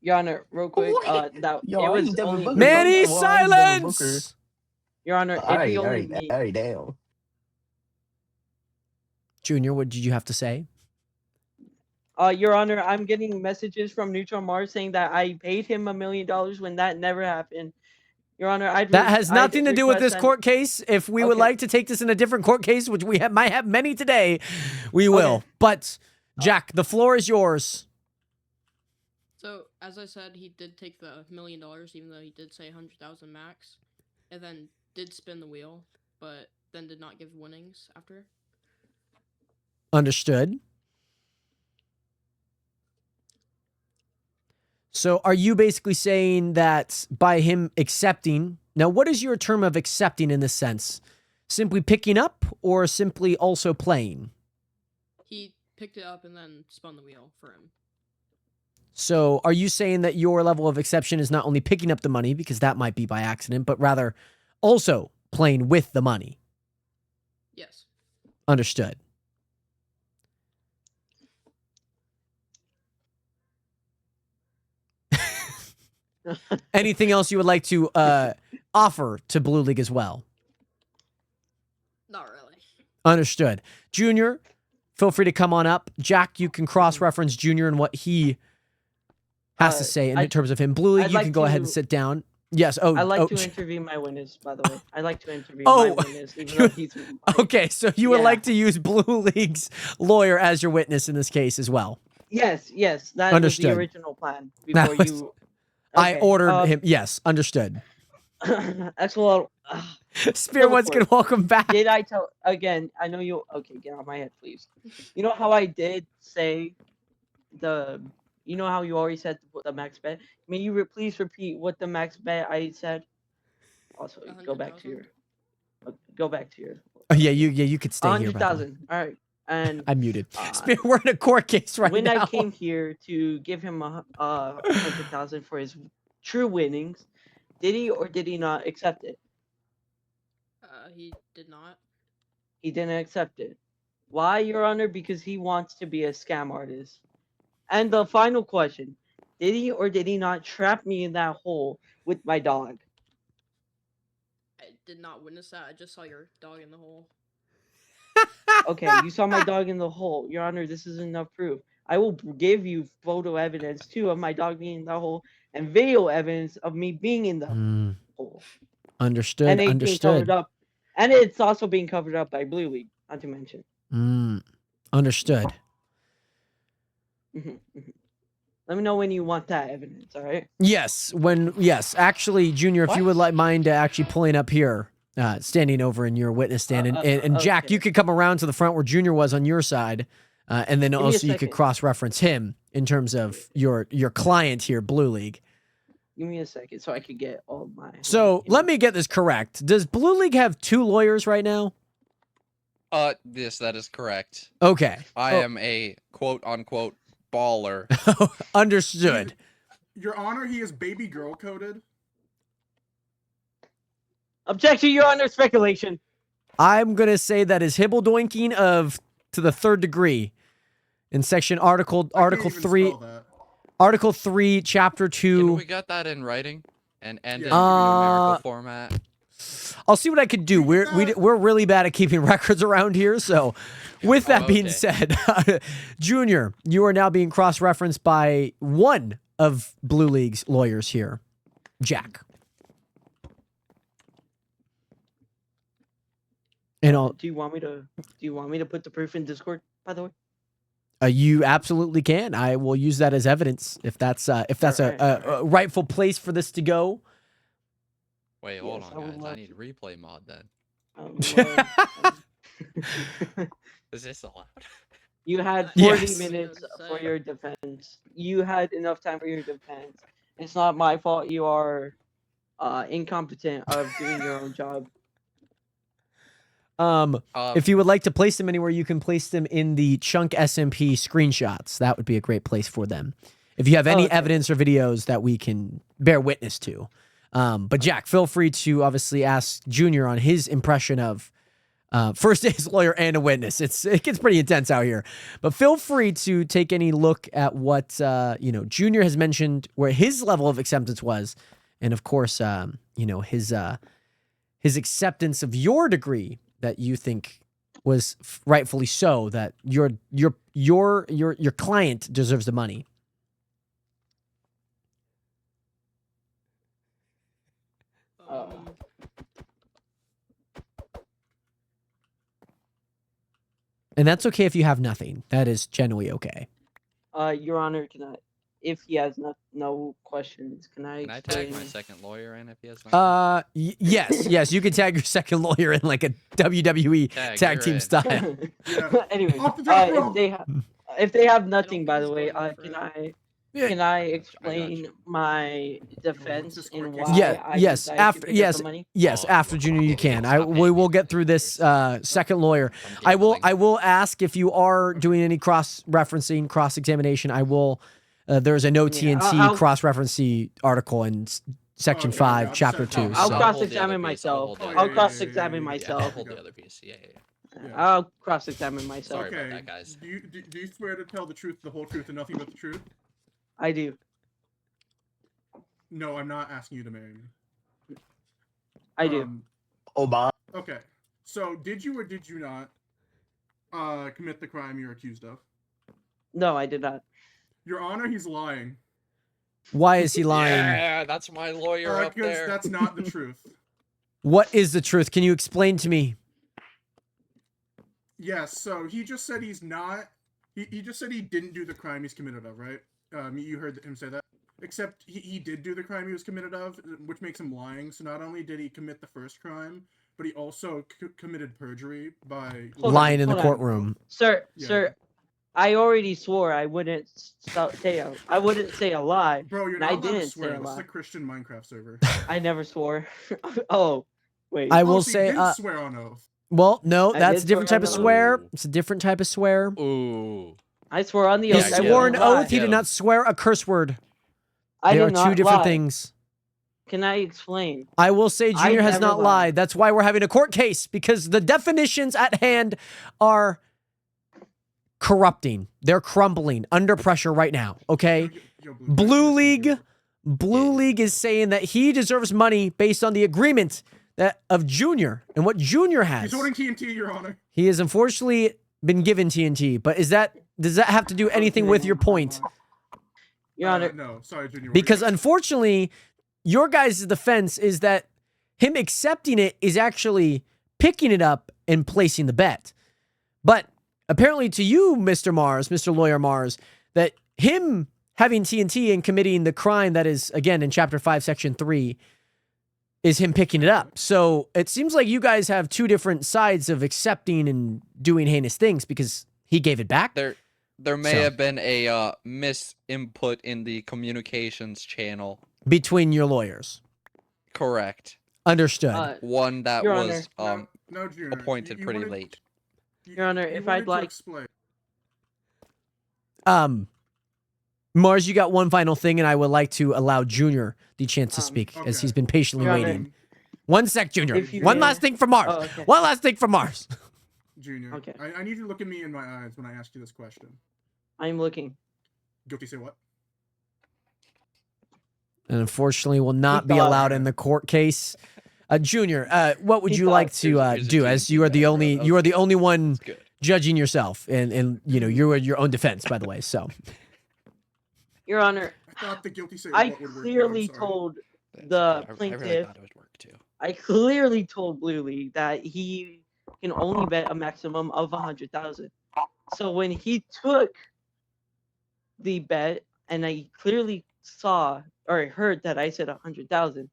Your Honor, real quick. That Yo, it I was ain't Devin only Booker, me. Manny, Well, I ain't Devin Booker. silence. Your Honor, it'd be only me. Alright, damn. Junior, what did you have to say? Your Honor, I'm getting messages from Neutral Mars saying that I paid him $1 million when that never happened. Your Honor, That has nothing to do with this request court case. If we would Okay. like to take this in a different court case, which we might have many today, we will. Okay. But Jack, the floor is yours. So as I said, he did take the $1 million, even though he did say 100,000 max, and then did spin the wheel, but then did not give winnings after. Understood. So are you basically saying that by him accepting, now what is your term of accepting in this sense? Simply picking up or simply also playing? He picked it up and then spun the wheel for him. So are you saying that your level of exception is not only picking up the money, because that might be by accident, but rather also playing with the money? Yes. Understood. Anything else you would like to offer to Blue League as well? Not really. Understood. Junior, feel free to come on up. Jack, you can cross-reference Junior and what he has to say in terms of him. Blue League, I'd you like can go ahead and to- sit down. Yes. Oh, I like oh, to interview my witness, by the way. I like to interview Oh, my witness, even though he's okay. So you would Yeah. like to use Blue League's lawyer as your witness in this case as well. Yes, that Understood. was the original plan That before was- you. I Okay, ordered him. Yes, understood. Excellent. Spear, once Teleport. again, welcome back. Did I tell again? I know you. Okay, get out my head, please. You know how I did say the. You know how you already said the max bet. May you please repeat what the max bet I said? Also, go back to your. 100,000? Go back to your. Oh, yeah, you could stay here. by the way. 100,000. All right, and I'm muted. Uh, Spear, we're in a court case right when now. I came here to give him 100,000 for his true winnings, did he or did he not accept it? He did not. He didn't accept it. Why, Your Honor? Because he wants to be a scam artist. And the final question: did he or did he not trap me in that hole with my dog? I did not witness that. I just saw your dog in the hole. Okay, you saw my dog in the hole, Your Honor. This is enough proof. I will give you photo evidence too of my dog being in the hole and video evidence of me being in the Mm, hole. understood. And it being Understood. covered up, and it's also being covered up by Blue League, not to mention. Understood. Mhm, mhm. Let me know when you want that evidence. All right. Yes. Actually, Junior, if you would like mind actually pulling up here, standing over in your witness stand, and Jack, okay. you could come around to the front where Junior was on your side, and then me a also you could second. cross-reference him in terms of your client here, Blue League. Give me a second so I could get all my. So let me get this correct. Does Blue League have 2 lawyers right now? Yes, that is correct. Okay. I am a quote unquote baller. Understood. Your Honor, he is baby girl coded. Objection, Your Honor. Speculation. I'm gonna say that is hibble-doinking to the 3rd degree in section Article I can't even 3, spell that. Article 3, Chapter Can 2. we get that in writing and in Yeah. numerical format? I'll see what I can do. We're really bad at keeping records around here. So, with that being Okay. said, Junior, you are now being cross-referenced by one of Blue League's lawyers here, Jack. And I'll, Do you want me to put the proof in Discord? By the way. you absolutely can. I will use that as evidence if that's Alright, a rightful place for this to go. Wait, hold Yes, I on, would guys. I love need replay mod then. Is this allowed? You had 40 Yes. minutes for your defense. You had enough time for your defense. It's not my fault you are incompetent of doing your own job. If you would like to place them anywhere, you can place them in the Chunk SMP screenshots. That would be a great place for them. If you have any okay. evidence or videos that we can bear witness to. But Jack, feel free to obviously ask Junior on his impression of first his lawyer and a witness. It gets pretty intense out here. But feel free to take any look at what Junior has mentioned, where his level of acceptance was, and of course, his acceptance of your degree that you think was rightfully so, that your client deserves the money. And that's okay if you have nothing. That is generally okay. Your Honor, if he has no questions, can I Can I explain? tag my second lawyer in if he has nothing? Yes, you can tag your second lawyer in like a WWE Tag, tag you're team in. style. Anyways, Off the top rope. if they have don't nothing, think by he's the way, going for can I you. explain my defense this and court why case? I Yes, decided to after pick up yes, the money? yes, Oh, after Junior you can. stop We paying will me get for through this second lawyer. I'm I will gambling. ask if you are doing any cross-referencing, cross-examination. I will there's a no Yeah, TNT I'll- cross-referencing article in section Okay, 5, yeah, chapter section 2. I'll so. hold the other cross-examine piece, myself. hold the Oh, I'll other piece. cross-examine Yeah, I'll myself. hold the other piece. Yeah. Yeah. I'll cross-examine myself. Sorry about Okay. that, guys. Do you swear to tell the truth, the whole truth, and nothing but the truth? I do. No, I'm not asking you to marry me. I do. Obama. Okay. So, did you or did you not commit the crime you're accused of? No, I did not. Your Honor, he's lying. Why is he lying? Yeah, that's my lawyer up Because there. that's not the truth. What is the truth? Can you explain to me? Yes, so he just said he's not. He just said he didn't do the crime he's committed of, right? You heard him say that. Except he did do the crime he was committed of, which makes him lying. So not only did he commit the first crime, but he also committed perjury by Hold on, Lying in the hold on. courtroom. Sir, Yeah. sir, I already swore I wouldn't say a lie. Bro, you're And not I allowed to didn't say swear. a This is lie. a Christian Minecraft server. I never swore. Oh, wait. I Oh, will so you say, didn't swear on oath. well, no, I that's a did different swear type of on swear. oath. It's a different type of swear. Ooh. I swore on the He oath. Yeah, I swore an wouldn't lie. oath. He did not swear a curse word. I They did are not two different lie. things. Can I explain? I will say I Junior has never not lied. lied. That's why we're having a court case, because the definitions at hand are corrupting. They're crumbling under pressure right now, okay? Blue League is saying that he deserves money based on the agreement that of Junior and what Junior He's has. holding TNT, Your Honor. He has unfortunately been given TNT, but does that have to do anything with your point? Your Honor, No, sorry, Junior. Because unfortunately, your guys' defense is that him accepting it is actually picking it up and placing the bet. But apparently to you, Mr. Mars, Mr. Lawyer Mars, that him having TNT and committing the crime that is, again, in Chapter 5, Section 3, is him picking it up. So it seems like you guys have two different sides of accepting and doing heinous things, because he gave it back. There may So. have been a misinput in the communications channel. Between your lawyers. Correct. Understood. One that Your was no, Junior. appointed you pretty wanted- late. Your Honor, you if wanted I'd to like- explain. Mars, you got one final thing, and I would like to allow Junior the chance to speak, as okay. he's been patiently Your Honor, waiting. One sec, Junior. if you One may- last thing for Mars. Oh, okay. One last thing for Mars. Junior. Okay. I need you to look at me in my eyes when I ask you this question. I'm looking. Guilty, say what? And unfortunately, will not He be thought- allowed in the court case. Junior, what would He you like thought to he's a do? As TNT you are the guy, only bro. you are the only one It's good. judging yourself, and you know you're your own defense, by the way. So Your Honor, I thought the guilty say I what would work. clearly I'm sorry. told That's the good. I really plaintiff, thought it would work too. I clearly told Blue League that he can only bet a maximum of 100,000. So when he took the bet, and I clearly saw or heard that I said 100,000,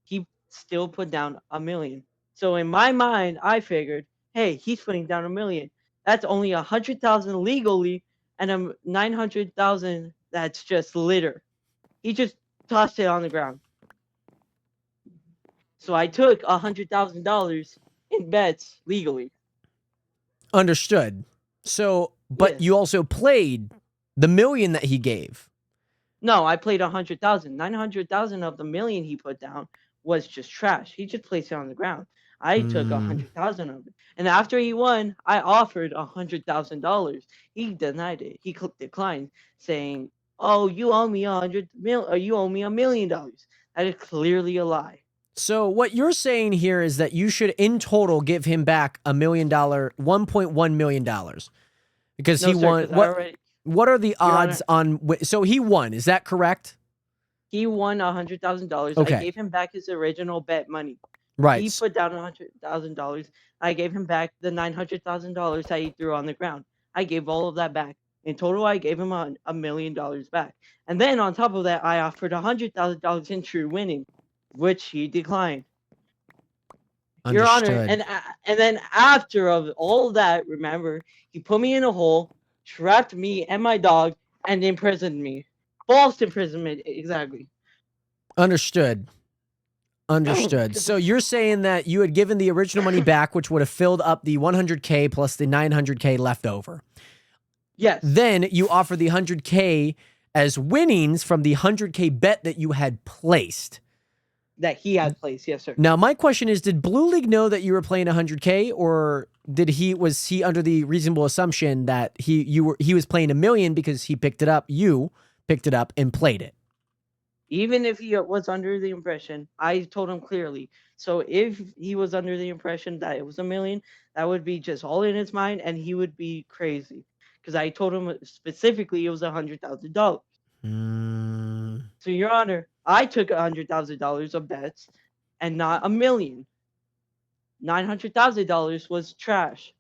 he still put down $1 million. So in my mind, I figured, hey, he's putting down $1 million. That's only 100,000 legally, and 900,000 that's just litter. He just tossed it on the ground. So I took $100,000 in bets legally. Understood. So, but Yes. you also played the million that he gave. No, I played 100,000. 900,000 of the million he put down was just trash. He just placed it on the ground. I took 100,000 of it, and after he won, I offered $100,000. He denied it. He declined, saying, "Oh, you owe me you owe me $1 million." That is clearly a lie. So what you're saying here is that you should in total give him back $1 million, $1.1 million, because No, he sir, won. 'cause I already, What are the Your odds on? So he won. Is that correct? he won $100,000. Okay. I gave him back his original bet money. Right. He put down $100,000. I gave him back the $900,000 that he threw on the ground. I gave all of that back. In total, I gave him $1 million back. And then on top of that, I offered $100,000 in true winning, which he declined. Your Honor, Understood. and then after of all that, remember, he put me in a hole, trapped me and my dog, and imprisoned me. False imprisonment, exactly. Understood. Understood. So you're saying that you had given the original money back, which would have filled up the 100K plus the 900K left over. Yes. Then you offer the 100K as winnings from the 100K bet that you had placed. That he had placed, yes, sir. Now, my question is, did Blue League know that you were playing 100K, or was he under the reasonable assumption that he was playing $1 million because you picked it up and played it? Even if he was under the impression, I told him clearly. So if he was under the impression that it was $1 million, that would be just all in his mind, and he would be crazy. Because I told him specifically it was $100,000. So, Your Honor, I took $100,000 of bets, and not $1 million. $900,000 was trash.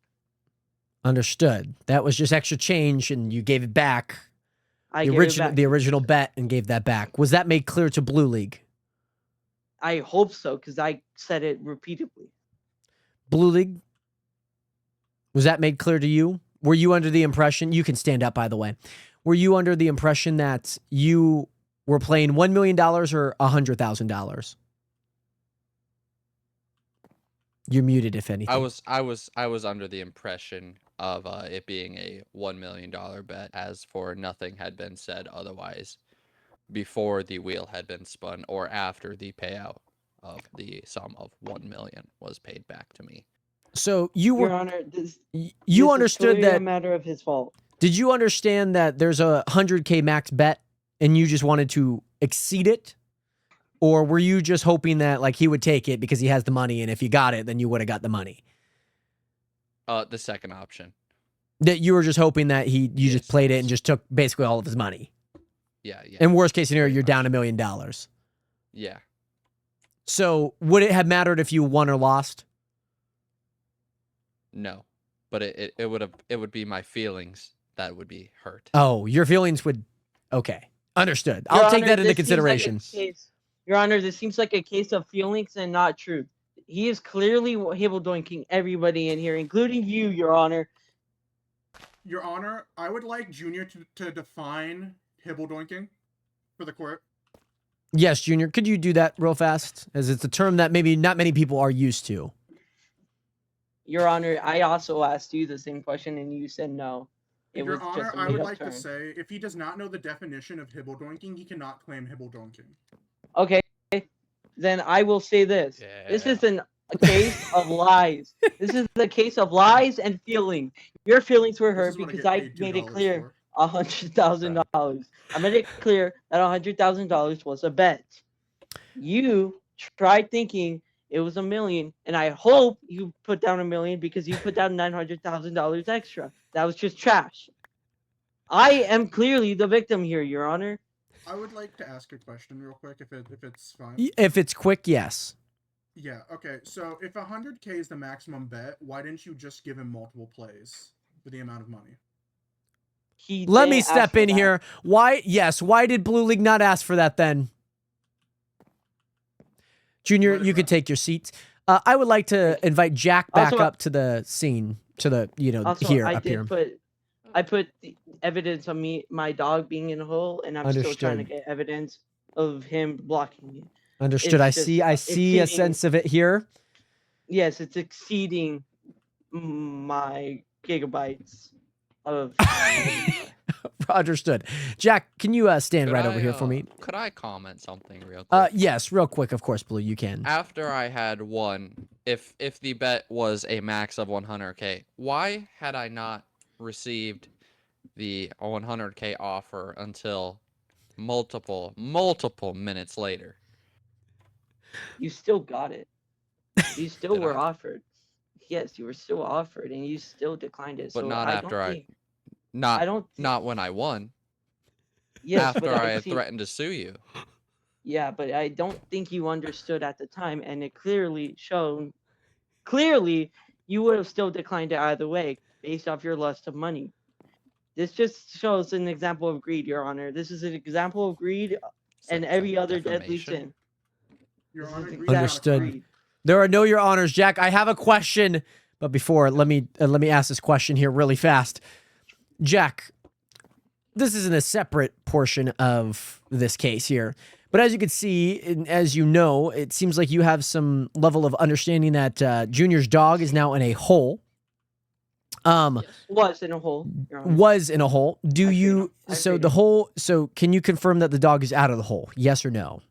Understood. That was just extra change, and you gave it back. I gave it back. The original bet, and gave that back. Was that made clear to Blue League? I hope so, because I said it repeatedly. Blue League, was that made clear to you? Were you under the impression, you can stand up, by the way, were you under the impression that you were playing $1 million or $100,000? You're muted, if anything. I was under the impression of it being a $1 million bet, as for nothing had been said otherwise before the wheel had been spun or after the payout of the sum of $1 million was paid back to me. So you were, Your Honor, this understood is clearly that. a matter of his fault. Did you understand that there's a 100K max bet and you just wanted to exceed it? Or were you just hoping that like he would take it because he has the money, and if you got it, then you would have got the money? The second option. That you were just hoping that you Yes, just played it yes. and just took basically all of his money. Yeah, yeah. In worst case scenario, Pretty you're down much. $1 million. Yeah. So would it have mattered if you won or lost? No. But it would be my feelings that would be hurt. Oh, your feelings would. Okay, understood. Your I'll take Honor, that into this seems like a consideration. Your Honor, this seems like a case of feelings and not truth. He is clearly hibble doinking everybody in here, including you, Your Honor. Your Honor, I would like Junior to define hibble doinking for the court. Yes, Junior, could you do that real fast? As it's a term that maybe not many people are used to. Your Honor, I also asked you the same question and you said no. It Your was Honor, just a I would made-up like term. to say, if he does not know the definition of hibble doinking, he cannot claim hibble doinking. Okay, then I will say this. This Yeah. is a case of lies. This is the case of lies and feeling. Your feelings were This hurt is what because get I paid made it $2 clear for. $100,000. I made it clear that $100,000 was a bet. You tried thinking it was $1 million, and I hope you put down $1 million because you put down $900,000 extra. That was just trash. I am clearly the victim here, Your Honor. I would like to ask a question real quick, if it's fine. If it's quick, yes. Yeah, okay. So if 100K is the maximum bet, why didn't you just give him multiple plays for the amount of money? He Let me didn't ask step for in that. here. Why did Blue League not ask for that then? Junior, What you could about- take your seat. I would like to invite Jack back Also- up to the scene, to the, Also, here, I up here. put the evidence of my dog being in a hole, and I'm still trying to Understood. get evidence of him blocking me. Understood. it's I see a hitting- sense of it here. Yes, it's exceeding my gigabytes of. Understood. Jack, can you stand Could right over I, here for me? Could I comment something real quick? Yes, real quick, of course, Blue, you can. After I had won, if the bet was a max of 100K, why had I not received the 100K offer until multiple minutes later? You still got it. You still Did were I? offered. Yes, you were still offered, and you still declined it. But so not I after don't I think, not I don't. not when I won. Yes, but After I had see, threatened to sue you. yeah, but I don't think you understood at the time, and it clearly shown. Clearly, you would have still declined it either way, based off your lust of money. This just shows an example of greed, Your Honor. This is an example of greed and Is every that other deadly defamation? sin. Your This Honor, is greed is exactly not a Understood. crime. greed. There are no your honors, Jack. I have a question, but before let me ask this question here really fast. Jack, this isn't a separate portion of this case here, but as you can see, and as you know, it seems like you have some level of understanding that Junior's dog is now in a hole. Yes. Was in a hole, Your Honor. Was in a hole. Do I freed you? him. I So freed the him. hole. So can you confirm that the dog is out of the hole? Yes or no?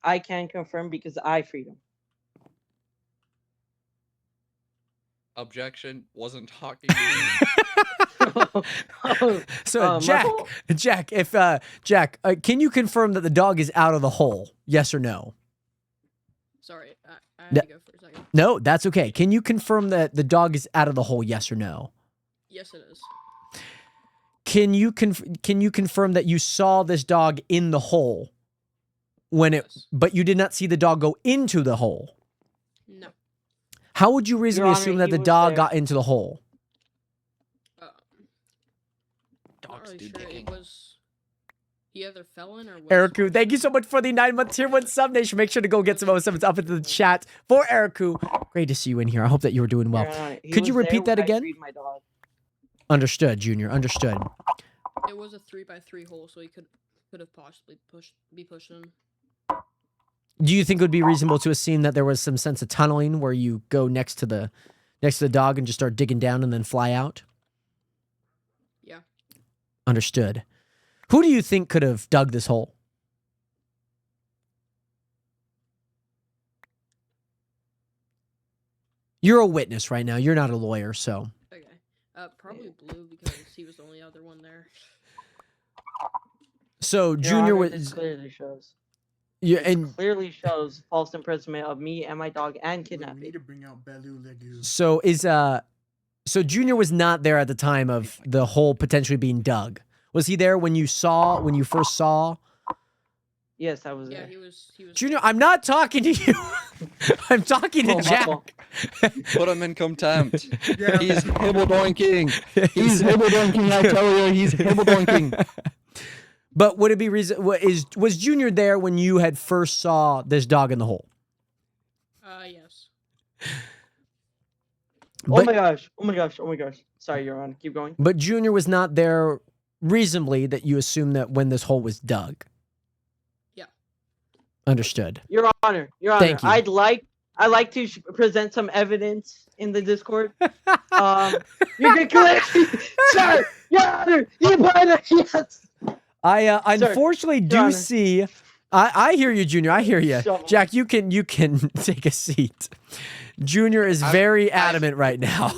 I can confirm because I freed him. Objection. Wasn't talking to you. So my Jack, fault. Jack, if Jack, can you confirm that the dog is out of the hole? Yes or no? Sorry, I had Yeah. to go for a second. No, that's okay. Can you confirm that the dog is out of the hole? Yes or no? Yes, it is. Can you confirm that you saw this dog in the hole when it, Yes. but you did not see the dog go into the hole? No. How would you reasonably Honor, assume that he the was dog there. got into the hole? Not Dogs really do sure. digging. It was. He either fell in or was. Eriku, thank you so much for the 9-month tier 1 sub nation. Make sure to go get some 07s up into the chat for Eriku. Great to see you in here. I hope that you were doing well. Your Honor, he Could you was repeat there that when I again? freed my dog. Understood, Junior. Understood. It was a 3x3 hole, so he could have possibly be pushed in. Do you think it would be reasonable to assume that there was some sense of tunneling where you go next to the dog and just start digging down and then fly out? Yeah. Understood. Who do you think could have dug this hole? You're a witness right now. You're not a lawyer, so. Okay. Probably Blue because he was the only other one there. So Your Junior Honor, this was clearly shows. yeah, This and clearly shows false imprisonment of me and my dog and We kidnapping. need to bring out Belu Legu. so Junior was not there at the time of the hole potentially being dug. Was he there when you first saw? Yes, I was Yeah, there. he was. Junior, I'm not talking to you. I'm talking to Oh, my Jack. fault. Put him in contempt. Yeah, He's hibble doinking. He's hibble doinking. I tell you, he's hibble doinking. But would it be reason? Was Junior there when you had first saw this dog in the hole? Yes. Oh But, my gosh. Oh my gosh. Oh my gosh. Sorry, Your Honor. Keep going. but Junior was not there reasonably that you assume that when this hole was dug. Yeah. Understood. Your Honor. Your Honor. Thank you. I'd like to present some evidence in the Discord. You can click. Sir, Your Honor. You put it. Yes. I Sir, unfortunately do Honor. see. I hear you, Junior. I hear you. Shut up. Jack, you can take a seat. Junior is very adamant right now.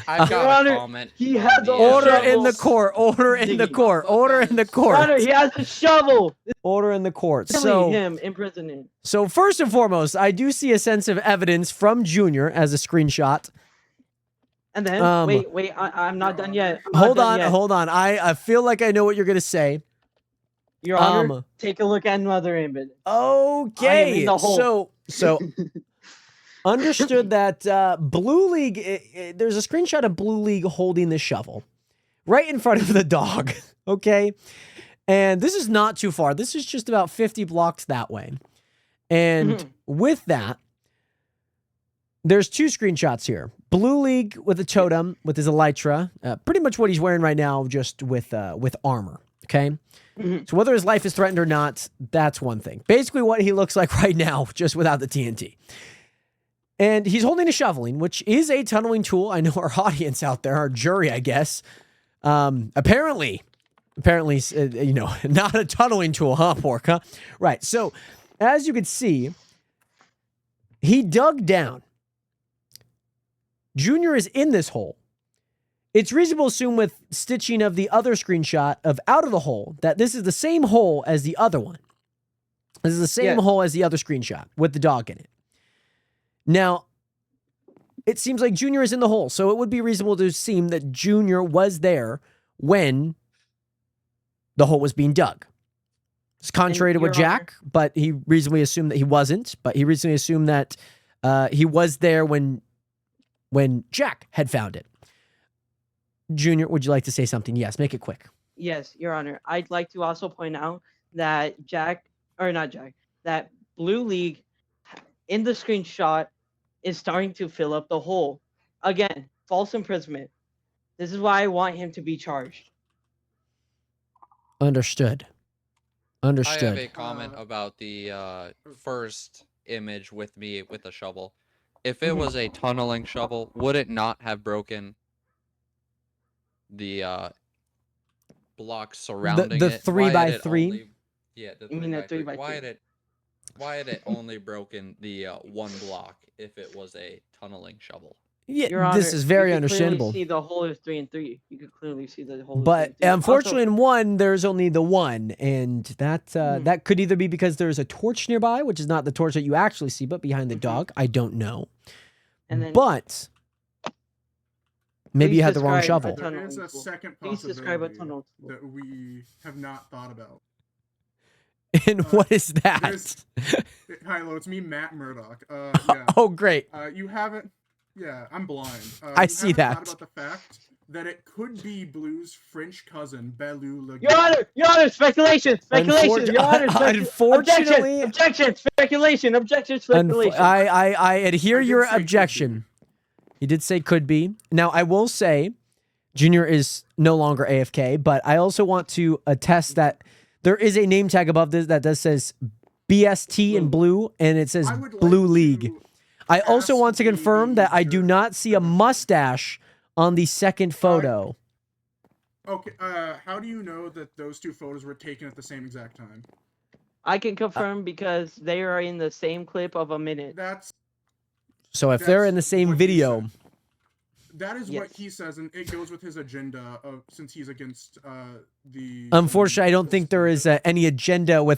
I've Your got Honor, a comment. he on had the the, Order in the shovels. court. Order in the Digging. court. Order in the Your court. Honor, he has a shovel. Order in the court. Killing So, him, imprisoning. so first and foremost, I do see a sense of evidence from Junior as a screenshot. And then wait, I'm not done yet. I'm not Hold done on, yet. hold on. I feel like I know what you're gonna say. Your Honor, Um, take a look at another image. Okay, in the hole. so understood that Blue League. There's a screenshot of Blue League holding the shovel right in front of the dog. Okay, and this is not too far. This is just about 50 blocks that way. And Mhm. with that, there's two screenshots here. Blue League with a totem with his elytra, pretty much what he's wearing right now, just with armor. Okay. Mhm. So whether his life is threatened or not, that's one thing. Basically what he looks like right now, just without the TNT. And he's holding a shoveling, which is a tunneling tool. I know our audience out there, our jury, I guess. Apparently, you know, not a tunneling tool, huh, Pork, huh? Right. So, as you can see, he dug down. Junior is in this hole. It's reasonable to assume with stitching of the other screenshot of out of the hole that this is the same hole as the other one. This is the same Yes. hole as the other screenshot with the dog in it. Now, it seems like Junior is in the hole, so it would be reasonable to assume that Junior was there when the hole was being dug. It's contrary to what Your Honor- Jack, but he reasonably assumed that he wasn't, but he reasonably assumed that he was there when Jack had found it. Junior, would you like to say something? Yes, make it quick. Yes, Your Honor. I'd like to also point out that that Blue League in the screenshot is starting to fill up the hole. Again, false imprisonment. This is why I want him to be charged. Understood. I have a Understood. comment about the first image with me with a shovel. If it was a tunneling shovel, would it not have broken the blocks surrounding the it? 3 Why by had it 3? only- Yeah, the You mean that 3 by Why 3? why had it only broken the one block if it was a tunneling shovel? Yeah, Your Honor, this is very you could understandable. Clearly see the hole is 3 and 3. You could clearly see the hole. But is 3 and 3. unfortunately, in one, there's only the one, and that Mhm. that could either be because there's a torch nearby, which is not the torch that you actually see, but behind the Mhm. dog. I don't know. And then- But maybe you Please had the wrong describe shovel. a There tunneling is a tool. second Please describe a possibility tunnel tool. that we have not thought about. And what is that? there's- Hello, it's me, Matt Murdoch. Yeah. Oh, great. You haven't. Yeah, I'm blind. I you see haven't that. Thought about the fact that it could be Blue's French cousin, Belou Lagoon. Your Honor, speculation, Your Honor, Unfortunately- objection, speculation, Unf- speculation. I adhere I did your say could be. objection. He did say could be. Now, I will say Junior is no longer AFK, but I also want to attest that there is a name tag above this that does says BST in blue, and it says I would like Blue to League. I also ask want to the confirm that I do user- not see a mustache on the second photo. Okay, how do you know that those two photos were taken at the same exact time? I can confirm because they are in the same clip of a minute. That's So if they're in the that's same what he video, said. That is what Yes. he says, and it goes with his agenda of since he's against the. unfortunately, I don't think there is any agenda when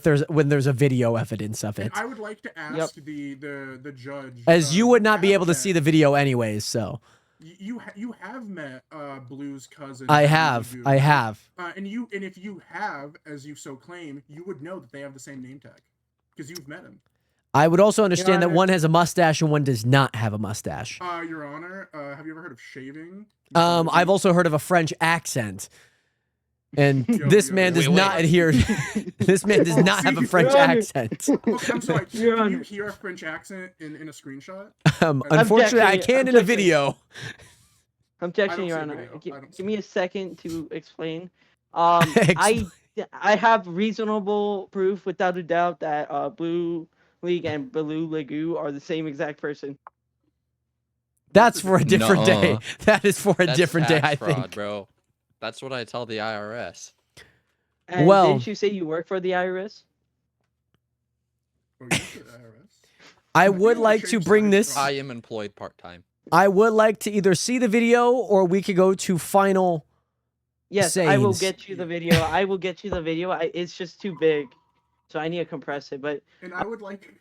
there's a video evidence of And it, I would like to ask the judge, as you would not be have able to met- see the video anyways. So You have met Blue's cousin. I Blue have, Lagoon, I right? have. And if you have, as you so claim, you would know that they have the same name tag because you've met him. I would also understand that Honor- one has a mustache and one does not have a mustache. Your Honor, have you ever heard of shaving? I've also heard of a French accent. And Yo, this yo, man yo. does Wait, not wait. adhere. This man does not have a See, French Your Honor. accent. Okay, I'm sorry. Your Can you Honor. hear a French accent in a screenshot? Unfortunately, I Objection, can in a objection. video. Objection, Your see Honor. video. I don't Give me a second to explain. I have reasonable proof, without a doubt, that Blue League and Blue Lagoon are the same exact person. That's for a different day. Nuh-uh. That is for a That's different day, I tax fraud, think. bro. That's what I tell the IRS. And Well- didn't you say you work for the IRS? Oh, you said IRS? I I would feel like like to change bring sides this. from- I am employed part-time. I would like to either see the video or we could go to final. Yes, I will Sayings. get you the video. I will get you the video. It's just too big, so I need to compress it. But And I would like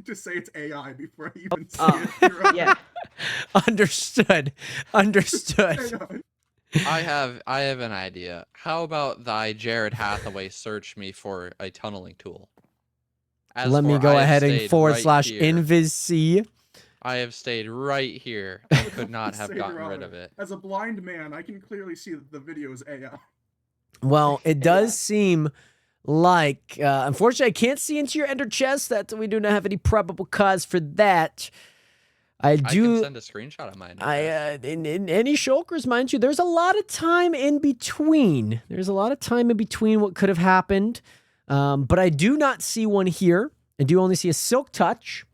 to say it's AI before I even see Oh, it. Your Honor. yeah, Understood. Understood. Hang on. I have an idea. How about thy Jared Hathaway search me for a tunneling tool? As Let me for go I have ahead and stayed forward right slash here. invis-c. I have stayed right here and could not have Say, gotten Your rid Honor, of it. As a blind man, I can clearly see that the video is AI. Well, it does seem like, unfortunately, I can't see into your ender chest. That we do not have any probable cause for that. I I can do. send a screenshot of mine. if In any shulkers, mind you, there's a lot of time in between. There's a lot of time in between what could have happened. But I do not see one here. I do only see a silk touch.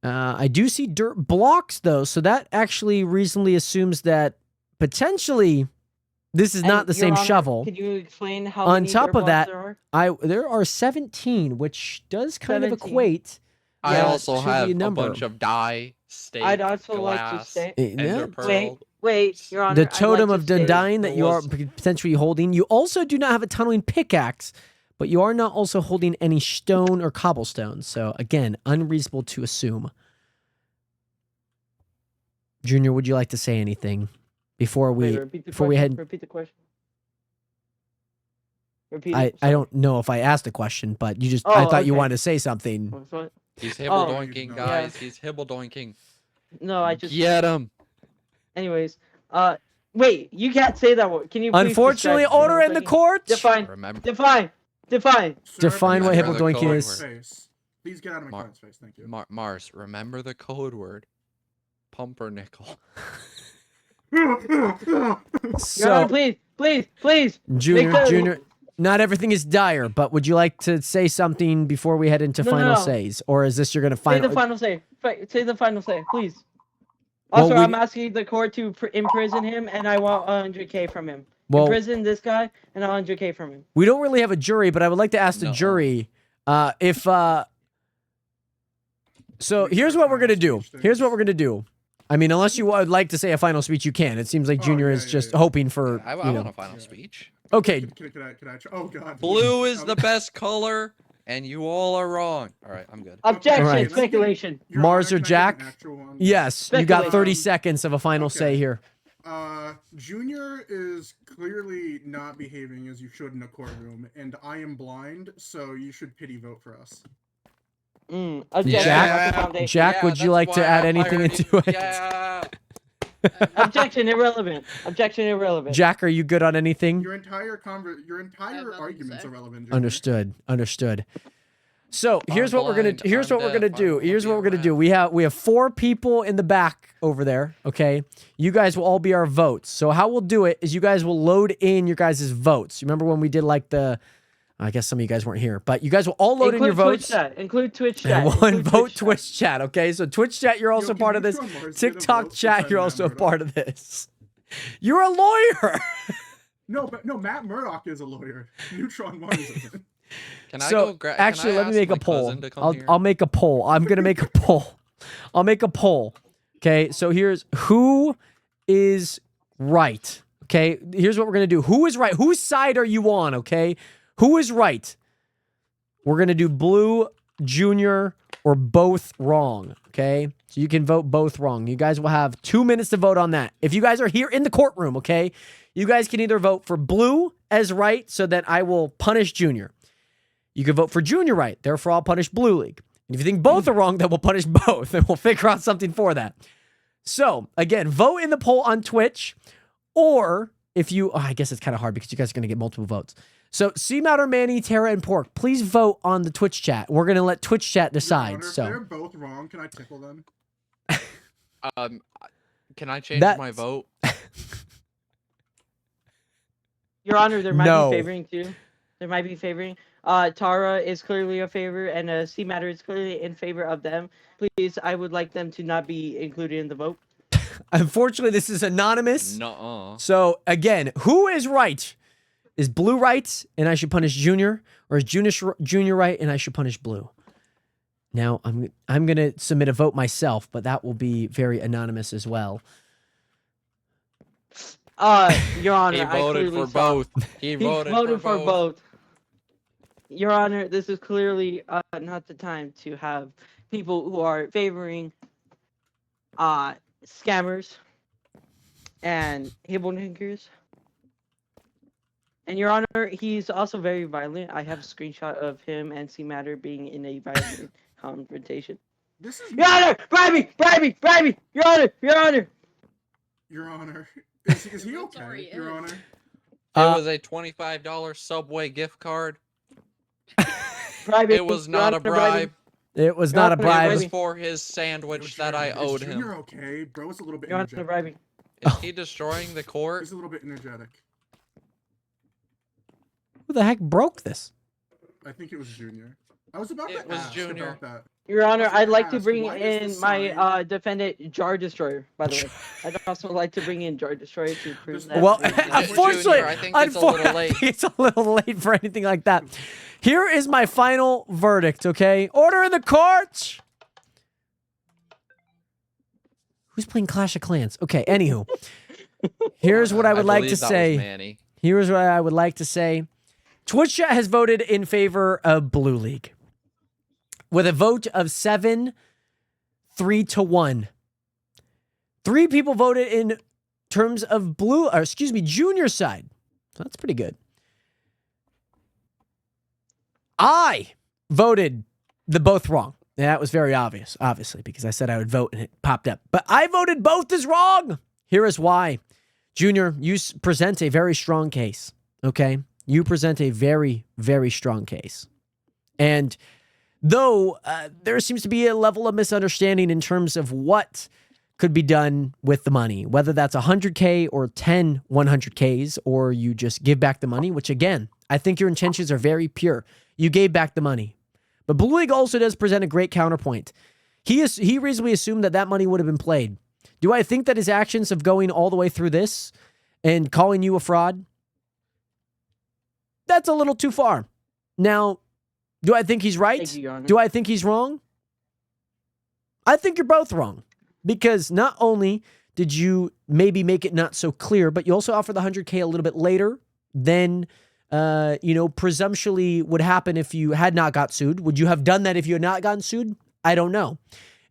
I do see dirt blocks though, so that actually reasonably assumes that potentially this is not And, the Your same Honor, shovel. Can you explain how On many top dirt of that, blocks there are? there are 17, which does kind of 17. equate. I Yeah, also to have the a number. bunch of dye, steak, I'd also like to glass, say. Yeah. ender Wait, pearl. wait, Your Honor. The I'd like totem to of say- Dundyne that there you are was- potentially holding. You also do not have a tunneling pickaxe, but you are not also holding any stone or cobblestone. So again, unreasonable to assume. Junior, would you like to say anything before Wait, we? repeat the before we question, head- Repeat the question. Repeat I it. don't know if I asked a question, but you just Oh, I thought you okay. wanted to say something. What? He's Oh. hibble doinking, Yeah. guys. He's hibble doinking. No, I just. Get him. Anyways, wait. You can't say that word. Can you? Please Unfortunately, describe order in the hibble doinking? court. Define. Remember, Define. Sir, Define please what get hibble out of my doinking client's is. face. Please get out of my Mar- client's face. Thank you. Mars, remember the code word. Pumpernickel. Your Honor, So, please. Junior, make the- Junior, not everything is dire, but would you like to say something before we head into No, final no. says, or is this you're gonna Say final? the final say. Say the final say, please. Well, Also, we- I'm asking the court to imprison him, and I want 100K from him. Well, Imprison this guy, and 100K from him. we don't really have a jury, but I would like to ask the No. jury if. So here's what we're gonna do. Here's what we're gonna do. I mean, unless you would like to say a final speech, you can. It seems like Oh, Junior yeah, is yeah, just yeah. hoping for. I you want know. a final speech. Okay, Can I oh god. Blue is the best color, and you all are wrong. All right, I'm good. Objection, Alright. speculation. Your Mars Honor, or can I get Jack? an actual one? yes, you got Speculate. 30 seconds of a final say Okay. here. Junior is clearly not behaving as you should in a courtroom, and I am blind, so you should pity vote for us. Objection. Jack- that's the foundation. Jack, would you that's like to why add I anything hired into you. it? Yeah. Objection, irrelevant. Objection, irrelevant. Jack, are you good on anything? Your entire nothing to argument's say. irrelevant. Junior. Understood. So here's what we're gonna blind, here's I'm what we're gonna deaf, do. I won't Here's be what we're gonna do. around. We have 4 people in the back over there. Okay, you guys will all be our votes. So how we'll do it is you guys will load in your guys' votes. You remember when we did like the? I guess some of you guys weren't here, but you guys will all load in your votes. Include Twitch chat. And one include vote chat. Twitch chat. Okay, so Twitch chat, you're also Yo, part can of this. Neutron Mars get a TikTok vote chat, beside you're Matt also a Murdock? part of this. You're a lawyer. No, Matt Murdock is a lawyer. Neutron Mars isn't. Can I So go can actually, I let me ask make my a poll. cousin to come I'll here? I'll make a poll. I'm gonna make a poll. I'll make a poll. Okay, so here's who is right. Okay, here's what we're gonna do. Who is right? Whose side are you on? Okay, who is right? We're gonna do Blue, Junior, or both wrong. Okay, so you can vote both wrong. You guys will have 2 minutes to vote on that. If you guys are here in the courtroom, okay, you guys can either vote for Blue as right, so that I will punish Junior. You can vote for Junior right, therefore I'll punish Blue League. And if you think both are wrong, then we'll punish both, and we'll figure out something for that. So, again, vote in the poll on Twitch, or if you, I guess it's kind of hard because you guys are going to get multiple votes. So, Seamout or Manny, Tara, and Pork, please vote on the Twitch chat. We're going to let Twitch chat Your decide. Honor, if So, they're both wrong, can I tickle them? Can I change That- my vote? Your Honor, there might No. be favoring too. There might be favoring. Tara is clearly a favor, and C Matter is clearly in favor of them. Please, I would like them to not be included in the vote. unfortunately, this is anonymous. Nuh-uh. So, again, who is right? Is Blue right and I should punish Junior? Or is Junior right and I should punish Blue? Now, I'm going to submit a vote myself, but that will be very anonymous as well. Your Honor, He I voted clearly for saw- both. He He voted for both. Your Honor, this is clearly not the time to have people who are favoring scammers and hibblehinkers. And Your Honor, he's also very violent. I have a screenshot of him and C Matter being in a violent confrontation. This is Your Honor, bribe me! Your Honor! Your Honor. Is he It's okay? already Your in. Honor. It was a $25 Subway gift card. Bribe me, It was Your not a Honor, bribe me. bribe. It was Your not a Honor, It bribe. was me. for his Yo, sandwich that I Junior, owed is him. Junior okay? Bro, it's a little bit Your Honor, energetic. bribe me. Is he destroying the court? He's a little bit energetic. Who the heck broke this? I think it was Junior. I was about It to was ask Junior. about that. Your Honor, Also, I'd like to ask, bring why is in the my sign- defendant, Jar Destroyer, by the way. I'd also like to bring in Jar Destroyer to prove that. Well, he's not- unfortunately, Junior, I think it's a little late. it's a little late for anything like that. Here is my final verdict, okay? Order in the court! Who's playing Clash of Clans? Okay, anywho. Here's what I would like to believe that was say. Manny. Here's what I would like to say. Twitch chat has voted in favor of Blue League with a vote of 7-3 to 1. 3 people voted in terms of Junior side. So that's pretty good. I voted the both wrong. And that was very obvious, obviously, because I said I would vote and it popped up. But I voted both as wrong. Here is why. Junior, you present a very strong case, okay? You present a very, very strong case. And though there seems to be a level of misunderstanding in terms of what could be done with the money, whether that's 100K or 10 100Ks, or you just give back the money, which again, I think your intentions are very pure. You gave back the money. But Blue League also does present a great counterpoint. He reasonably assumed that money would have been played. Do I think that his actions of going all the way through this and calling you a fraud? That's a little too far. Now, do I think he's right? Thank you, Your Honor. Do I think he's wrong? I think you're both wrong. Because not only did you maybe make it not so clear, but you also offered the 100K a little bit later than, presumptually would happen if you had not got sued. Would you have done that if you had not gotten sued? I don't know.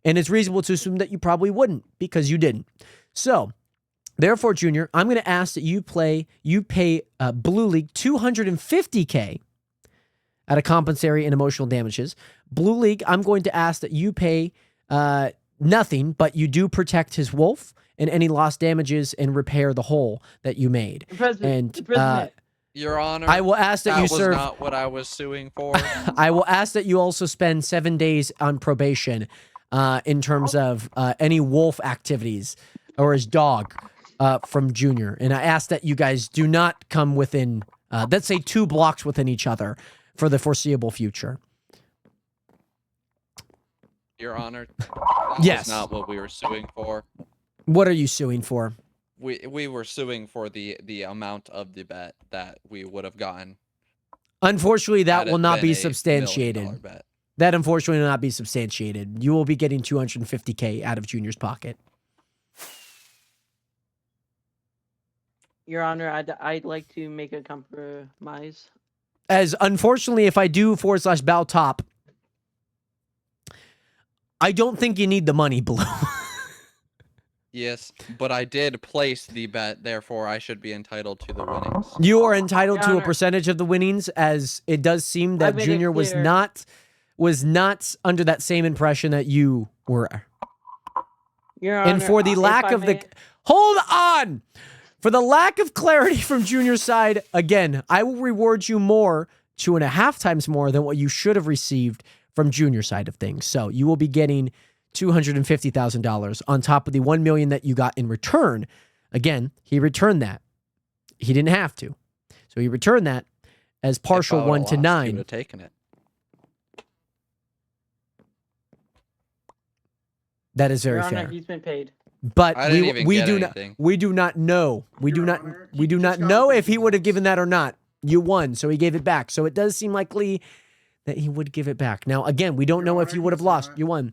And it's reasonable to assume that you probably wouldn't because you didn't. So, therefore, Junior, I'm going to ask that you pay Blue League $250K out of compensatory and emotional damages. Blue League, I'm going to ask that you pay nothing, but you do protect his wolf and any lost damages and repair the hole that you made. President, And Your Honor, I will ask that you was serve. not what I was suing for. I will ask that you also spend 7 days on probation in terms of any wolf activities or his dog from Junior. And I ask that you guys do not come within, let's say, 2 blocks within each other for the foreseeable future. Your Honor, that Yes. was not what we were suing for. What are you suing for? We were suing for the amount of the bet that we would have gotten. Unfortunately, that had will it not been be a $1 substantiated. million bet. That unfortunately will not be substantiated. You will be getting $250K out of Junior's pocket. Your Honor, I'd like to make a compromise. As unfortunately, if I do / bow top, I don't think you need the money, Blue. Yes, but I did place the bet, therefore I should be entitled to the winnings. You are entitled Your to a Honor. percentage of the winnings, as it does seem that made it Junior was clear. not under that same impression that you were. Your Honor, And for the if lack I of the may- hold on, for the lack of clarity from Junior's side, again, I will reward you more, 2.5 times more than what you should have received from Junior's side of things. So you will be getting $250,000 on top of the $1 million that you got in return. Again, he returned that. He didn't have to, so he returned that as partial If I would've 1 to lost, he 9. would've taken it. That is very Your Honor, fair. he's been paid. But I didn't even we get do anything. not we do not know. We Your do not Honor, we he do just not got know the if he would have $50. given that or not. You won, so he gave it back. So it does seem likely that he would give it back. Now, again, we don't Your know if Honor, you would have he's lost. not. You won.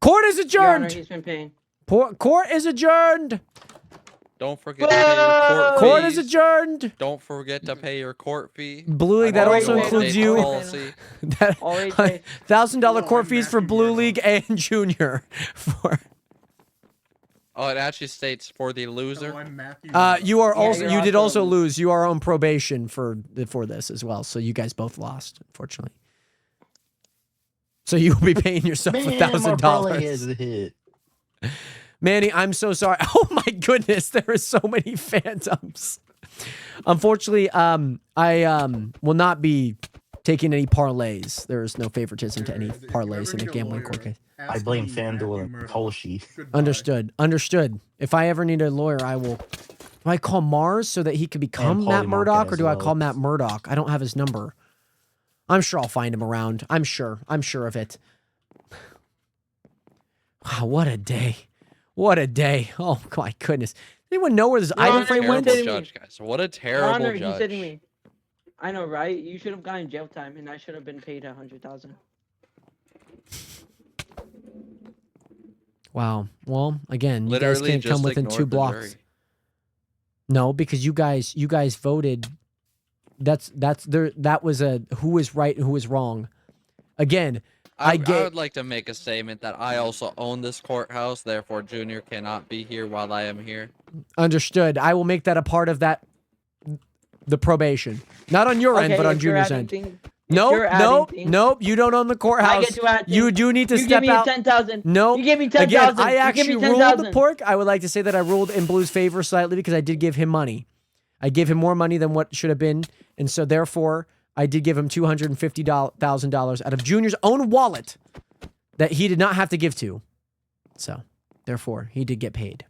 Court is Your Honor, adjourned. he's been paid. Court is adjourned. Don't forget to pay your court Court fees. is adjourned. Don't forget to pay your court fee. Blue League, that I've also already includes paid you. the policy. That Already paid. $1,000 Whoa, court I'm fees for Matthew Blue Weirdo. League and Junior. For Oh, it actually states for the loser. Oh, I'm Matthew. you are Yeah, also you're you did also- also lose. You are on probation for this as well. So you guys both lost, unfortunately. So you will be paying yourself $1,000. hit. Manny, I'm so sorry. Oh my goodness, there are so many phantoms. Unfortunately, I will not be taking any parlays. There is no favoritism to any If you parlays ever in a need gambling lawyer, court case. I ask blame me, FanDuel Matthew and Murdoch. Polshy. Goodbye. Understood. If I ever need a lawyer, I will. Do I call Mars so that he could become Paulie Matt Market Murdoch, or as do I well. call Matt Murdoch? I don't have his number. I'm sure I'll find him around. I'm sure of it. Wow, what a day. What a day. Oh my goodness. Anyone know where this Your item Honor, frame you're went? kidding Terrible me. judge, guys. What a Your terrible Honor, he's judge. hitting me. I know, right? You should have gotten jail time, and I should have been paid 100,000. Wow. Well, again, you guys Literally can't come just within 2 ignored the blocks. jury. No, because you guys voted. That was a who was right and who was wrong. Again, I get- would like to make a statement that I also own this courthouse, therefore Junior cannot be here while I am here. understood. I will make that a part of the probation. Not on your end, Okay, but on if you're Junior's adding end. things- if Nope, you're adding nope, things- nope. You don't own the I courthouse. get to add You things. do need to You step give me out. 10,000. No. You give me Again, 10,000. I actually you give me ruled the 10,000. pork. I would like to say that I ruled in Blue's favor slightly because I did give him money. I gave him more money than what should have been, and so therefore I did give him $250,000 out of Junior's own wallet that he did not have to give to. So, therefore, he did get paid.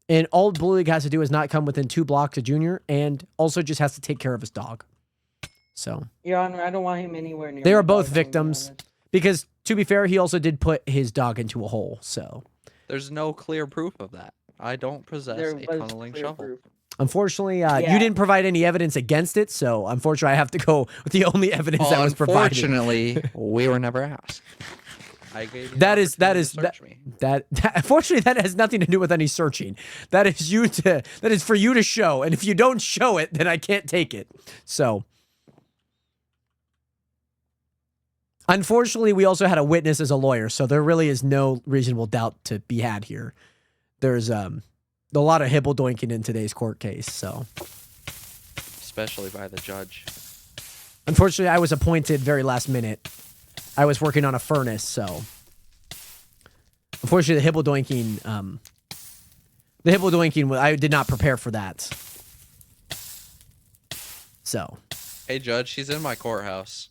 And all Blue League has to do is not come within 2 blocks of Junior, and also just has to take care of his dog. So, Your Honor, I don't want him anywhere near. they my are both dog, I'm gonna be victims. honest. Because to be fair, he also did put his dog into a hole. So, There's no clear proof of that. I don't possess There a was tunneling clear shovel. proof. unfortunately, you Yeah. didn't provide any evidence against it. So, unfortunately, I have to go with the only evidence that was provided. Unfortunately, we were never asked. I gave you That the is- opportunity to search me. That unfortunately, that has nothing to do with any searching. That is for you to show. And if you don't show it, then I can't take it. So, unfortunately, we also had a witness as a lawyer, so there really is no reasonable doubt to be had here. There's a lot of hibble doinking in today's court case. So, Especially by the judge. unfortunately, I was appointed very last minute. I was working on a furnace, so unfortunately, the hibble doinking, I did not prepare for that. So Hey, Judge, he's in my courthouse.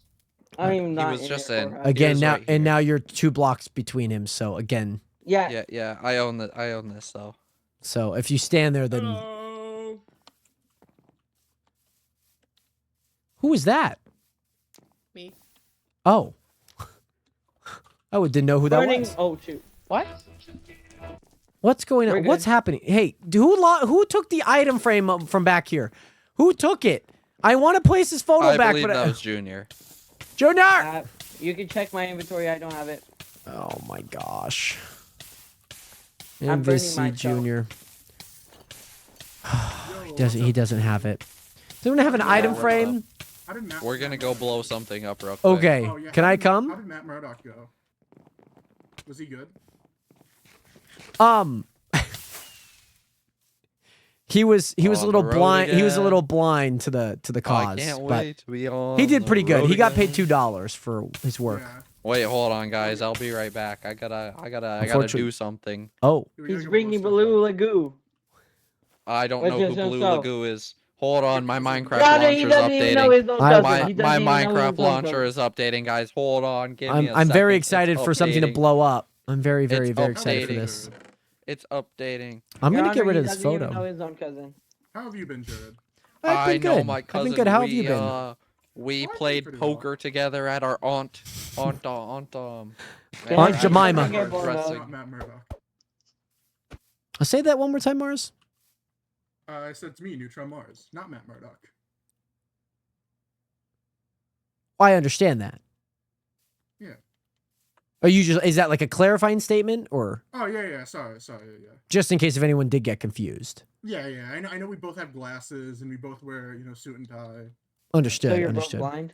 I'm even not. was in just your in. courthouse. again, was now right and here. now you're 2 blocks between him. So again, Yeah. Yeah, I own this though. so if you stand there, then Hello. who is that? Me. Oh, I didn't know who that Burning. was. Oh shoot. What? What's going We're on? good. What's happening? Hey, who took the item frame from back here? Who took it? I want to place his photo I back, believe but that was Junior. Junior! You can check my inventory. I don't have it. Oh my gosh. I'm burning MVC myself. Junior. He doesn't have it. Does anyone have an item we're frame? How did Matt We're gonna go blow something up real quick. Okay. Oh, yeah, Can how I did- come? How did Matt Murdock go? Was he good? He was a On little the road blind. He was a again. little blind to the cause. I can't but wait to be on. he did the pretty good. road He got again. paid $2 for his work. Yeah. Wait, hold on, guys. I'll be right back. I gotta Unfortunately- do something. Oh, We gotta He's go bringing blow stuff Blue up. Lagoon. I don't What's know who his Blue himself? Lagoon is. Hold on, my Minecraft Your Honor, he launcher's doesn't even know updating. his own I- cousin. My He doesn't my even know his Minecraft own launcher cousin. is updating, guys. Hold on, give me a I'm very second. excited It's for something to updating. blow up. I'm very, very, It's very excited for updating. this. It's updating. I'm Your gonna get Honor, rid he of this doesn't even know photo. his own cousin. How have you been, Jared? I've been I know good. my I've cousin. been good. How have you we, been? We I've been played pretty well. poker together at our Aunt Aunt Aunt Jemima. It's Wrestling. not Matt Murdock. I'll say that one more time, Mars. I said it's me, Neutron Mars, not Matt Murdock. I understand that. Yeah. Are you is that like a clarifying statement or Oh yeah, sorry, yeah. just in case if anyone did get confused? Yeah. I know we both have glasses and we both wear, suit and tie. Understood. So you're both understood. blind.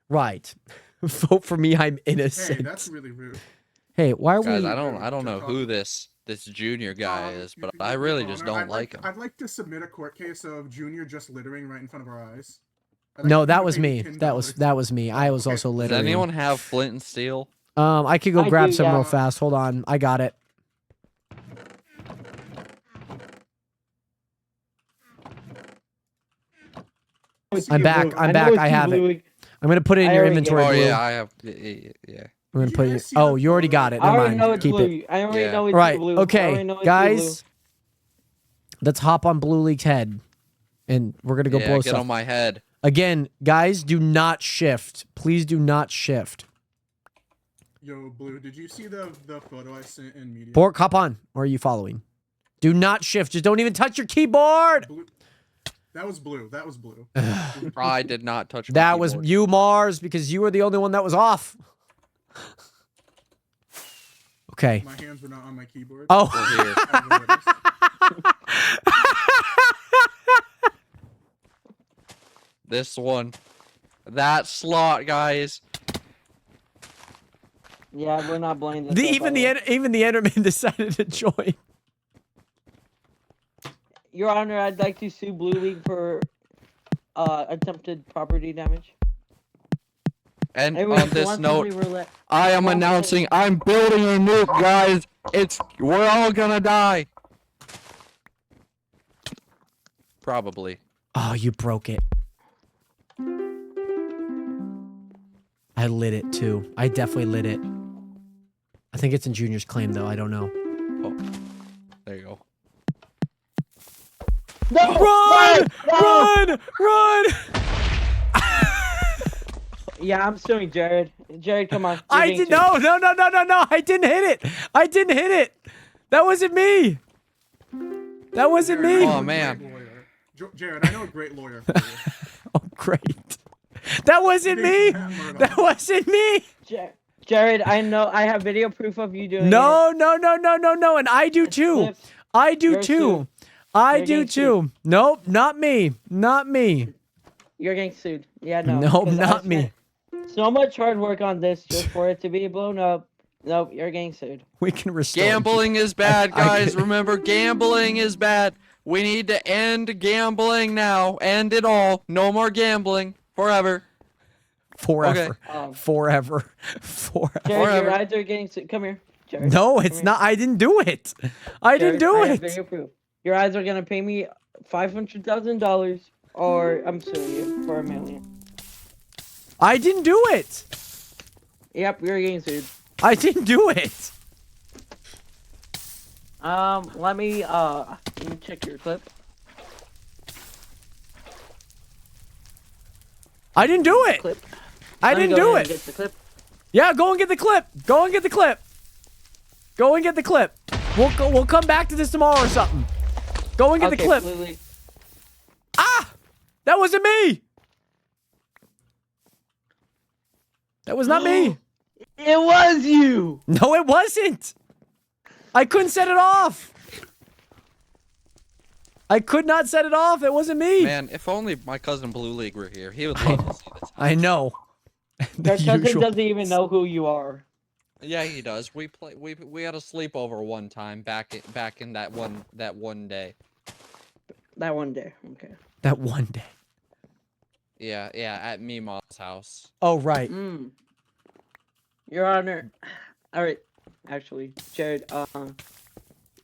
Right. Vote for me. I'm Hey, innocent. that's really rude. Hey, why are Guys, we? I don't know who this junior guy is, but I really just don't like him. I'd like to submit a court case of Junior just littering right in front of our eyes. No, that was me. That was me. I was Okay. also Does littering. anyone have flint and steel? I could go I grab do, some yeah. real fast. Hold on. I got it. I'm back. I'm back. I have it. I'm gonna put it in I your already inventory. Oh Blue. yeah, I have. Yeah. I'm gonna Did put you it. guys see Oh, the you already photo? got it. I Never already know mind. it's Keep blue. it. I already Yeah. know it's Right. blue. I already Okay, know it's guys. blue. Let's hop on Blue League's head, and we're gonna go Yeah, blow get stuff. on my head. Again, guys, do not shift. Please do not shift. Yo, Blue, did you see the photo I sent in media? Pork, hop on. Or are you following? Do not shift. Just don't even touch your keyboard. Blue. That was Blue. That was Blue. I did not touch my That was keyboard. you, Mars, because you were the only one that was off. Okay. My hands were not on my keyboard. Oh. We're here. I've noticed. This one. That slot, guys. Yeah, we're not blowing this. Even the Enderman decided to join. Your Honor, I'd like to sue Blue League for attempted property damage. And Anyways, on this once note, we roulette- I am once we- announcing I'm building a nuke, guys. We're all gonna die. Probably. Oh, you broke it. I lit it too. I definitely lit it. I think it's in Junior's claim though. I don't know. Oh, there you go. No! Run! No! Run! Yeah, I'm suing Jared. Jared, come on. I You're did getting sued. no. I didn't hit it. I didn't hit it. That wasn't me. That wasn't Jared, I me. know Oh, a man. great lawyer. Jared, I know a great lawyer for you. Oh, great. That wasn't me. That wasn't me. Jared, I know I have video proof of you doing No. it. And I do too. Clips. I do You're too. sued. I You're do getting too. Nope, not me. Not me. You're getting sued. Yeah, no. Nope, 'cause I not me. spent So much hard work on this just for it to be blown up. Nope, you're getting sued. We can restore. Gambling is bad, I guys. get it. Remember, gambling is bad. We need to end gambling now. End it all. No more gambling. Forever. Forever. Um, Forever. Forever. Jared, your Forever. eyes are getting sued. Come here, Jared. No, Come it's here. not. I didn't do it. I didn't Jared, do I have it. video proof. Your eyes are gonna pay me $500,000, or I'm suing you for $1 million. I didn't do it. Yep, you're getting sued. I didn't do it. Let me check your clip. I didn't do it. Clip. I Let me didn't go do ahead and it. get the clip. Yeah, go and get the clip. Go and get the clip. Go and get the clip. We'll come back to this tomorrow or something. Go and get the Okay, clip. Lily. Ah! That wasn't me. That was not me. It was you. No, it wasn't. I couldn't set it off. I could not set it off. It wasn't me. Man, if only my cousin Blue League were here. He would love to see this. I know. The Your cousin usual- doesn't even know who you are. Yeah, he does. We had a sleepover one time back in that one day. That one day. Okay. That one day. Yeah, at Meemaw's house. Oh, right. Mm. Your Honor. All right. Actually, Jared,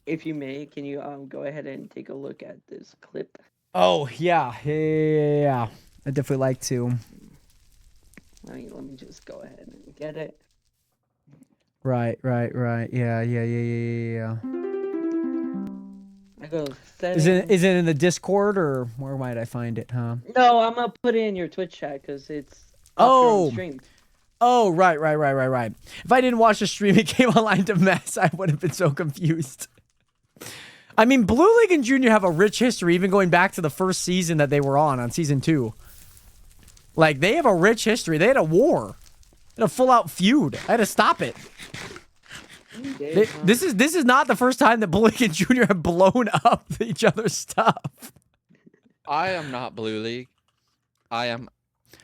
if you may, can you go ahead and take a look at this clip? Oh, yeah. Yeah. I'd definitely like to. Let me just go ahead and get it. Right. Yeah. I go Is it in the Discord or where might I find it, huh? No, I'm gonna put it in your Twitch chat because it's up Oh. on stream. Oh, right. If I didn't watch the stream, it came online to mess, I would have been so confused. I mean, Blue League and Junior have a rich history, even going back to the first season that they were on season 2. Like, they have a rich history. They had a war. They had a full-out feud. I had to stop it. This is not the first time that Blue League and Junior have blown up each other's stuff. I am not Blue League. I am.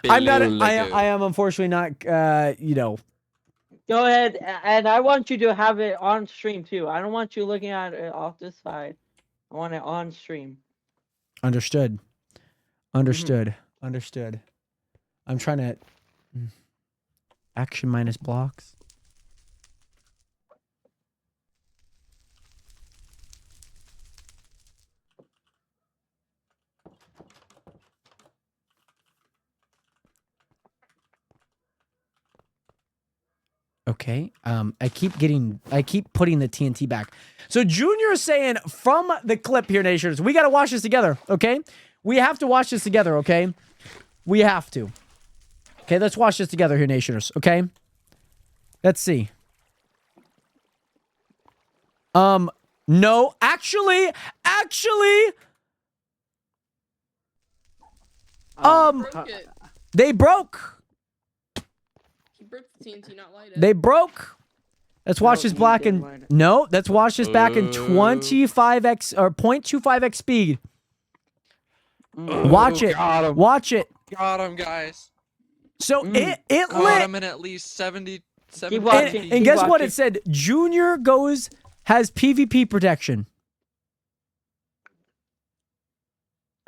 I'm not. Blue I League. am unfortunately not. You know. Go ahead, and I want you to have it on stream too. I don't want you looking at it off this side. I want it on stream. Understood. Understood. I'm trying to. Action minus blocks. Okay. I keep putting the TNT back. So Junior is saying from the clip here, Nations, we got to watch this together, okay? We have to watch this together, okay? We have to. Okay, let's watch this together here, Nationers. Okay? Let's see. No. Actually. Broke it. They broke. He broke the TNT, not light it. They broke. Let's watch No, this he black did and light it. no. Let's watch this back in 25x or 0.25x speed. Watch it. Got him. Watch it. Got him, guys. So it Got lit. him in at least 70. Keep watching. And Keep guess what? watching. It said Junior has PvP protection.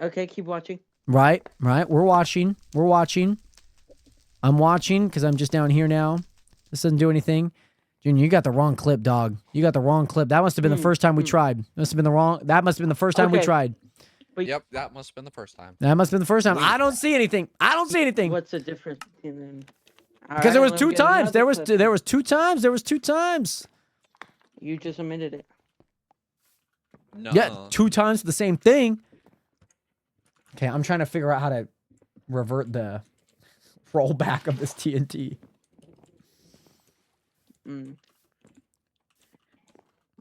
Okay, keep watching. Right. We're watching. I'm watching because I'm just down here now. This doesn't do anything. Junior, you got the wrong clip, dog. You got the wrong clip. That must have been the first time we tried. That must have been the first time we Okay. tried. Yep, that must have been the first time. That must have been the first time. I don't see anything. What's the difference between them? Because there was Alright, two let me get times. another clip. There was two times. There was two times. You just admitted it. No. Yeah, two times the same thing. Okay, I'm trying to figure out how to revert the rollback of this TNT. Mm.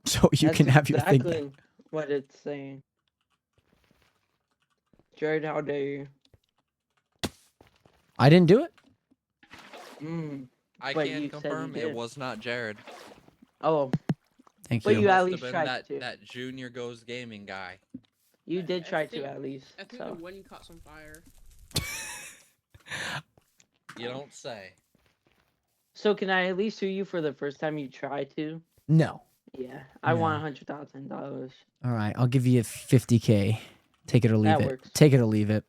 So you That's can have your thing. exactly what it's saying. Jared, how dare you? I didn't do it. Mm. I But can you said you confirm it did. was not Jared. Oh, Thank But you. you at Must have least been tried that, to. that Junior Goes Gaming guy. you did I try think- to at least. I think So. the wind caught some fire. You don't say. So can I at least sue you for the first time you tried to? No. Yeah, I No. want $100,000. All right, I'll give you 50K. Take it or leave That it. works. Take it or leave it.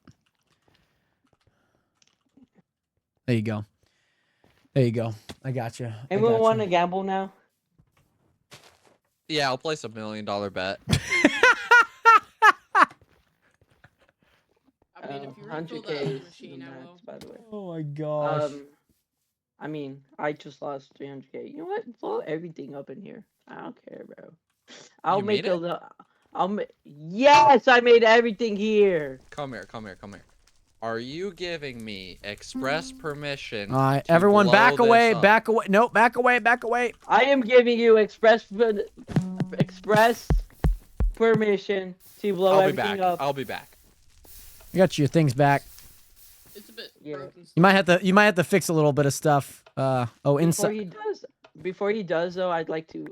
There you go. There you go. I got you. Anyone want to gamble now? Yeah, I'll place $1 million bet. I mean, if you refill 100K that is machine, the I max, will. by the way. Oh my gosh. I mean, I just lost 300K. You know what? Blow everything up in here. I don't care, bro. I'll You make made a it? little. Yes, I made everything here. Come here. Are you giving me express permission? All right, to everyone, blow back this away. up? Back away. No, back away. Back away. I am giving you express permission to blow I'll be everything back. up. I'll be back. You got your things back. It's a bit Yeah. broken. You might have to fix a little bit of stuff. Inside. Before he does though, I'd like to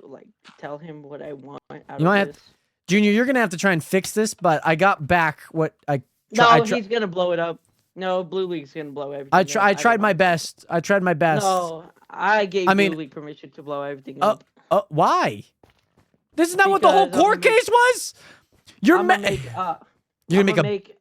tell him what I want out You might of have- this. Junior, you're gonna have to try and fix this, but I got back what I. No, he's gonna blow it up. No, Blue League's gonna blow everything. I up. tried don't my want- best. I tried my best. No, I gave I mean- Blue League permission to blow everything up. Why? This is not what the whole Because I'm court gonna case was. You're I'm ma- gonna make. You're gonna make a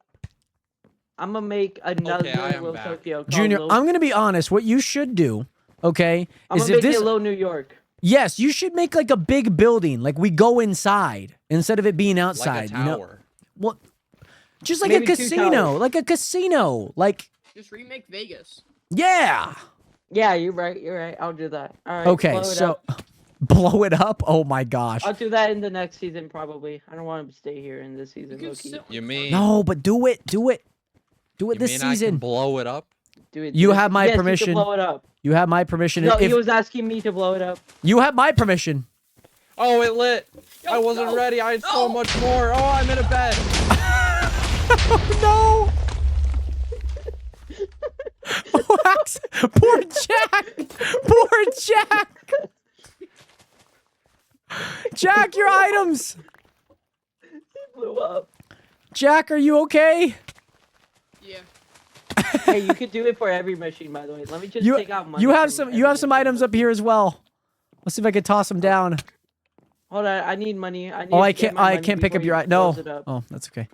I'm gonna make another Okay, I am Little back. Tokyo. called Junior. Lil- I'm gonna be honest. What you should do, okay, I'm is gonna if make this. it Little New York. Yes, you should make like a big building, like we go inside instead of it being Like outside. a You know, tower. well, just like Maybe a 2 casino, towers. like a casino, like Just remake Vegas. yeah. Yeah, you're right. You're right. I'll do that. All right. Okay, blow it so up. blow it up. Oh my gosh. I'll do that in the next season probably. I don't want to stay here in this season. You can Low-key. sit You on mean? No, but do it You this mean I season. can blow it up? Do it. You this- have my yes, You permission. can blow it up. You have my permission. No, if he was asking me to blow it up. you have my permission. Oh, it lit. I wasn't no, ready. I had so no. much more. Oh, I'm in a bed. No. Wax. Poor Jack. Poor Jack. Jack, your items. Blew up. Jack, are you okay? Yeah. Hey, you could do it for every machine, by the way. Let me just You take out money. you have from some every machine. items up here as well. Let's see if I can toss them down. Hold on, I need money. I need Oh, to I get can't my I money can't pick before up your he item. No. blows it up. Oh, that's okay.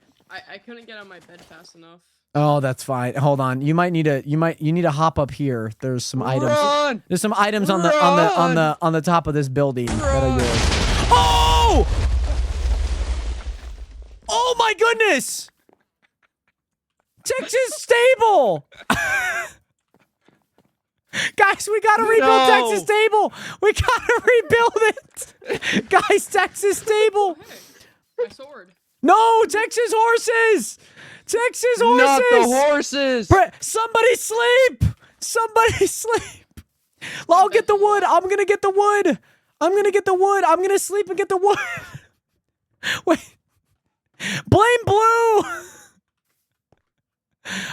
I couldn't get out of my bed fast enough. Oh, that's fine. Hold on. You need to hop up here. There's some items. Run! There's some items on the top of this building that are yours. Oh! Oh my goodness! Texas Stable! Guys, we gotta rebuild No. Texas Stable! We gotta rebuild it! Guys, Texas Stable! Hey, my sword. No, Texas horses! Texas Not the horses. horses. Somebody sleep. Somebody sleep. I'll get the wood. I'm gonna get the wood. I'm gonna get the wood. I'm gonna sleep and get the wood. Wait. Blame Blue.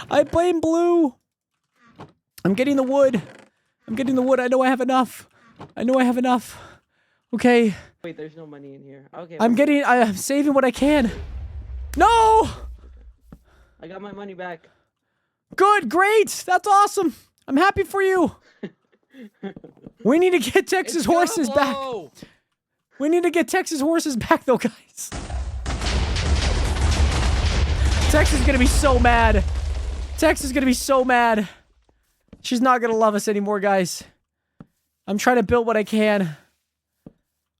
I blame Blue. I'm getting the wood. I'm getting the wood. I know I have enough. I know I have enough. Okay. Wait, there's no money in here. Okay. I'm saving what I can. No! I got my money back. Good, great. That's awesome. I'm happy for you. We need to get Texas It's gonna horses back. blow. We need to get Texas horses back though, guys. Texas is gonna be so mad. Texas is gonna be so mad. She's not gonna love us anymore, guys. I'm trying to build what I can.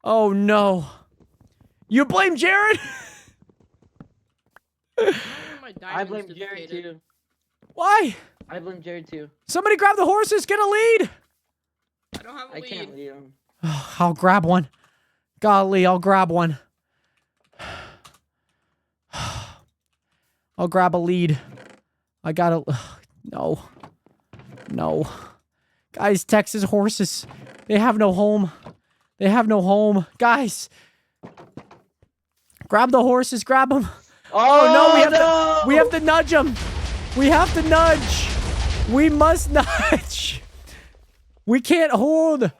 Oh no. You blame Jared? My I diamonds blame Jared deflated. too. Why? I blame Jared too. Somebody grab the horses, get a lead. I don't have a I lead. can't lead him. I'll grab one. Golly, I'll grab one. I'll grab a lead. I gotta... No. No. Guys, Texas horses. They have no home. They have no home. Guys. Grab the horses. Grab them. Oh, no, we have to nudge them. We have to nudge. We must nudge. We can't hold.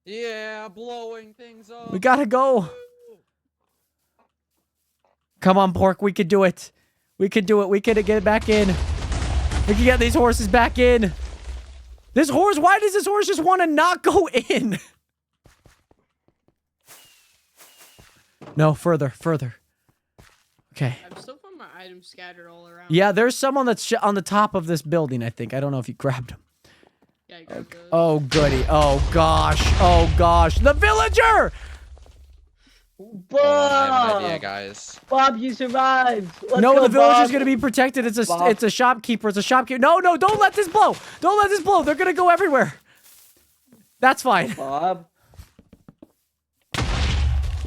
Yeah, blowing things up. We gotta go. Come on, Pork. We could do it. We could do it. We could get back in. We can get these horses back in. This horse, why does this horse just want to not go in? No, further. Okay. I've still found my items scattered all around. Yeah, there's someone that's on the top of this building, I think. I don't know if you grabbed him. Yeah, I grabbed those. Oh, goody. Oh, gosh. Oh, gosh. The villager! Oh, I have an idea, Bob! guys. Bob, you survived. Let's No, go, the villager's Bob. gonna be protected. It's Bob. a shopkeeper. It's a shopkeeper. No, don't let this blow. Don't let this blow. They're gonna go everywhere. That's fine. Bob.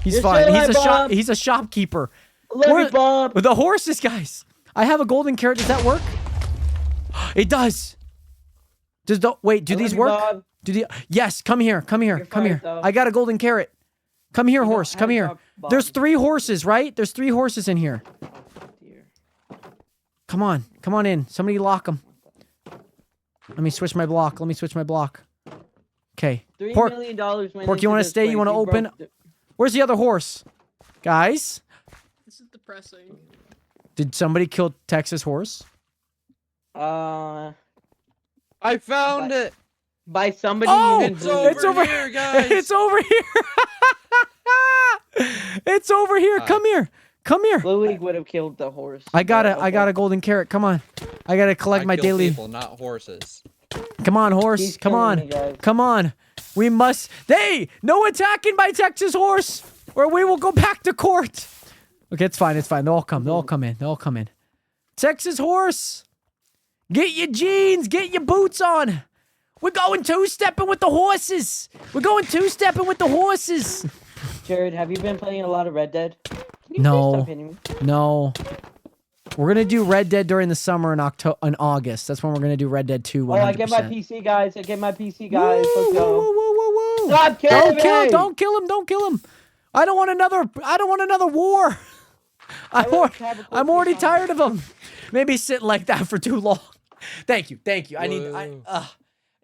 He's You're fine. still He's alive, Bob. He's a shopkeeper. Love Where- you, Bob. With the horses, guys. I have a golden carrot. Does that work? It does. Do I love these you, work? Bob. Yes, come here. Come here. You're Come fired, here. though. I got a golden carrot. Come here, You don't horse. have Come a here. job, Bob. There's 3 horses, right? There's 3 horses in here. Dear. Come on. Come on in. Somebody lock them. Let me switch my block. Okay. $3 Pork, million went Pork, you into wanna this stay? You place. wanna He open? broke the- where's the other horse? Guys, This is depressing. did somebody kill Texas horse? Uh, I found But- it. by somebody Oh, even It's blue. over, It's over here, guys. It's over here. It's over here. Hi. Come here. Come here. Blue League would have killed the horse. I got but a okay. golden carrot. Come on. I gotta collect I my kill daily. people, not horses. Come on, horse. He's Come killing on. me, guys. Come on. We must. Hey, no attacking by Texas horse, or we will go back to court. Okay, it's fine. It's fine. They'll all come. They'll all come in. They'll all come in. Texas horse, get your jeans. Get your boots on. We're going two-stepping with the horses. We're going two-stepping with the horses. Jared, have you been playing a lot of Red Dead? Can you No. please stop hitting me? No. We're gonna do Red Dead during the summer in August. That's when we're gonna do Red Dead 2. 100%. Oh, I get my PC, guys. I get my PC, guys. Let's Woo, go. woo, woo, woo, woo. Stop killing Don't kill me! him! Don't kill him! Don't kill him! I don't want another war. I'm want to have a I'm cool already time. tired of him. Maybe sitting like that for too long. Thank you. I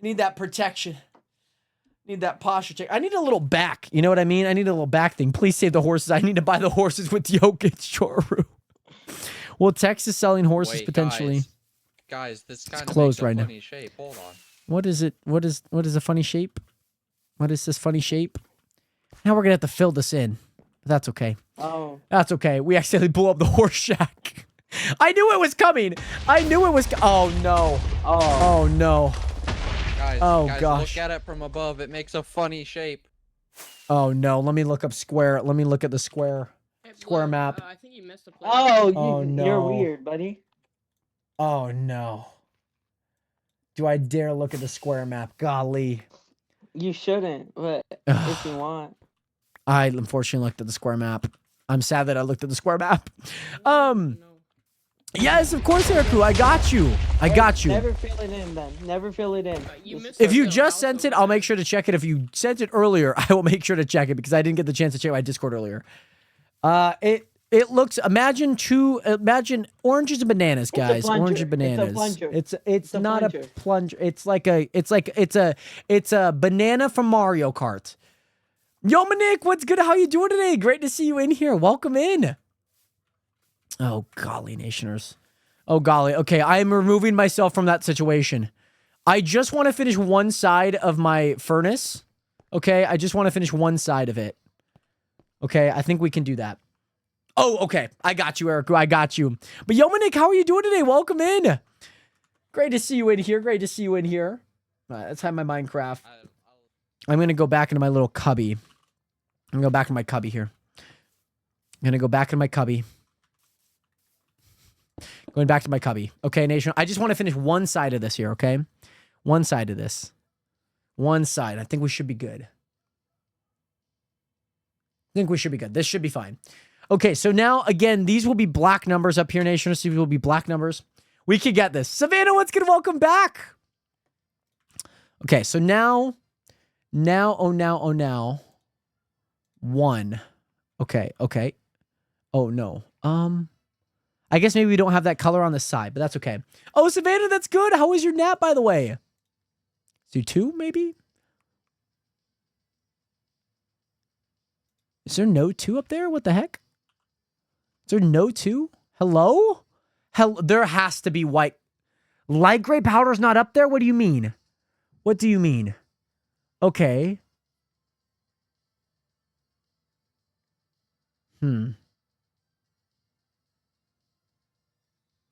need that protection. Need that posture check. I need a little back. You know what I mean? I need a little back thing. Please save the horses. I need to buy the horses with Jokic Choru. Well, Texas selling horses Wait, potentially. Guys, this kind of closed makes a right now. funny shape. Hold on. What is it? What is a funny shape? What is this funny shape? Now we're gonna have to fill this in. That's okay. Oh, That's okay. We accidentally blew up the horse shack. I knew it was coming. I knew it was. Oh no. oh. Oh no. Guys, Oh, guys, gosh. look at it from above. It makes a funny shape. Oh no. Let me look up square. Let me look at the square. Hey, Square Blue, map. I think you missed a place. Oh, Oh, you're no. weird, buddy. Oh no. Do I dare look at the square map? Golly. You shouldn't, but Ugh. if you want. I unfortunately looked at the square map. I'm sad that I looked at the square map. No. Yes, of course, Ericu. I got you. I got you. Never fill it in, then. Never fill it in. You missed If you the just house sent it, over I'll there. make sure to check it. If you sent it earlier, I will make sure to check it because I didn't get the chance to check my Discord earlier. It looks. Imagine oranges and bananas, a guys. Oranges and plunger. It's a bananas. plunger. It's It's a not plunger. a plunger. It's a banana from Mario Kart. Yo, Manik, what's good? How you doing today? Great to see you in here. Welcome in. Oh golly, nationers. Oh golly. Okay, I am removing myself from that situation. I just want to finish one side of my furnace. Okay, I just want to finish one side of it. Okay, I think we can do that. Oh, okay. I got you, Eric. I got you. But yo, Manik, how are you doing today? Welcome in. Great to see you in here. Great to see you in here. All right, let's have my Minecraft. I'm going to go back into my little cubby. I'm going to go back in my cubby here. I'm going to go back in my cubby. Going back to my cubby. Okay, nation. I just want to finish one side of this here, okay? One side of this. One side. I think we should be good. I think we should be good. This should be fine. Okay, so now, again, these will be black numbers up here, nation. These will be black numbers. We can get this. Savannah, what's good? Welcome back. Okay, so now. One. Okay. Oh, no. I guess maybe we don't have that color on the side, but that's okay. Oh, Savannah, that's good. How was your nap, by the way? Do 2, maybe? Is there no 2 up there? What the heck? Is there no 2? Hello? There has to be white. Light gray powder's not up there? What do you mean? What do you mean? Okay.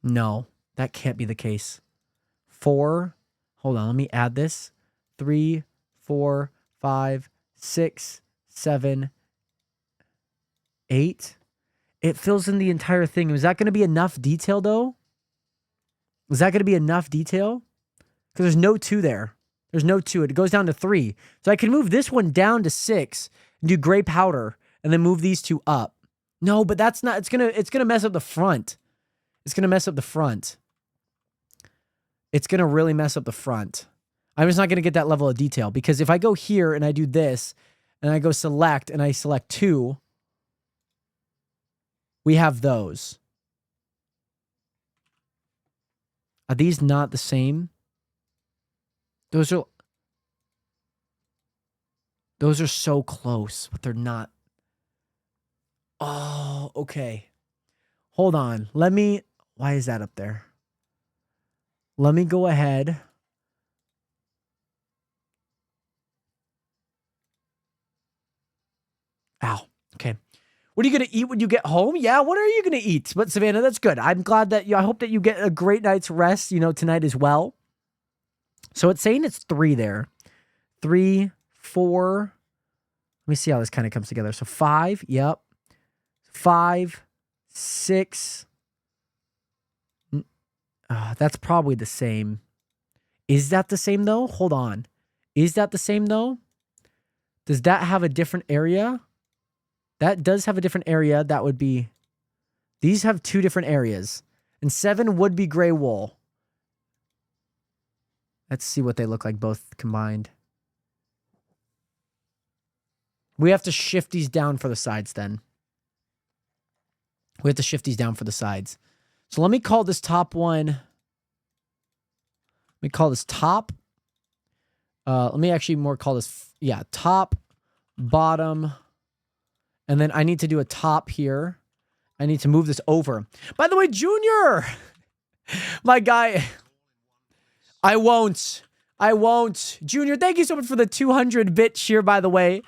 No, that can't be the case. 4. Hold on, let me add this. 3, 4, 5, 6, 7, 8. It fills in the entire thing. Is that going to be enough detail, though? Is that going to be enough detail? Because there's no 2 there. There's no 2. It goes down to 3. So I can move this one down to 6 and do gray powder and then move these 2 up. No, but that's not. It's gonna mess up the front. It's gonna mess up the front. It's gonna really mess up the front. I'm just not gonna get that level of detail because if I go here and I do this and I go select and I select 2, we have those. Are these not the same? Those are so close, but they're not. Oh, okay. Hold on. Why is that up there? Let me go ahead. Ow. Okay. What are you going to eat when you get home? Yeah, what are you going to eat? But Savannah, that's good. I'm glad that I hope that you get a great night's rest, tonight as well. So it's saying it's 3 there. 3, 4. Let me see how this kind of comes together. So 5, yep. 5, 6. That's probably the same. Is that the same though? Hold on. Is that the same though? Does that have a different area? That does have a different area. That would be... These have 2 different areas. And 7 would be gray wool. Let's see what they look like both combined. We have to shift these down for the sides then. We have to shift these down for the sides. So let me call this top one. Let me call this top. Let me actually more call this, top, bottom. And then I need to do a top here. I need to move this over. By the way, Junior, my guy, I won't. Junior, thank you so much for the 200-bit cheer, by the way.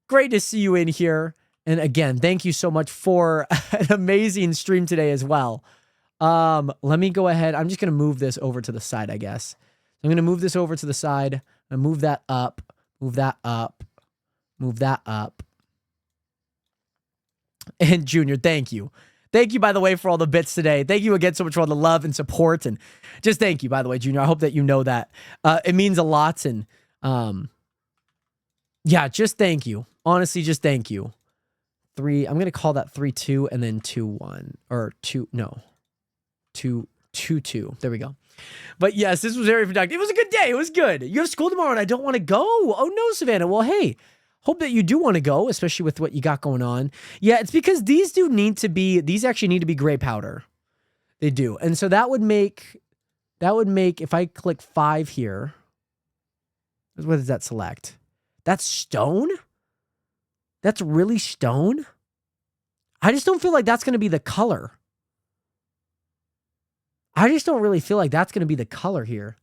Great to see you in here. And again, thank you so much for an amazing stream today as well. Let me go ahead. I'm just going to move this over to the side, I guess. I'm going to move this over to the side and move that up, move that up, move that up. And Junior, thank you. Thank you, by the way, for all the bits today. Thank you again so much for all the love and support. And just thank you, by the way, Junior. I hope that you know that. It means a lot. And just thank you. Honestly, just thank you. 3, I'm going to call that 3, 2, and then 2, 1. Or 2, no. 222. There we go. But yes, this was very productive. It was a good day. It was good. You have school tomorrow and I don't want to go. Oh no, Savannah. Well, hey, hope that you do want to go, especially with what you got going on. Yeah, it's because these actually need to be gray powder. They do. And so that would make, if I click 5 here, what does that select? That's stone? That's really stone? I just don't feel like that's going to be the color. I just don't really feel like that's going to be the color here.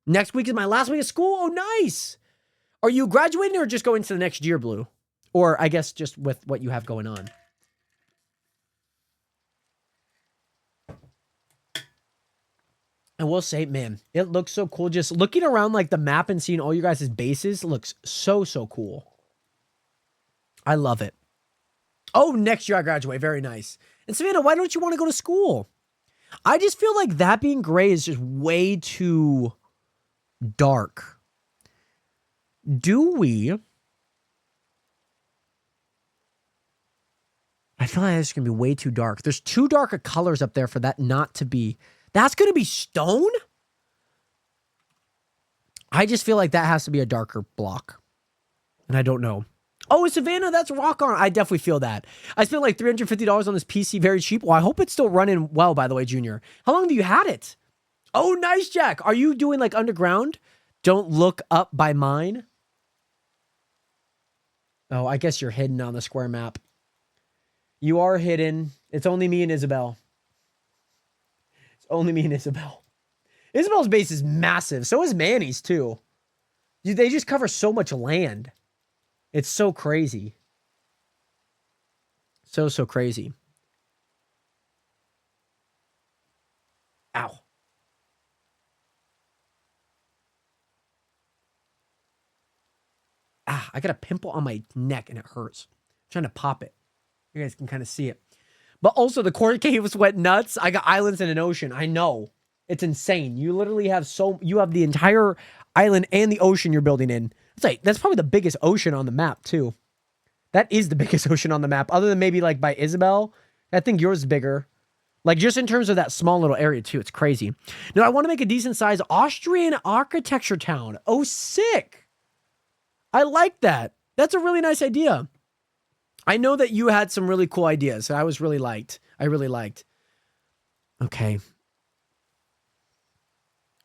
Next week is my last week of school. Oh, nice. Are you graduating or just going to the next year, Blue? Or I guess just with what you have going on. I will say, man, it looks so cool. Just looking around like the map and seeing all you guys' bases looks so, so cool. I love it. Oh, next year I graduate. Very nice. And Savannah, why don't you want to go to school? I just feel like that being gray is just way too dark. Do we? I feel like it's going to be way too dark. There's too dark of colors up there for that not to be. That's going to be stone? I just feel like that has to be a darker block. And I don't know. Oh, Savannah, that's rock on. I definitely feel that. I spent like $350 on this PC, very cheap. Well, I hope it's still running well, by the way, Junior. How long have you had it? Oh, nice, Jack. Are you doing like underground? Don't look up by mine. Oh, I guess you're hidden on the square map. You are hidden. It's only me and Isabel. It's only me and Isabel. Isabel's base is massive. So is Manny's too. They just cover so much land. It's so crazy. So crazy. Ow. Ah, I got a pimple on my neck and it hurts. I'm trying to pop it. You guys can kind of see it. But also the court caves went nuts. I got islands and an ocean. I know. It's insane. You literally have you have the entire island and the ocean you're building in. It's like, that's probably the biggest ocean on the map too. That is the biggest ocean on the map. Other than maybe like by Isabel. I think yours is bigger. Like just in terms of that small little area too. It's crazy. Now I want to make a decent size Austrian architecture town. Oh, sick. I like that. That's a really nice idea. I know that you had some really cool ideas. I really liked. Okay.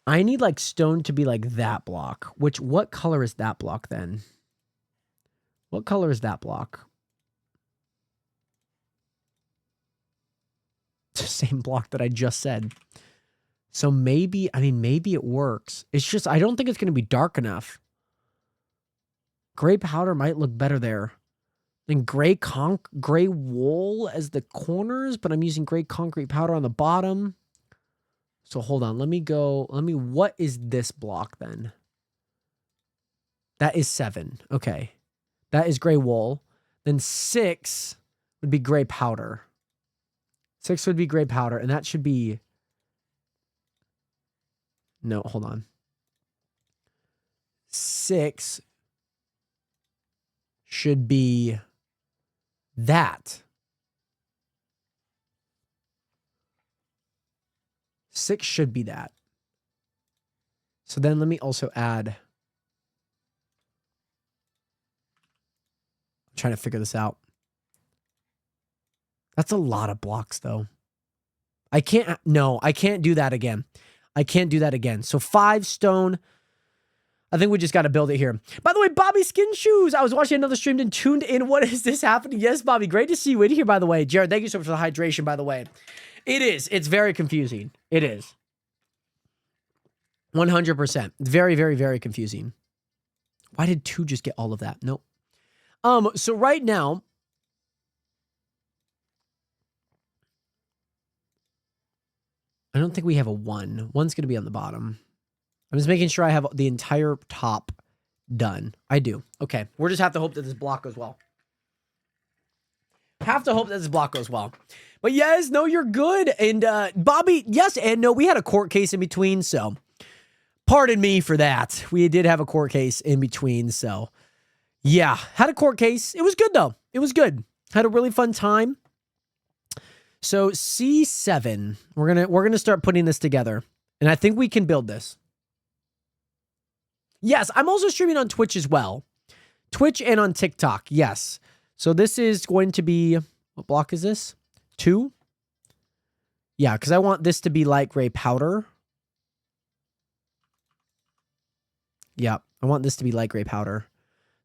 I need like stone to be like that block. What color is that block then? What color is that block? It's the same block that I just said. So maybe it works. It's just, I don't think it's going to be dark enough. Gray powder might look better there. Then gray wool as the corners, but I'm using gray concrete powder on the bottom. So hold on, what is this block then? That is 7, okay. That is gray wool. Then 6 would be gray powder. 6 would be gray powder, and that should be, no, hold on. 6 should be that. 6 should be that. So then let me also add. I'm trying to figure this out. That's a lot of blocks though. I can't do that again. I can't do that again. So 5 stone. I think we just got to build it here. By the way, Bobby Skin Shoes. I was watching another stream and tuned in. What is this happening? Yes, Bobby. Great to see you in here, by the way. Jared, thank you so much for the hydration, by the way. It is. It's very confusing. It is. 100%. Very, very, very confusing. Why did 2 just get all of that? Nope. So right now, I don't think we have a 1. 1's going to be on the bottom. I'm just making sure I have the entire top done. I do. Okay. We'll just have to hope that this block goes well. Have to hope that this block goes well. But yes, no, you're good. And Bobby, yes and no, we had a court case in between, so pardon me for that. We did have a court case in between, so yeah, had a court case. It was good though. It was good. Had a really fun time. So C7, we're gonna start putting this together, and I think we can build this. Yes, I'm also streaming on Twitch as well, Twitch and on TikTok. Yes, so this is going to be, what block is this? 2. Yeah, because I want this to be light gray powder. Yeah, I want this to be light gray powder.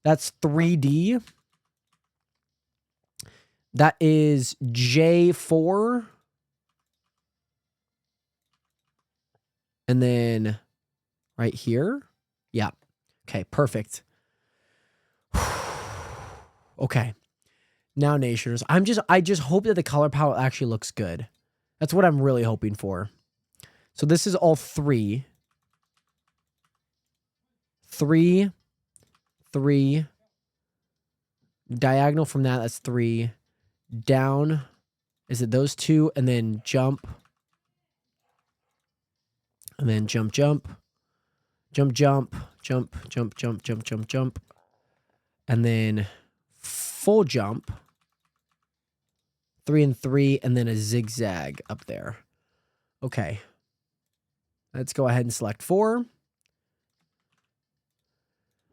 That's 3D. That is J4. And then right here. Yeah. Okay, perfect. Okay. Now, Nationers, I just hope that the color palette actually looks good. That's what I'm really hoping for. So this is all 3. 3. 3. Diagonal from that, that's 3. Down, is it those 2? And then jump. And then jump, jump. Jump, jump. Jump, jump, jump, jump, jump, jump. And then full jump. 3 and 3, and then a zigzag up there. Okay. Let's go ahead and select 4.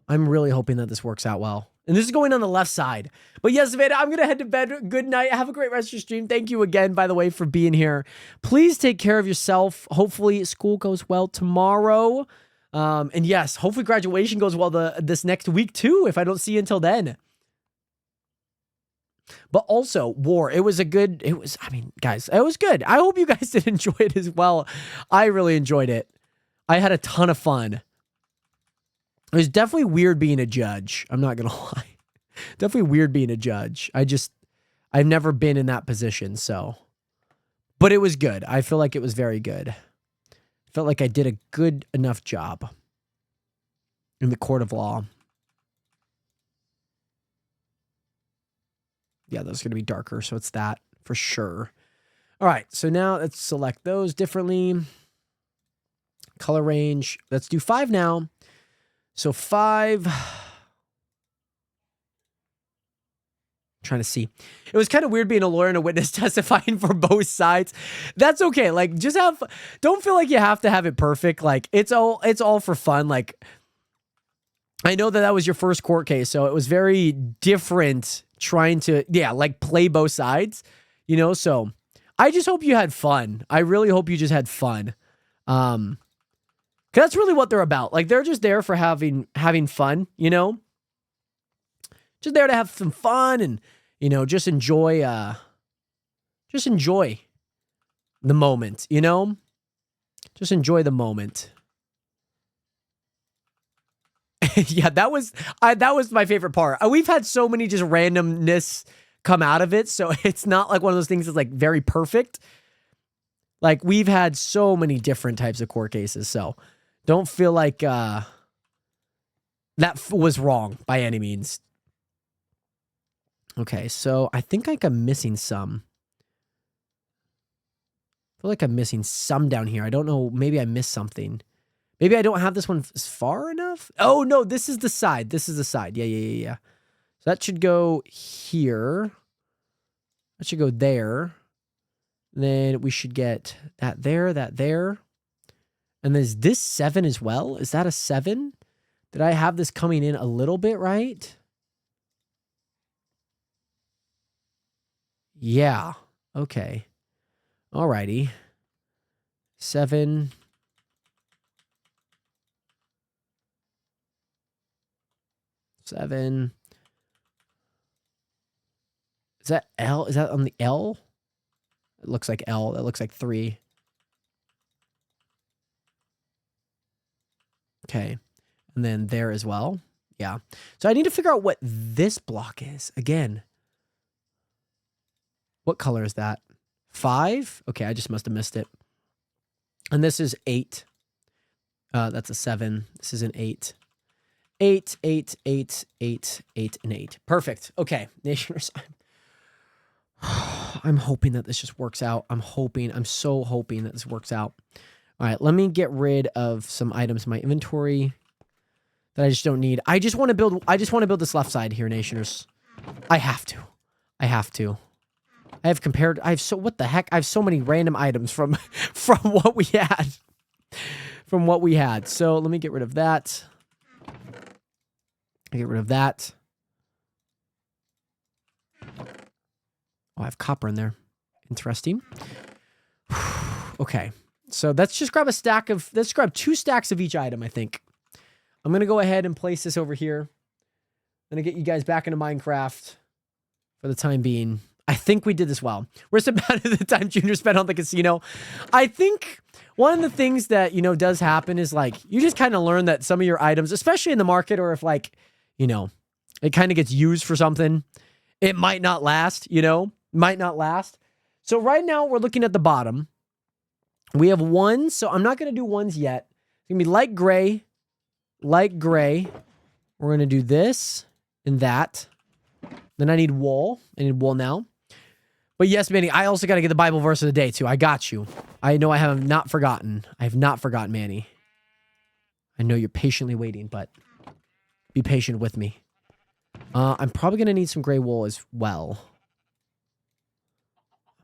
I'm really hoping that this works out well. And this is going on the left side. But yes, Savannah, I'm going to head to bed. Good night. Have a great rest of your stream. Thank you again, by the way, for being here. Please take care of yourself. Hopefully school goes well tomorrow. And yes, hopefully graduation goes well this next week too, if I don't see you until then. But also, War, I mean, guys, it was good. I hope you guys did enjoy it as well. I really enjoyed it. I had a ton of fun. It was definitely weird being a judge. I'm not going to lie. Definitely weird being a judge. I've never been in that position, so. But it was good. I feel like it was very good. I felt like I did a good enough job in the court of law. Yeah, that's going to be darker, so it's that for sure. All right, so now let's select those differently. Color range. Let's do 5 now. So 5. Trying to see. It was kind of weird being a lawyer and a witness testifying for both sides. That's okay. Like, just don't feel like you have to have it perfect. Like, it's all for fun. Like, I know that was your first court case, so it was very different trying to, like, play both sides, you know? So I just hope you had fun. I really hope you just had fun. 'Cause that's really what they're about. Like, they're just there for having fun, you know? Just there to have some fun and, you know, just enjoy the moment, you know? Just enjoy the moment. Yeah, that was my favorite part. We've had so many just randomness come out of it, so it's not like one of those things that's like very perfect. Like, we've had so many different types of court cases, so don't feel like that was wrong by any means. Okay, so I think like I'm missing some. I feel like I'm missing some down here. I don't know. Maybe I missed something. Maybe I don't have this one far enough. Oh, no, this is the side. This is the side. Yeah. So that should go here. That should go there. Then we should get that there. And there's this 7 as well. Is that a 7? Did I have this coming in a little bit right? Yeah. Okay. Alrighty. 7. Is that L? Is that on the L? It looks like L. That looks like 3. Okay. And then there as well. Yeah. So I need to figure out what this block is. Again. What color is that? 5? Okay, I just must have missed it. And this is 8. That's a 7. This is an 8. 8, 8, 8, 8, 8, and 8. Perfect. Okay, Nationers. I'm hoping that this just works out. I'm so hoping that this works out. All right, let me get rid of some items in my inventory that I just don't need. I just want to build this left side here, Nationers. I have to. I have what the heck? I have so many random items from from what we had. From what we had. So let me get rid of that. Get rid of that. Oh, I have copper in there. Interesting. Okay. So let's just grab let's grab 2 stacks of each item, I think. I'm going to go ahead and place this over here. I'm going to get you guys back into Minecraft for the time being. I think we did this well. Where's the amount of the time Junior spent on the casino? I think one of the things that, you know, does happen is like, you just kind of learn that some of your items, especially in the market, or if like, you know, it kind of gets used for something, it might not last, you know, might not last. So right now we're looking at the bottom. We have 1, so I'm not going to do 1s yet. It's going to be light gray. Light gray. We're going to do this and that. Then I need wool. I need wool now. But yes, Manny, I also got to get the Bible verse of the day, too. I got you. I know I have not forgotten. I have not forgotten, Manny. I know you're patiently waiting, but be patient with me. I'm probably going to need some gray wool as well.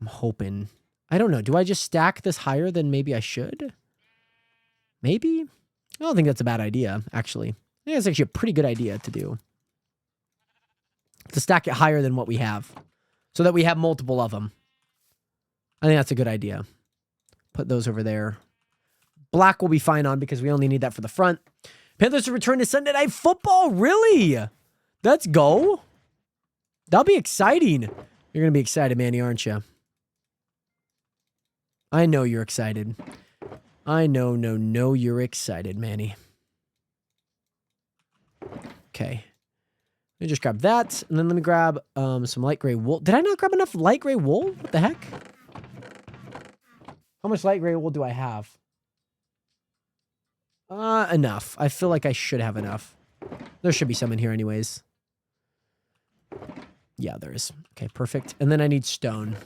I'm hoping. I don't know. Do I just stack this higher than maybe I should? Maybe? I don't think that's a bad idea, actually. I think that's actually a pretty good idea to do. To stack it higher than what we have. So that we have multiple of them. I think that's a good idea. Put those over there. Black will be fine on because we only need that for the front. Panthers to return to Sunday Night Football. Really? Let's go. That'll be exciting. You're going to be excited, Manny, aren't you? I know you're excited. I know you're excited, Manny. Okay. Let me just grab that, and then let me grab some light gray wool. Did I not grab enough light gray wool? What the heck? How much light gray wool do I have? Enough. I feel like I should have enough. There should be some in here anyways. Yeah, there is. Okay, perfect. And then I need stone.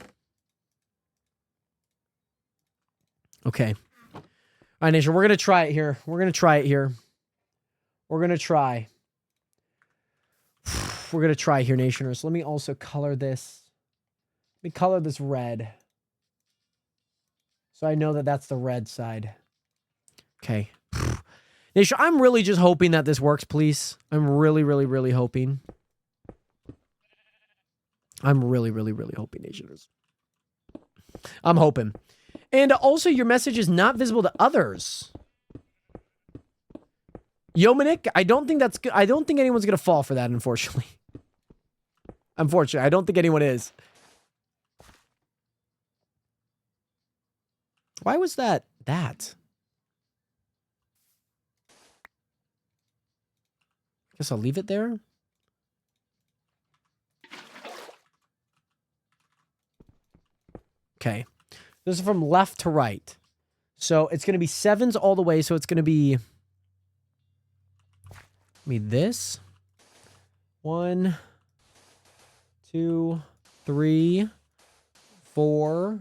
Okay. All right, Nation, we're going to try it here. We're going to try. We're going to try here, Nationers. Let me also color this. Let me color this red. So I know that that's the red side. Okay. Nation, I'm really just hoping that this works, please. I'm really, really, really hoping. I'm really, really, really hoping, Nationers. I'm hoping. And also, your message is not visible to others. Yomanik, I don't think that's good. I don't think anyone's going to fall for that, unfortunately. Unfortunately, I don't think anyone is. Why was that? I guess I'll leave it there. Okay. This is from left to right. So it's going to be 7s all the way. So it's going to be this. 1, 2, 3, 4.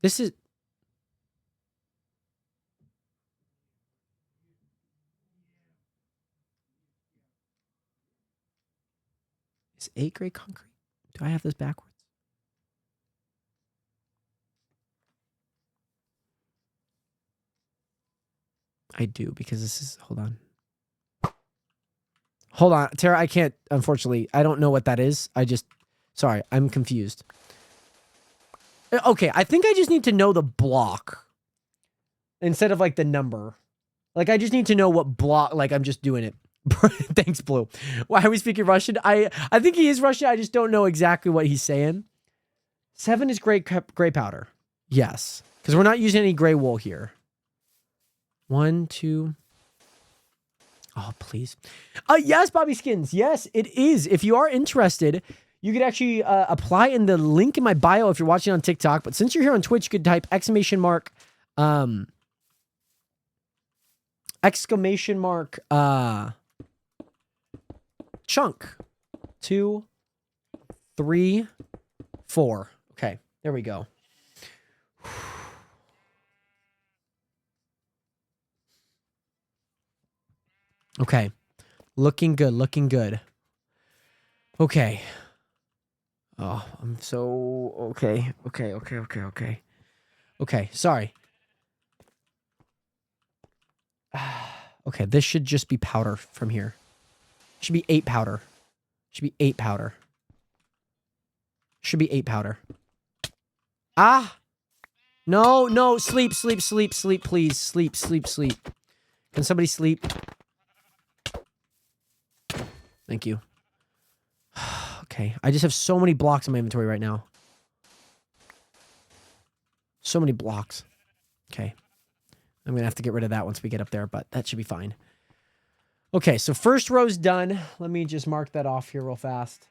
This is... Is 8 gray concrete? Do I have this backwards? I do, because this is... Hold on. Hold on. Tara, I can't... Unfortunately, I don't know what that is. Sorry, I'm confused. Okay, I think I just need to know the block. Instead of, like, the number. Like, I just need to know what block... Like, I'm just doing it. Thanks, Blue. Why are we speaking Russian? I think he is Russian. I just don't know exactly what he's saying. 7 is gray powder. Yes. Because we're not using any gray wool here. 1, 2. Oh, please. Yes, Bobby Skins. Yes, it is. If you are interested, you could actually apply in the link in my bio if you're watching on TikTok. But since you're here on Twitch, you could type exclamation mark chunk 2, 3, 4. Okay, there we go. Okay, looking good, looking good. Okay, Oh, I'm so okay. Okay, sorry. Okay, this should just be powder from here. Should be 8 powder. Should be 8 powder. Should be 8 powder. Ah! No, no, sleep, please. Sleep. Can somebody sleep? Thank you. Okay, I just have so many blocks in my inventory right now. So many blocks. Okay. I'm going to have to get rid of that once we get up there, but that should be fine. Okay, so first row's done. Let me just mark that off here real fast.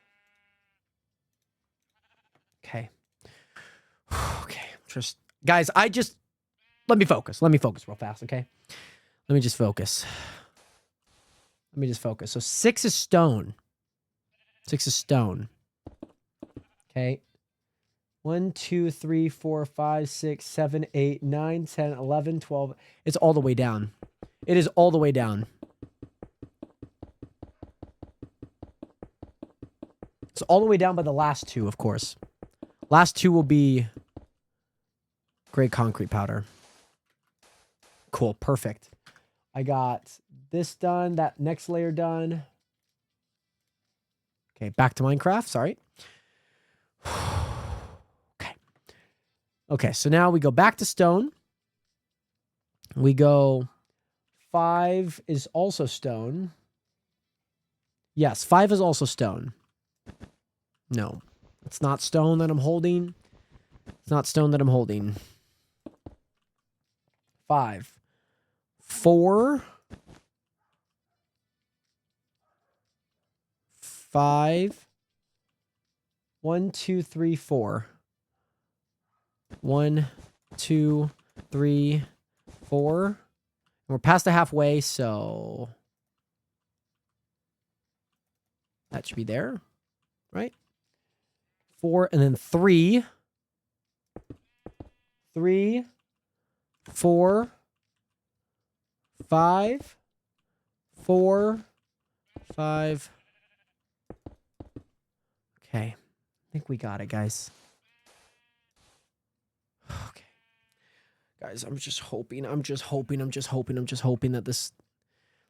Okay. Okay. Just guys, let me focus. Let me focus real fast, okay? Let me just focus. So 6 is stone. 6 is stone. Okay. 1, 2, 3, 4, 5, 6, 7, 8, 9, 10, 11, 12. It's all the way down. It is all the way down. It's all the way down by the last 2, of course. Last 2 will be gray concrete powder. Cool, perfect. I got this done, that next layer done. Okay, back to Minecraft, sorry. Okay, so now we go back to stone. We go 5 is also stone. Yes, 5 is also stone. No, it's not stone that I'm holding. It's not stone that I'm holding. 5. 4. 5. 1, 2, 3, 4. 1, 2, 3, 4. We're past the halfway, so that should be there, right? 4 and then 3. 3, 4, 5, 4, 5. Okay, I think we got it, guys. Okay. Guys, I'm just hoping that this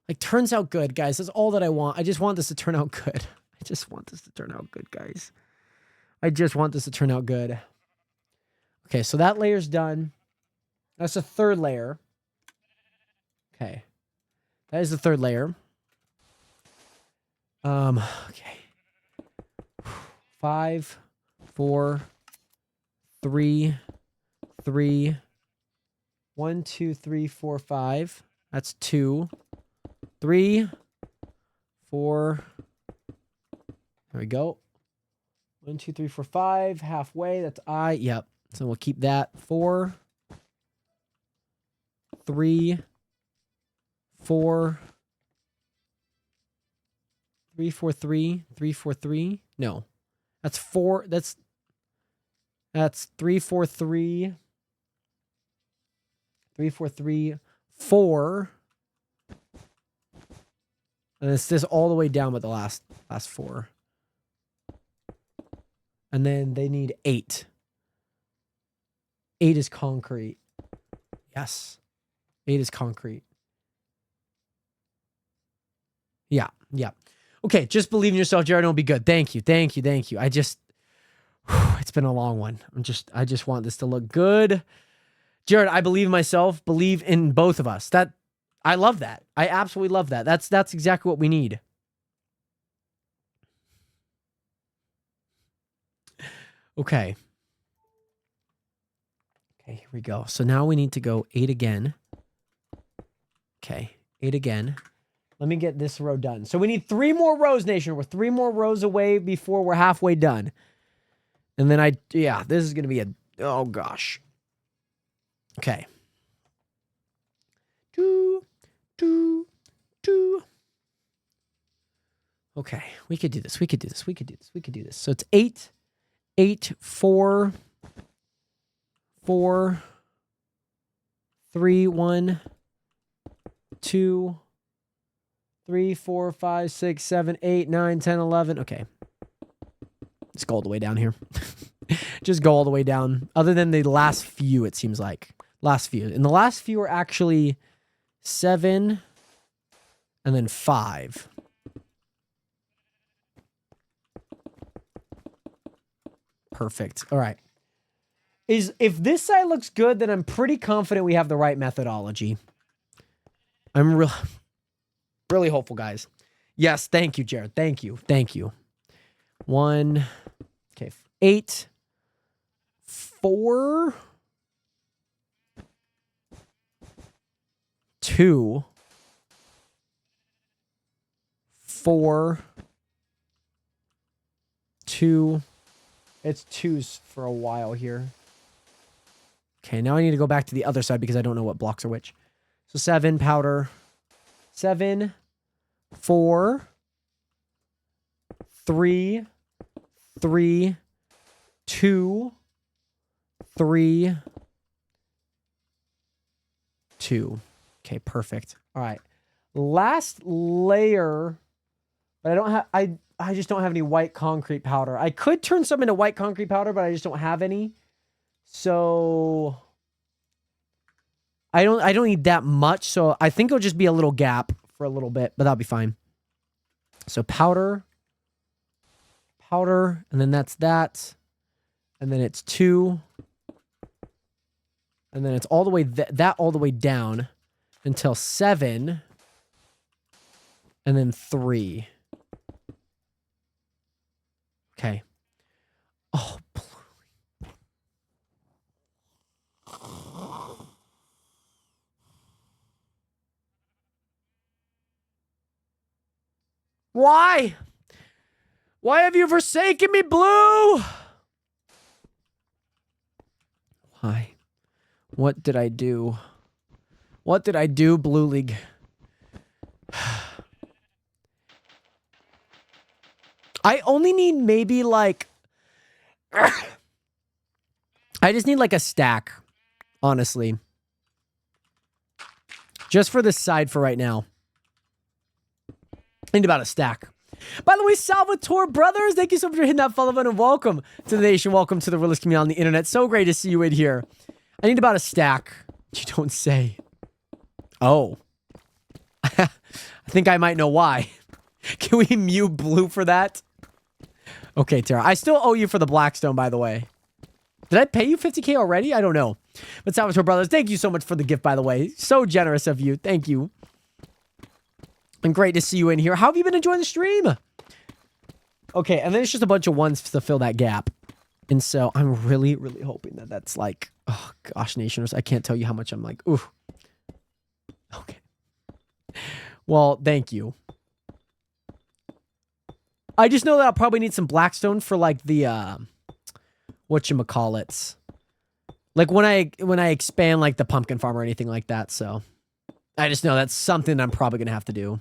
like turns out good, guys. That's all that I want. I just want this to turn out good. I just want this to turn out good, guys. I just want this to turn out good. Okay, so that layer's done. That's the third layer. Okay. That is the third layer. Okay. 5, 4, 3, 3. 1, 2, 3, 4, 5. That's 2. 3, 4. There we go. 1, 2, 3, 4, 5. Halfway. That's I. Yep. So we'll keep that. 4, 3, 4. 3, 4, 3. 3, 4, 3. No. That's 4. That's 3, 4, 3. 3, 4, 3, 4. And it's this all the way down with the last 4. And then they need 8. 8 is concrete. Yes. 8 is concrete. Yeah. Okay, just believe in yourself, Jared, and it'll be good. Thank you. It's been a long one. I just want this to look good. Jared, I believe in myself. Believe in both of us. I love that. I absolutely love that. That's exactly what we need. Okay. Okay, here we go. So now we need to go 8 again. Okay, 8 again. Let me get this row done. So we need 3 more rows, nation. We're 3 more rows away before we're halfway done. And then this is going to be oh gosh. Okay. 2. Okay, we could do this. So it's 8, 4, 3, 1, 2, 3, 4, 5, 6, 7, 8, 9, 10, 11. Okay. Just go all the way down here. Just go all the way down. Other than the last few, it seems like. Last few. And the last few are actually 7 and then 5. Perfect. All right. If this side looks good, then I'm pretty confident we have the right methodology. I'm really hopeful, guys. Yes, thank you, Jared. Thank you. Thank you. 1, okay, 8, 4, 2, 4, 2. It's 2s for a while here. Okay, now I need to go back to the other side because I don't know what blocks are which. So 7, powder. 7, 4, 3, 3, 2, 3, 2. Okay, perfect. All right. Last layer, but I don't have, I just don't have any white concrete powder. I could turn some into white concrete powder, but I just don't have any. So I don't need that much. So I think it'll just be a little gap for a little bit, but that'll be fine. So powder, and then that's that. And then it's 2. And then it's all the way, that all the way down until 7. And then 3. Okay. Oh, why? Why have you forsaken me, Blue? Why? What did I do? What did I do, Blue League? I only need maybe like... I just need like a stack, honestly. Just for this side for right now. I need about a stack. By the way, Salvatore Brothers, thank you so much for hitting that follow button. Welcome to the nation. Welcome to the realest community on the internet. So great to see you in here. I need about a stack. You don't say. Oh. I think I might know why. Can we mute Blue for that? Okay, Tara. I still owe you for the Blackstone, by the way. Did I pay you 50K already? I don't know. But Salvatore Brothers, thank you so much for the gift, by the way. So generous of you. Thank you. And great to see you in here. How have you been enjoying the stream? Okay, and then it's just a bunch of ones to fill that gap. And so I'm really, really hoping that that's like, oh gosh, Nationers, I can't tell you how much I'm like, ooh. Okay. Well, thank you. I just know that I'll probably need some Blackstone for like the, whatchamacallits. Like when I expand like the pumpkin farm or anything like that, so. I just know that's something I'm probably going to have to do.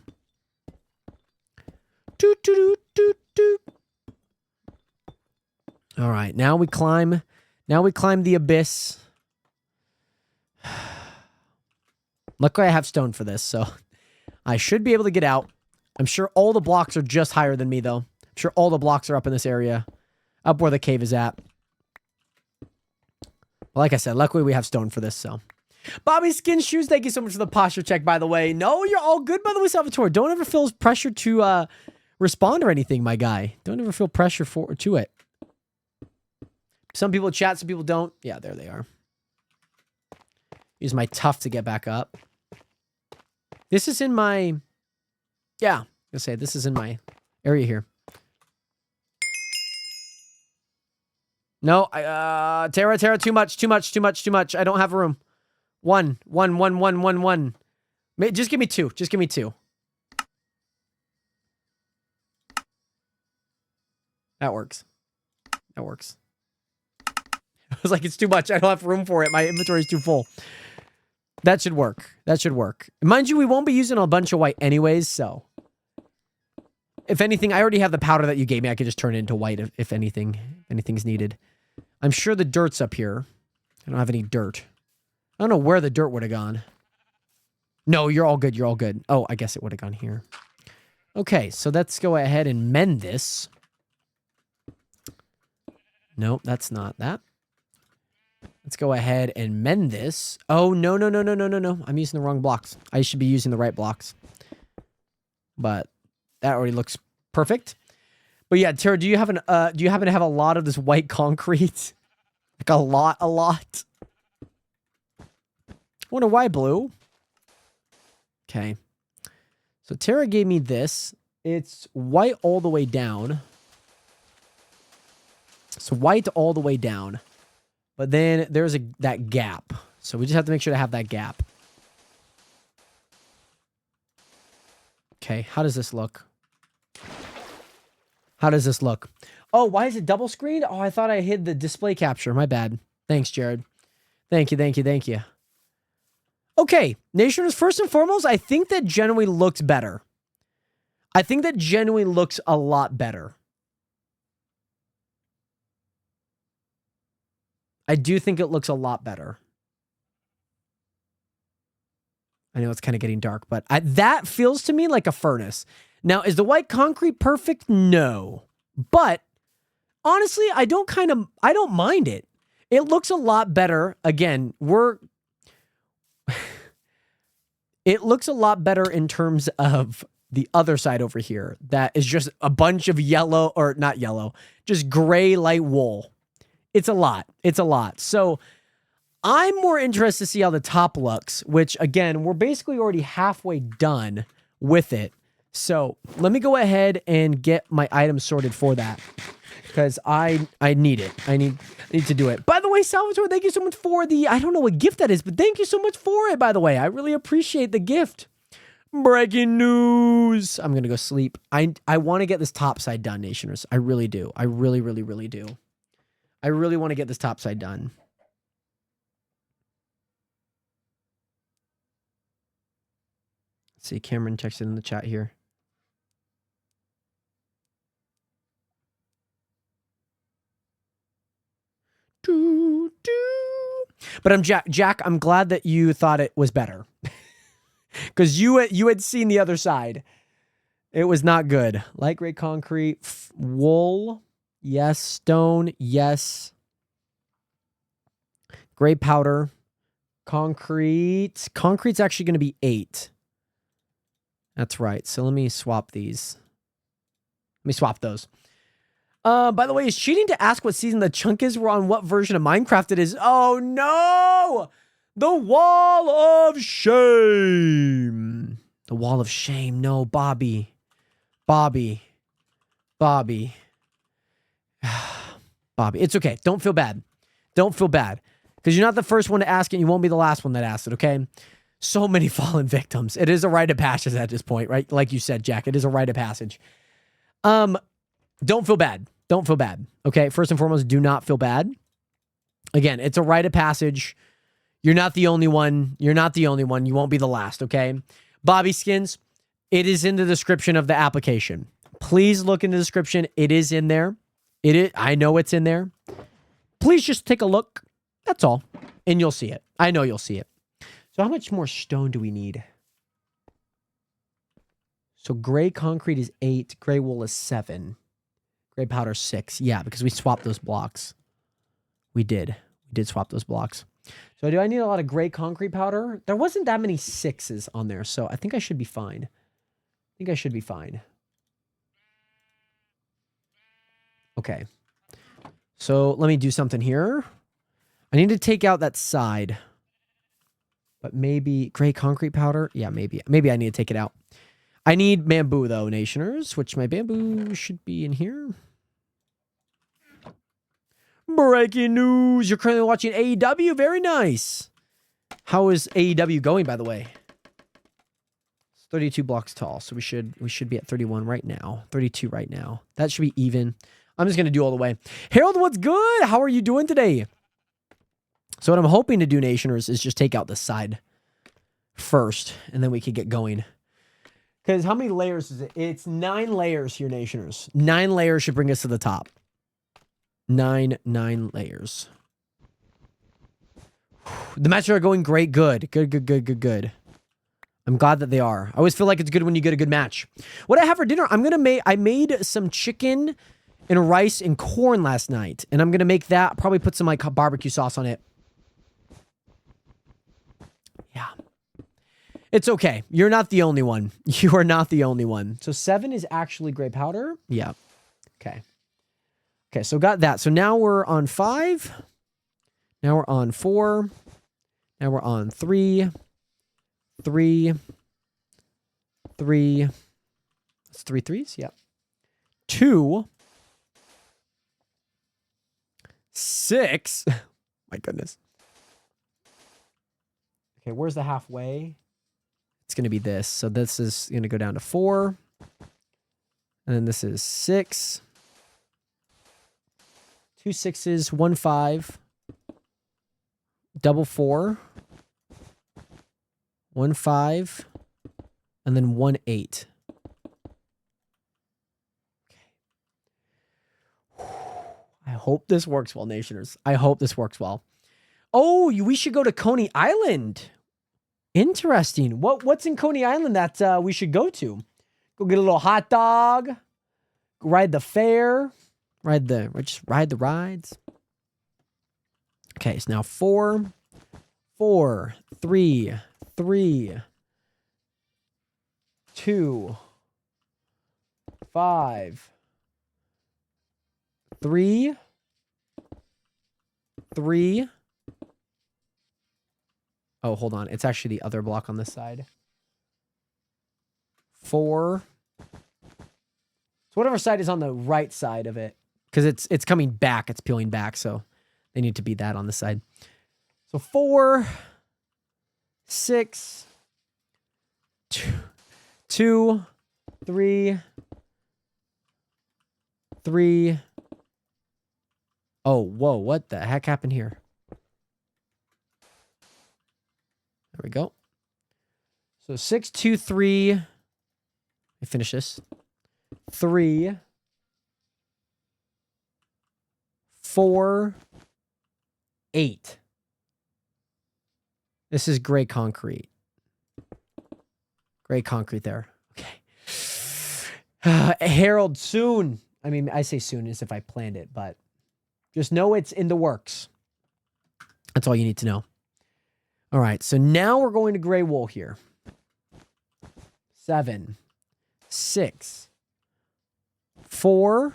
Doot, doot, doot, doot. All right, now we climb. Now we climb the abyss. Luckily, I have stone for this, so I should be able to get out. I'm sure all the blocks are just higher than me, though. I'm sure all the blocks are up in this area, up where the cave is at. Well, like I said, luckily we have stone for this, so. Bobby Skin Shoes, thank you so much for the posture check, by the way. No, you're all good, by the way, Salvatore. Don't ever feel pressure to respond or anything, my guy. Don't ever feel pressure to it. Some people chat, some people don't. Yeah, there they are. Use my tuff to get back up. This is in my... Yeah, I'm gonna say this is in my area here. No, Tara, too much. I don't have room. One. Just give me 2. Just give me 2. That works. That works. I was like, it's too much. I don't have room for it. My inventory is too full. That should work. That should work. Mind you, we won't be using a bunch of white anyways, so. If anything, I already have the powder that you gave me. I could just turn it into white if anything's needed. I'm sure the dirt's up here. I don't have any dirt. I don't know where the dirt would have gone. No, you're all good. You're all good. Oh, I guess it would have gone here. Okay, so let's go ahead and mend this. Nope, that's not that. Let's go ahead and mend this. Oh, no, no, no, no, no, no, no. I'm using the wrong blocks. I should be using the right blocks. But that already looks perfect. But yeah, Tara, do you happen to have a lot of this white concrete? Like a lot? Wonder why blue? Okay. So Tara gave me this. It's white all the way down. So white all the way down. But then there's that gap. So we just have to make sure to have that gap. Okay, how does this look? How does this look? Oh, why is it double screened? Oh, I thought I hid the display capture. My bad. Thanks, Jared. Thank you, thank you, thank you. Okay, Nationers, first and foremost, I think that genuinely looks better. I think that genuinely looks a lot better. I do think it looks a lot better. I know it's kind of getting dark, but that feels to me like a furnace. Now, is the white concrete perfect? No. But honestly, I don't mind it. It looks a lot better. Again, it looks a lot better in terms of the other side over here. That is just a bunch of yellow, or not yellow, just gray light wool. It's a lot. It's a lot. So I'm more interested to see how the top looks, which again, we're basically already halfway done with it. So let me go ahead and get my items sorted for that, because I need it. I need to do it. By the way, Salvatore, thank you so much for the, I don't know what gift that is, but thank you so much for it, by the way. I really appreciate the gift. Breaking news. I'm going to go sleep. I want to get this top side done, Nationers. I really do. I really, really, really do. I really want to get this top side done. Let's see, Cameron texted in the chat here. But I'm Jack, I'm glad that you thought it was better. Because you had seen the other side. It was not good. Light gray concrete, wool, yes. Stone, yes. Gray powder, concrete. Concrete's actually going to be 8. That's right. So let me swap these. Let me swap those. By the way, it's cheating to ask what season the chunk is. We're on what version of Minecraft it is. Oh no! The Wall of Shame. The Wall of Shame. No, Bobby. Bobby. It's okay. Don't feel bad. Don't feel bad. Because you're not the first one to ask it. And you won't be the last one that asked it, okay? So many fallen victims. It is a rite of passage at this point, right? Like you said, Jack. It is a rite of passage. Don't feel bad. Don't feel bad. Okay? First and foremost, do not feel bad. Again, it's a rite of passage. You're not the only one. You're not the only one. You won't be the last, okay? Bobby Skins, it is in the description of the application. Please look in the description. It is in there. I know it's in there. Please just take a look. That's all. And you'll see it. I know you'll see it. So how much more stone do we need? So gray concrete is 8. Gray wool is 7. Gray powder 6. Yeah, because we swapped those blocks. We did swap those blocks. So do I need a lot of gray concrete powder? There wasn't that many 6s on there, so I think I should be fine. Okay. So let me do something here. I need to take out that side. But maybe gray concrete powder? Yeah, maybe. Maybe I need to take it out. I need bamboo, though, Nationers, which my bamboo should be in here. Breaking news. You're currently watching AEW. Very nice. How is AEW going, by the way? It's 32 blocks tall, so we should be at 31 right now. 32 right now. That should be even. I'm just going to do all the way. Harold, what's good? How are you doing today? So what I'm hoping to do, Nationers, is just take out this side first, and then we can get going. Because how many layers is it? It's 9 layers here, Nationers. 9 layers should bring us to the top. 9 layers. The matches are going great. Good. I'm glad that they are. I always feel like it's good when you get a good match. What I have for dinner, I made some chicken and rice and corn last night. And I'm going to make that, probably put some like barbecue sauce on it. Yeah. It's okay. You're not the only one. You are not the only one. So 7 is actually gray powder. Yeah. Okay. Okay, so got that. So now we're on 5. Now we're on 4. Now we're on 3. 3. 3. That's 3 threes? Yep. 2. 6. My goodness. Okay, where's the halfway? It's going to be this. So this is going to go down to 4. And then this is 6. 2 6s, 1 5. Double 4. 1 5. And then 1 8. Okay. I hope this works well, Nationers. I hope this works well. Oh, we should go to Coney Island. Interesting. What's in Coney Island that we should go to? Go get a little hot dog. Go ride the fair. Just ride the rides. Okay, so now 4. 4. 3. 3. 2. 5. 3. 3. Oh, hold on. It's actually the other block on this side. 4. So whatever side is on the right side of it. Because it's coming back. It's peeling back. So they need to be that on the side. So 4. 6. 2. 3. 3. Oh, whoa. What the heck happened here? There we go. So 6, 2, 3. Let me finish this. 3. 4. 8. This is gray concrete. Gray concrete there. Okay. Harold, soon. I mean, I say soon as if I planned it, but just know it's in the works. That's all you need to know. All right, so now we're going to gray wool here. 7, 6, 4,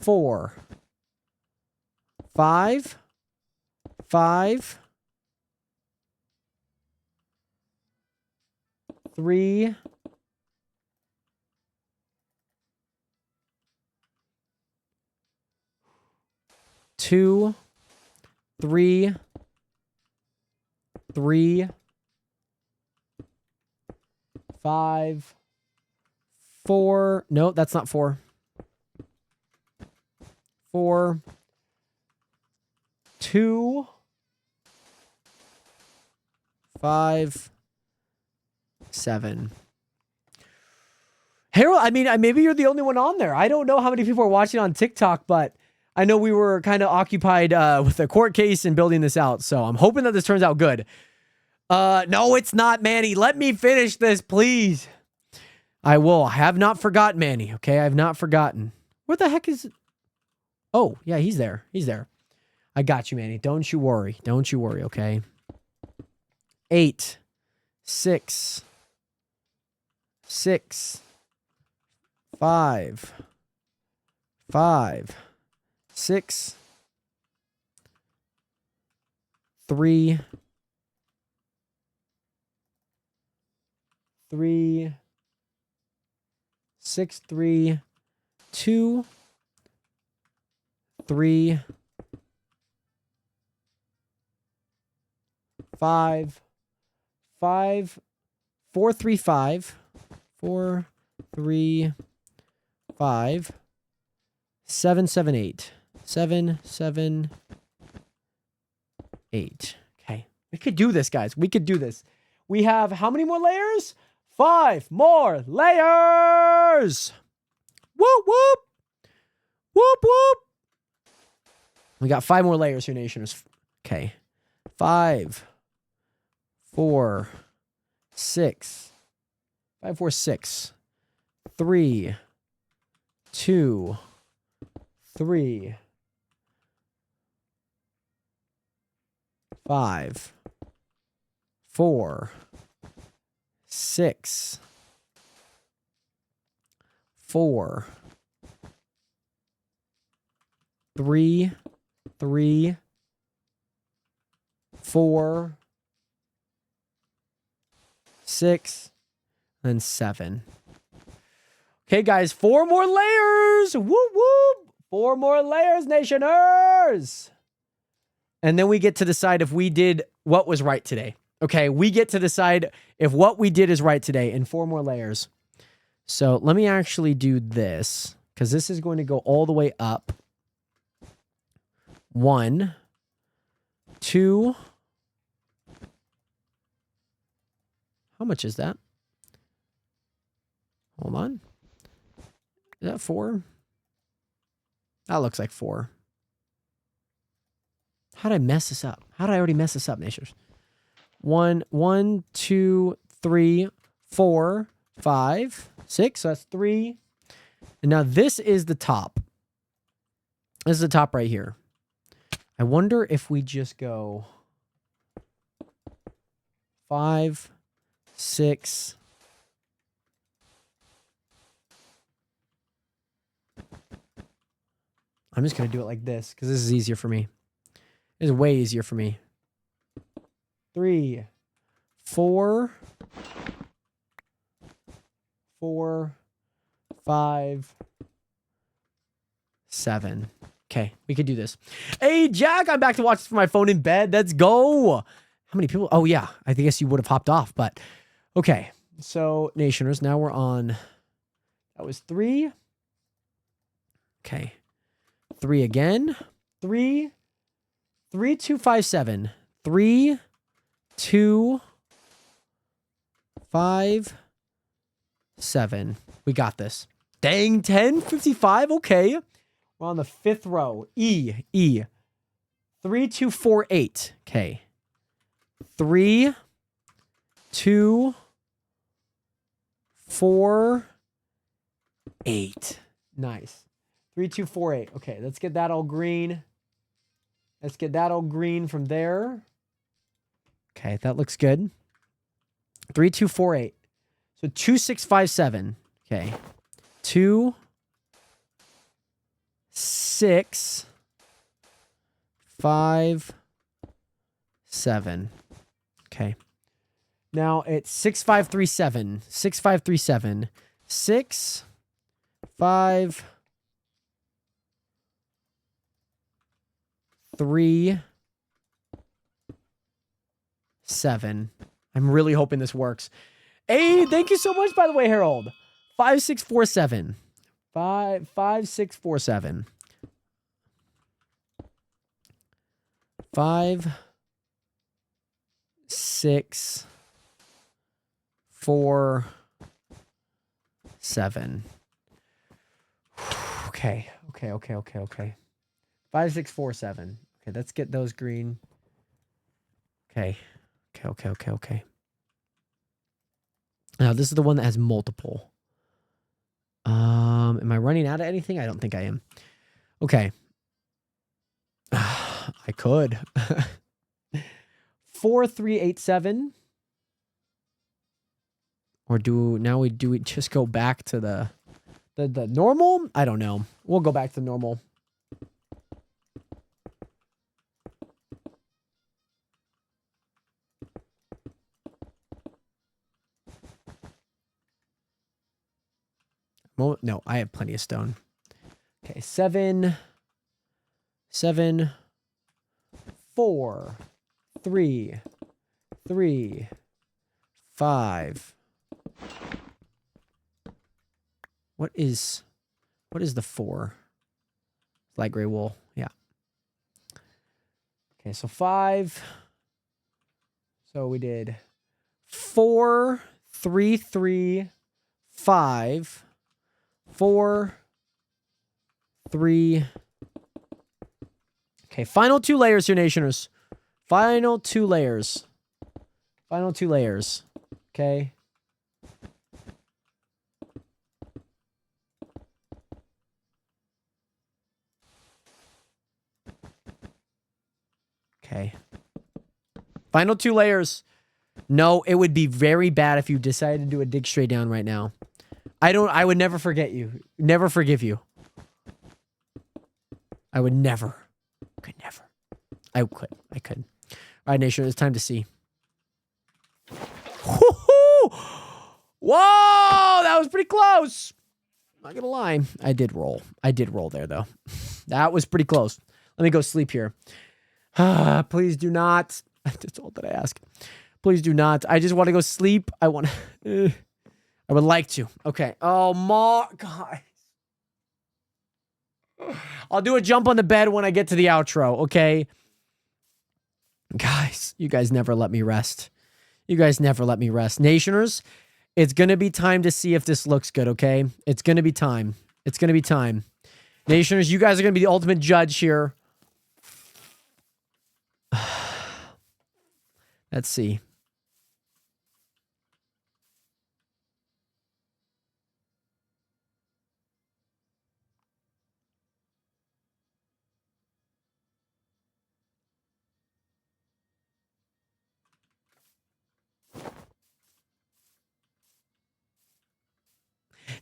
4, 5, 5, 3, 2, 3, 3, 5, 4. No, that's not 4. 4, 2, 5, 7. Harold, I mean, maybe you're the only one on there. I don't know how many people are watching on TikTok, but I know we were kind of occupied with the court case and building this out. So I'm hoping that this turns out good. No, it's not, Manny. Let me finish this, please. I will. I have not forgotten, Manny. Okay, I have not forgotten. Where the heck is... Oh, yeah, he's there. He's there. I got you, Manny. Don't you worry. Don't you worry, okay? 8, 6, 6, 5, 5, 6, 3, 3, 6, 3, 2, 3, 5, 5, 4, 3, 5, 4, 3, 5, 7, 7, 8, 7, 7, 8. Okay. We could do this, guys. We could do this. We have how many more layers? 5 more layers. Whoop, whoop. Whoop, whoop. We got 5 more layers here, Nationers. Okay. 5, 4, 6, 5, 4, 6, 3, 2, 3, 5, 4, 6, 4, 3, 3, 4, 6, and 7. Okay, guys, 4 more layers. Whoop, whoop. 4 more layers, Nationers. And then we get to decide if we did what was right today. Okay, we get to decide if what we did is right today in 4 more layers. So let me actually do this, because this is going to go all the way up. 1, 2. How much is that? Hold on. Is that 4? That looks like 4. How did I mess this up? How did I already mess this up, Nations? 1, 2, 3, 4, 5, 6. So that's 3. And now this is the top. This is the top right here. I wonder if we just go 5, 6. I'm just going to do it like this because this is easier for me. This is way easier for me. 3, 4, 4, 5, 7. Okay, we could do this. Hey, Jack, I'm back to watch this from my phone in bed. Let's go. How many people? Oh, yeah. I guess you would have hopped off, but okay. So, Nationers, now we're on. That was 3. Okay. 3 again. 3, 3, 2, 5, 7. 3, 2, 5, 7. We got this. Dang, 10, 55. Okay. We're on the 5th row. E. 3, 2, 4, 8. Okay. 3, 2, 4, 8. Nice. 3, 2, 4, 8. Okay, let's get that all green. Let's get that all green from there. Okay, that looks good. 3, 2, 4, 8. So 2, 6, 5, 7. Okay. 2, 6, 5, 7. Okay. Now it's 6, 5, 3, 7. 6, 5, 3, 7. 6, 5, 3, 7. I'm really hoping this works. Hey, thank you so much, by the way, Harold. 5, 6, 4, 7. 5, 6, 4, 7. 5, 6, 4, 7. Okay. 5, 6, 4, 7. Okay, let's get those green. Okay. Now this is the one that has multiple. Am I running out of anything? I don't think I am. Okay. I could. 4, 3, 8, 7. Or do we just go back to the normal? I don't know. We'll go back to normal. No, I have plenty of stone. Okay, 7, 4, 3, 5. What is the 4? Light gray wool. Yeah. Okay, so 5. So we did 4, 3, 3, 5. 4, 3. Okay, final 2 layers here, Nationers. Final 2 layers. Okay. Okay. Final 2 layers. No, it would be very bad if you decided to do a dig straight down right now. I would never forget you. Never forgive you. I would never. Could never. I couldn't. All right, Nation, it's time to see. Woo-hoo! Whoa, that was pretty close. Not gonna lie. I did roll there, though. That was pretty close. Let me go sleep here. Please do not. That's all that I ask. Please do not. I just want to go sleep. I would like to. Okay. Oh, guys. I'll do a jump on the bed when I get to the outro, okay? Guys, you guys never let me rest. You guys never let me rest. Nationers, it's going to be time to see if this looks good, okay? It's going to be time. It's going to be time. Nationers, you guys are going to be the ultimate judge here. Let's see.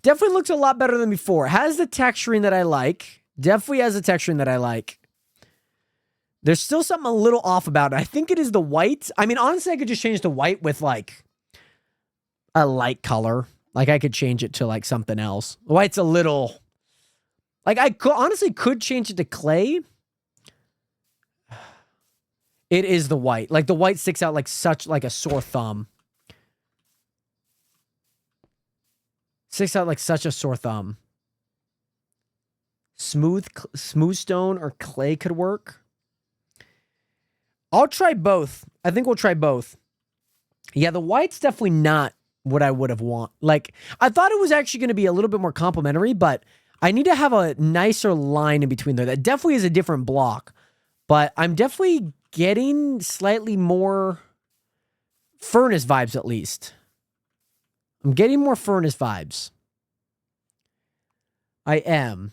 Definitely looks a lot better than before. Has the texturing that I like. Definitely has the texturing that I like. There's still something a little off about it. I think it is the white. I mean, honestly, I could just change the white with like a light color. Like I could change it to like something else. The white's a little... Like I honestly could change it to clay. It is the white. Like the white sticks out like a sore thumb. Sticks out like such a sore thumb. Smooth stone or clay could work. I'll try both. I think we'll try both. Yeah, the white's definitely not what I would have want. Like, I thought it was actually going to be a little bit more complimentary, but I need to have a nicer line in between there. That definitely is a different block, but I'm definitely getting slightly more furnace vibes at least. I'm getting more furnace vibes. I am.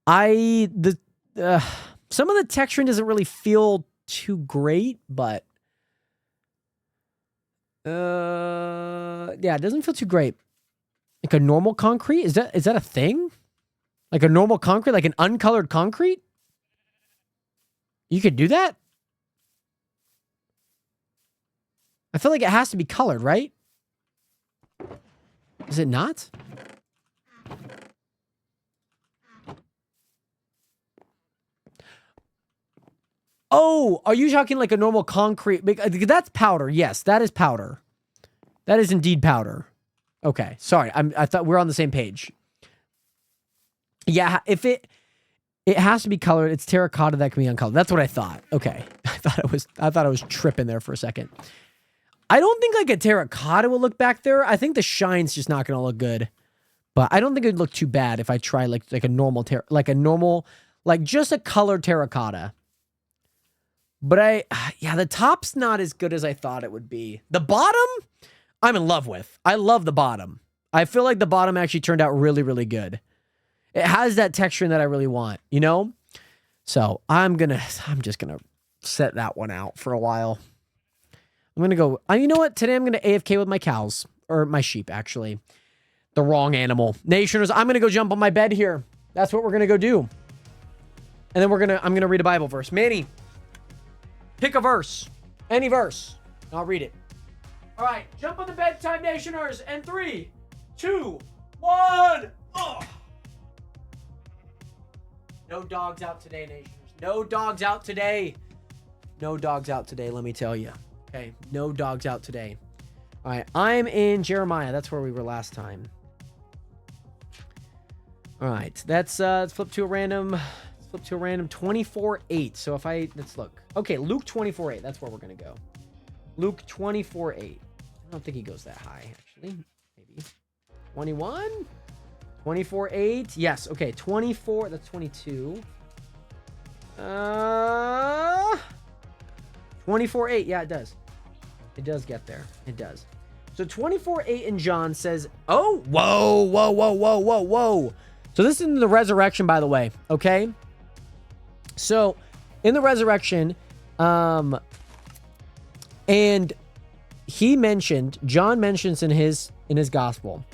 Some of the texturing doesn't really feel too great, but yeah, it doesn't feel too great. Like a normal concrete? Is that a thing? Like a normal concrete, like an uncolored concrete? You could do that? I feel like it has to be colored, right? Is it not? Oh, are you talking like a normal concrete? That's powder. Yes, that is powder. That is indeed powder. Okay, sorry. I thought we're on the same page. Yeah, if it has to be colored, it's terracotta that can be uncolored. That's what I thought. Okay. I thought I was tripping there for a second. I don't think like a terracotta will look back there. I think the shine's just not going to look good. But I don't think it'd look too bad if I try like a normal just a colored terracotta. But the top's not as good as I thought it would be. The bottom, I'm in love with. I love the bottom. I feel like the bottom actually turned out really, really good. It has that texture that I really want, you know? So I'm just gonna set that one out for a while. I'm gonna go, you know what? Today I'm gonna AFK with my cows. Or my sheep, actually. The wrong animal. Nationers, I'm gonna go jump on my bed here. That's what we're gonna go do. And then I'm gonna read a Bible verse. Manny, pick a verse. Any verse. I'll read it. All right, jump on the bedtime, Nationers. And 3, 2, 1. Oh. No dogs out today, Nationers. No dogs out today. No dogs out today, let me tell you. Okay, no dogs out today. All right, I'm in Jeremiah. That's where we were last time. All right, let's flip to a random 24:8. So let's look. Okay, Luke 24:8. That's where we're gonna go. Luke 24:8. I don't think he goes that high, actually. Maybe 21. 24:8. Yes. Okay. 24. That's 22. 24:8. Yeah, it does. It does get there. It does. So 24:8 in John says, "Oh, whoa." So this is in the resurrection, by the way. Okay. So in the resurrection, And John mentions in his gospel,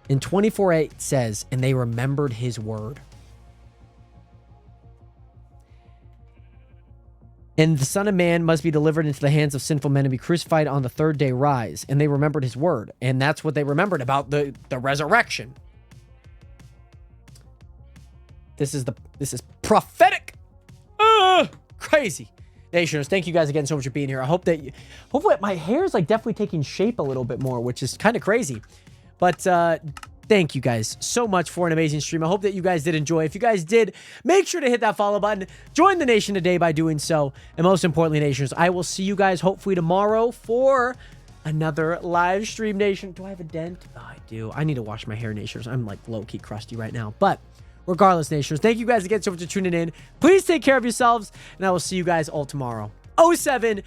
in 24:8 says, and they remembered his word. And the Son of Man must be delivered into the hands of sinful men and be crucified on the third day rise. And they remembered his word. And that's what they remembered about the resurrection. This is prophetic. Crazy. Nationers, thank you guys again so much for being here. I hope that hopefully my hair is like definitely taking shape a little bit more, which is kind of crazy. But thank you guys so much for an amazing stream. I hope that you guys did enjoy. If you guys did, make sure to hit that follow button. Join the nation today by doing so. And most importantly, nationers, I will see you guys hopefully tomorrow for another live stream, nation. Do I have a dent? Oh, I do. I need to wash my hair, nationers. I'm like low-key crusty right now. But regardless, nationers, thank you guys again so much for tuning in. Please take care of yourselves, and I will see you guys all tomorrow. 07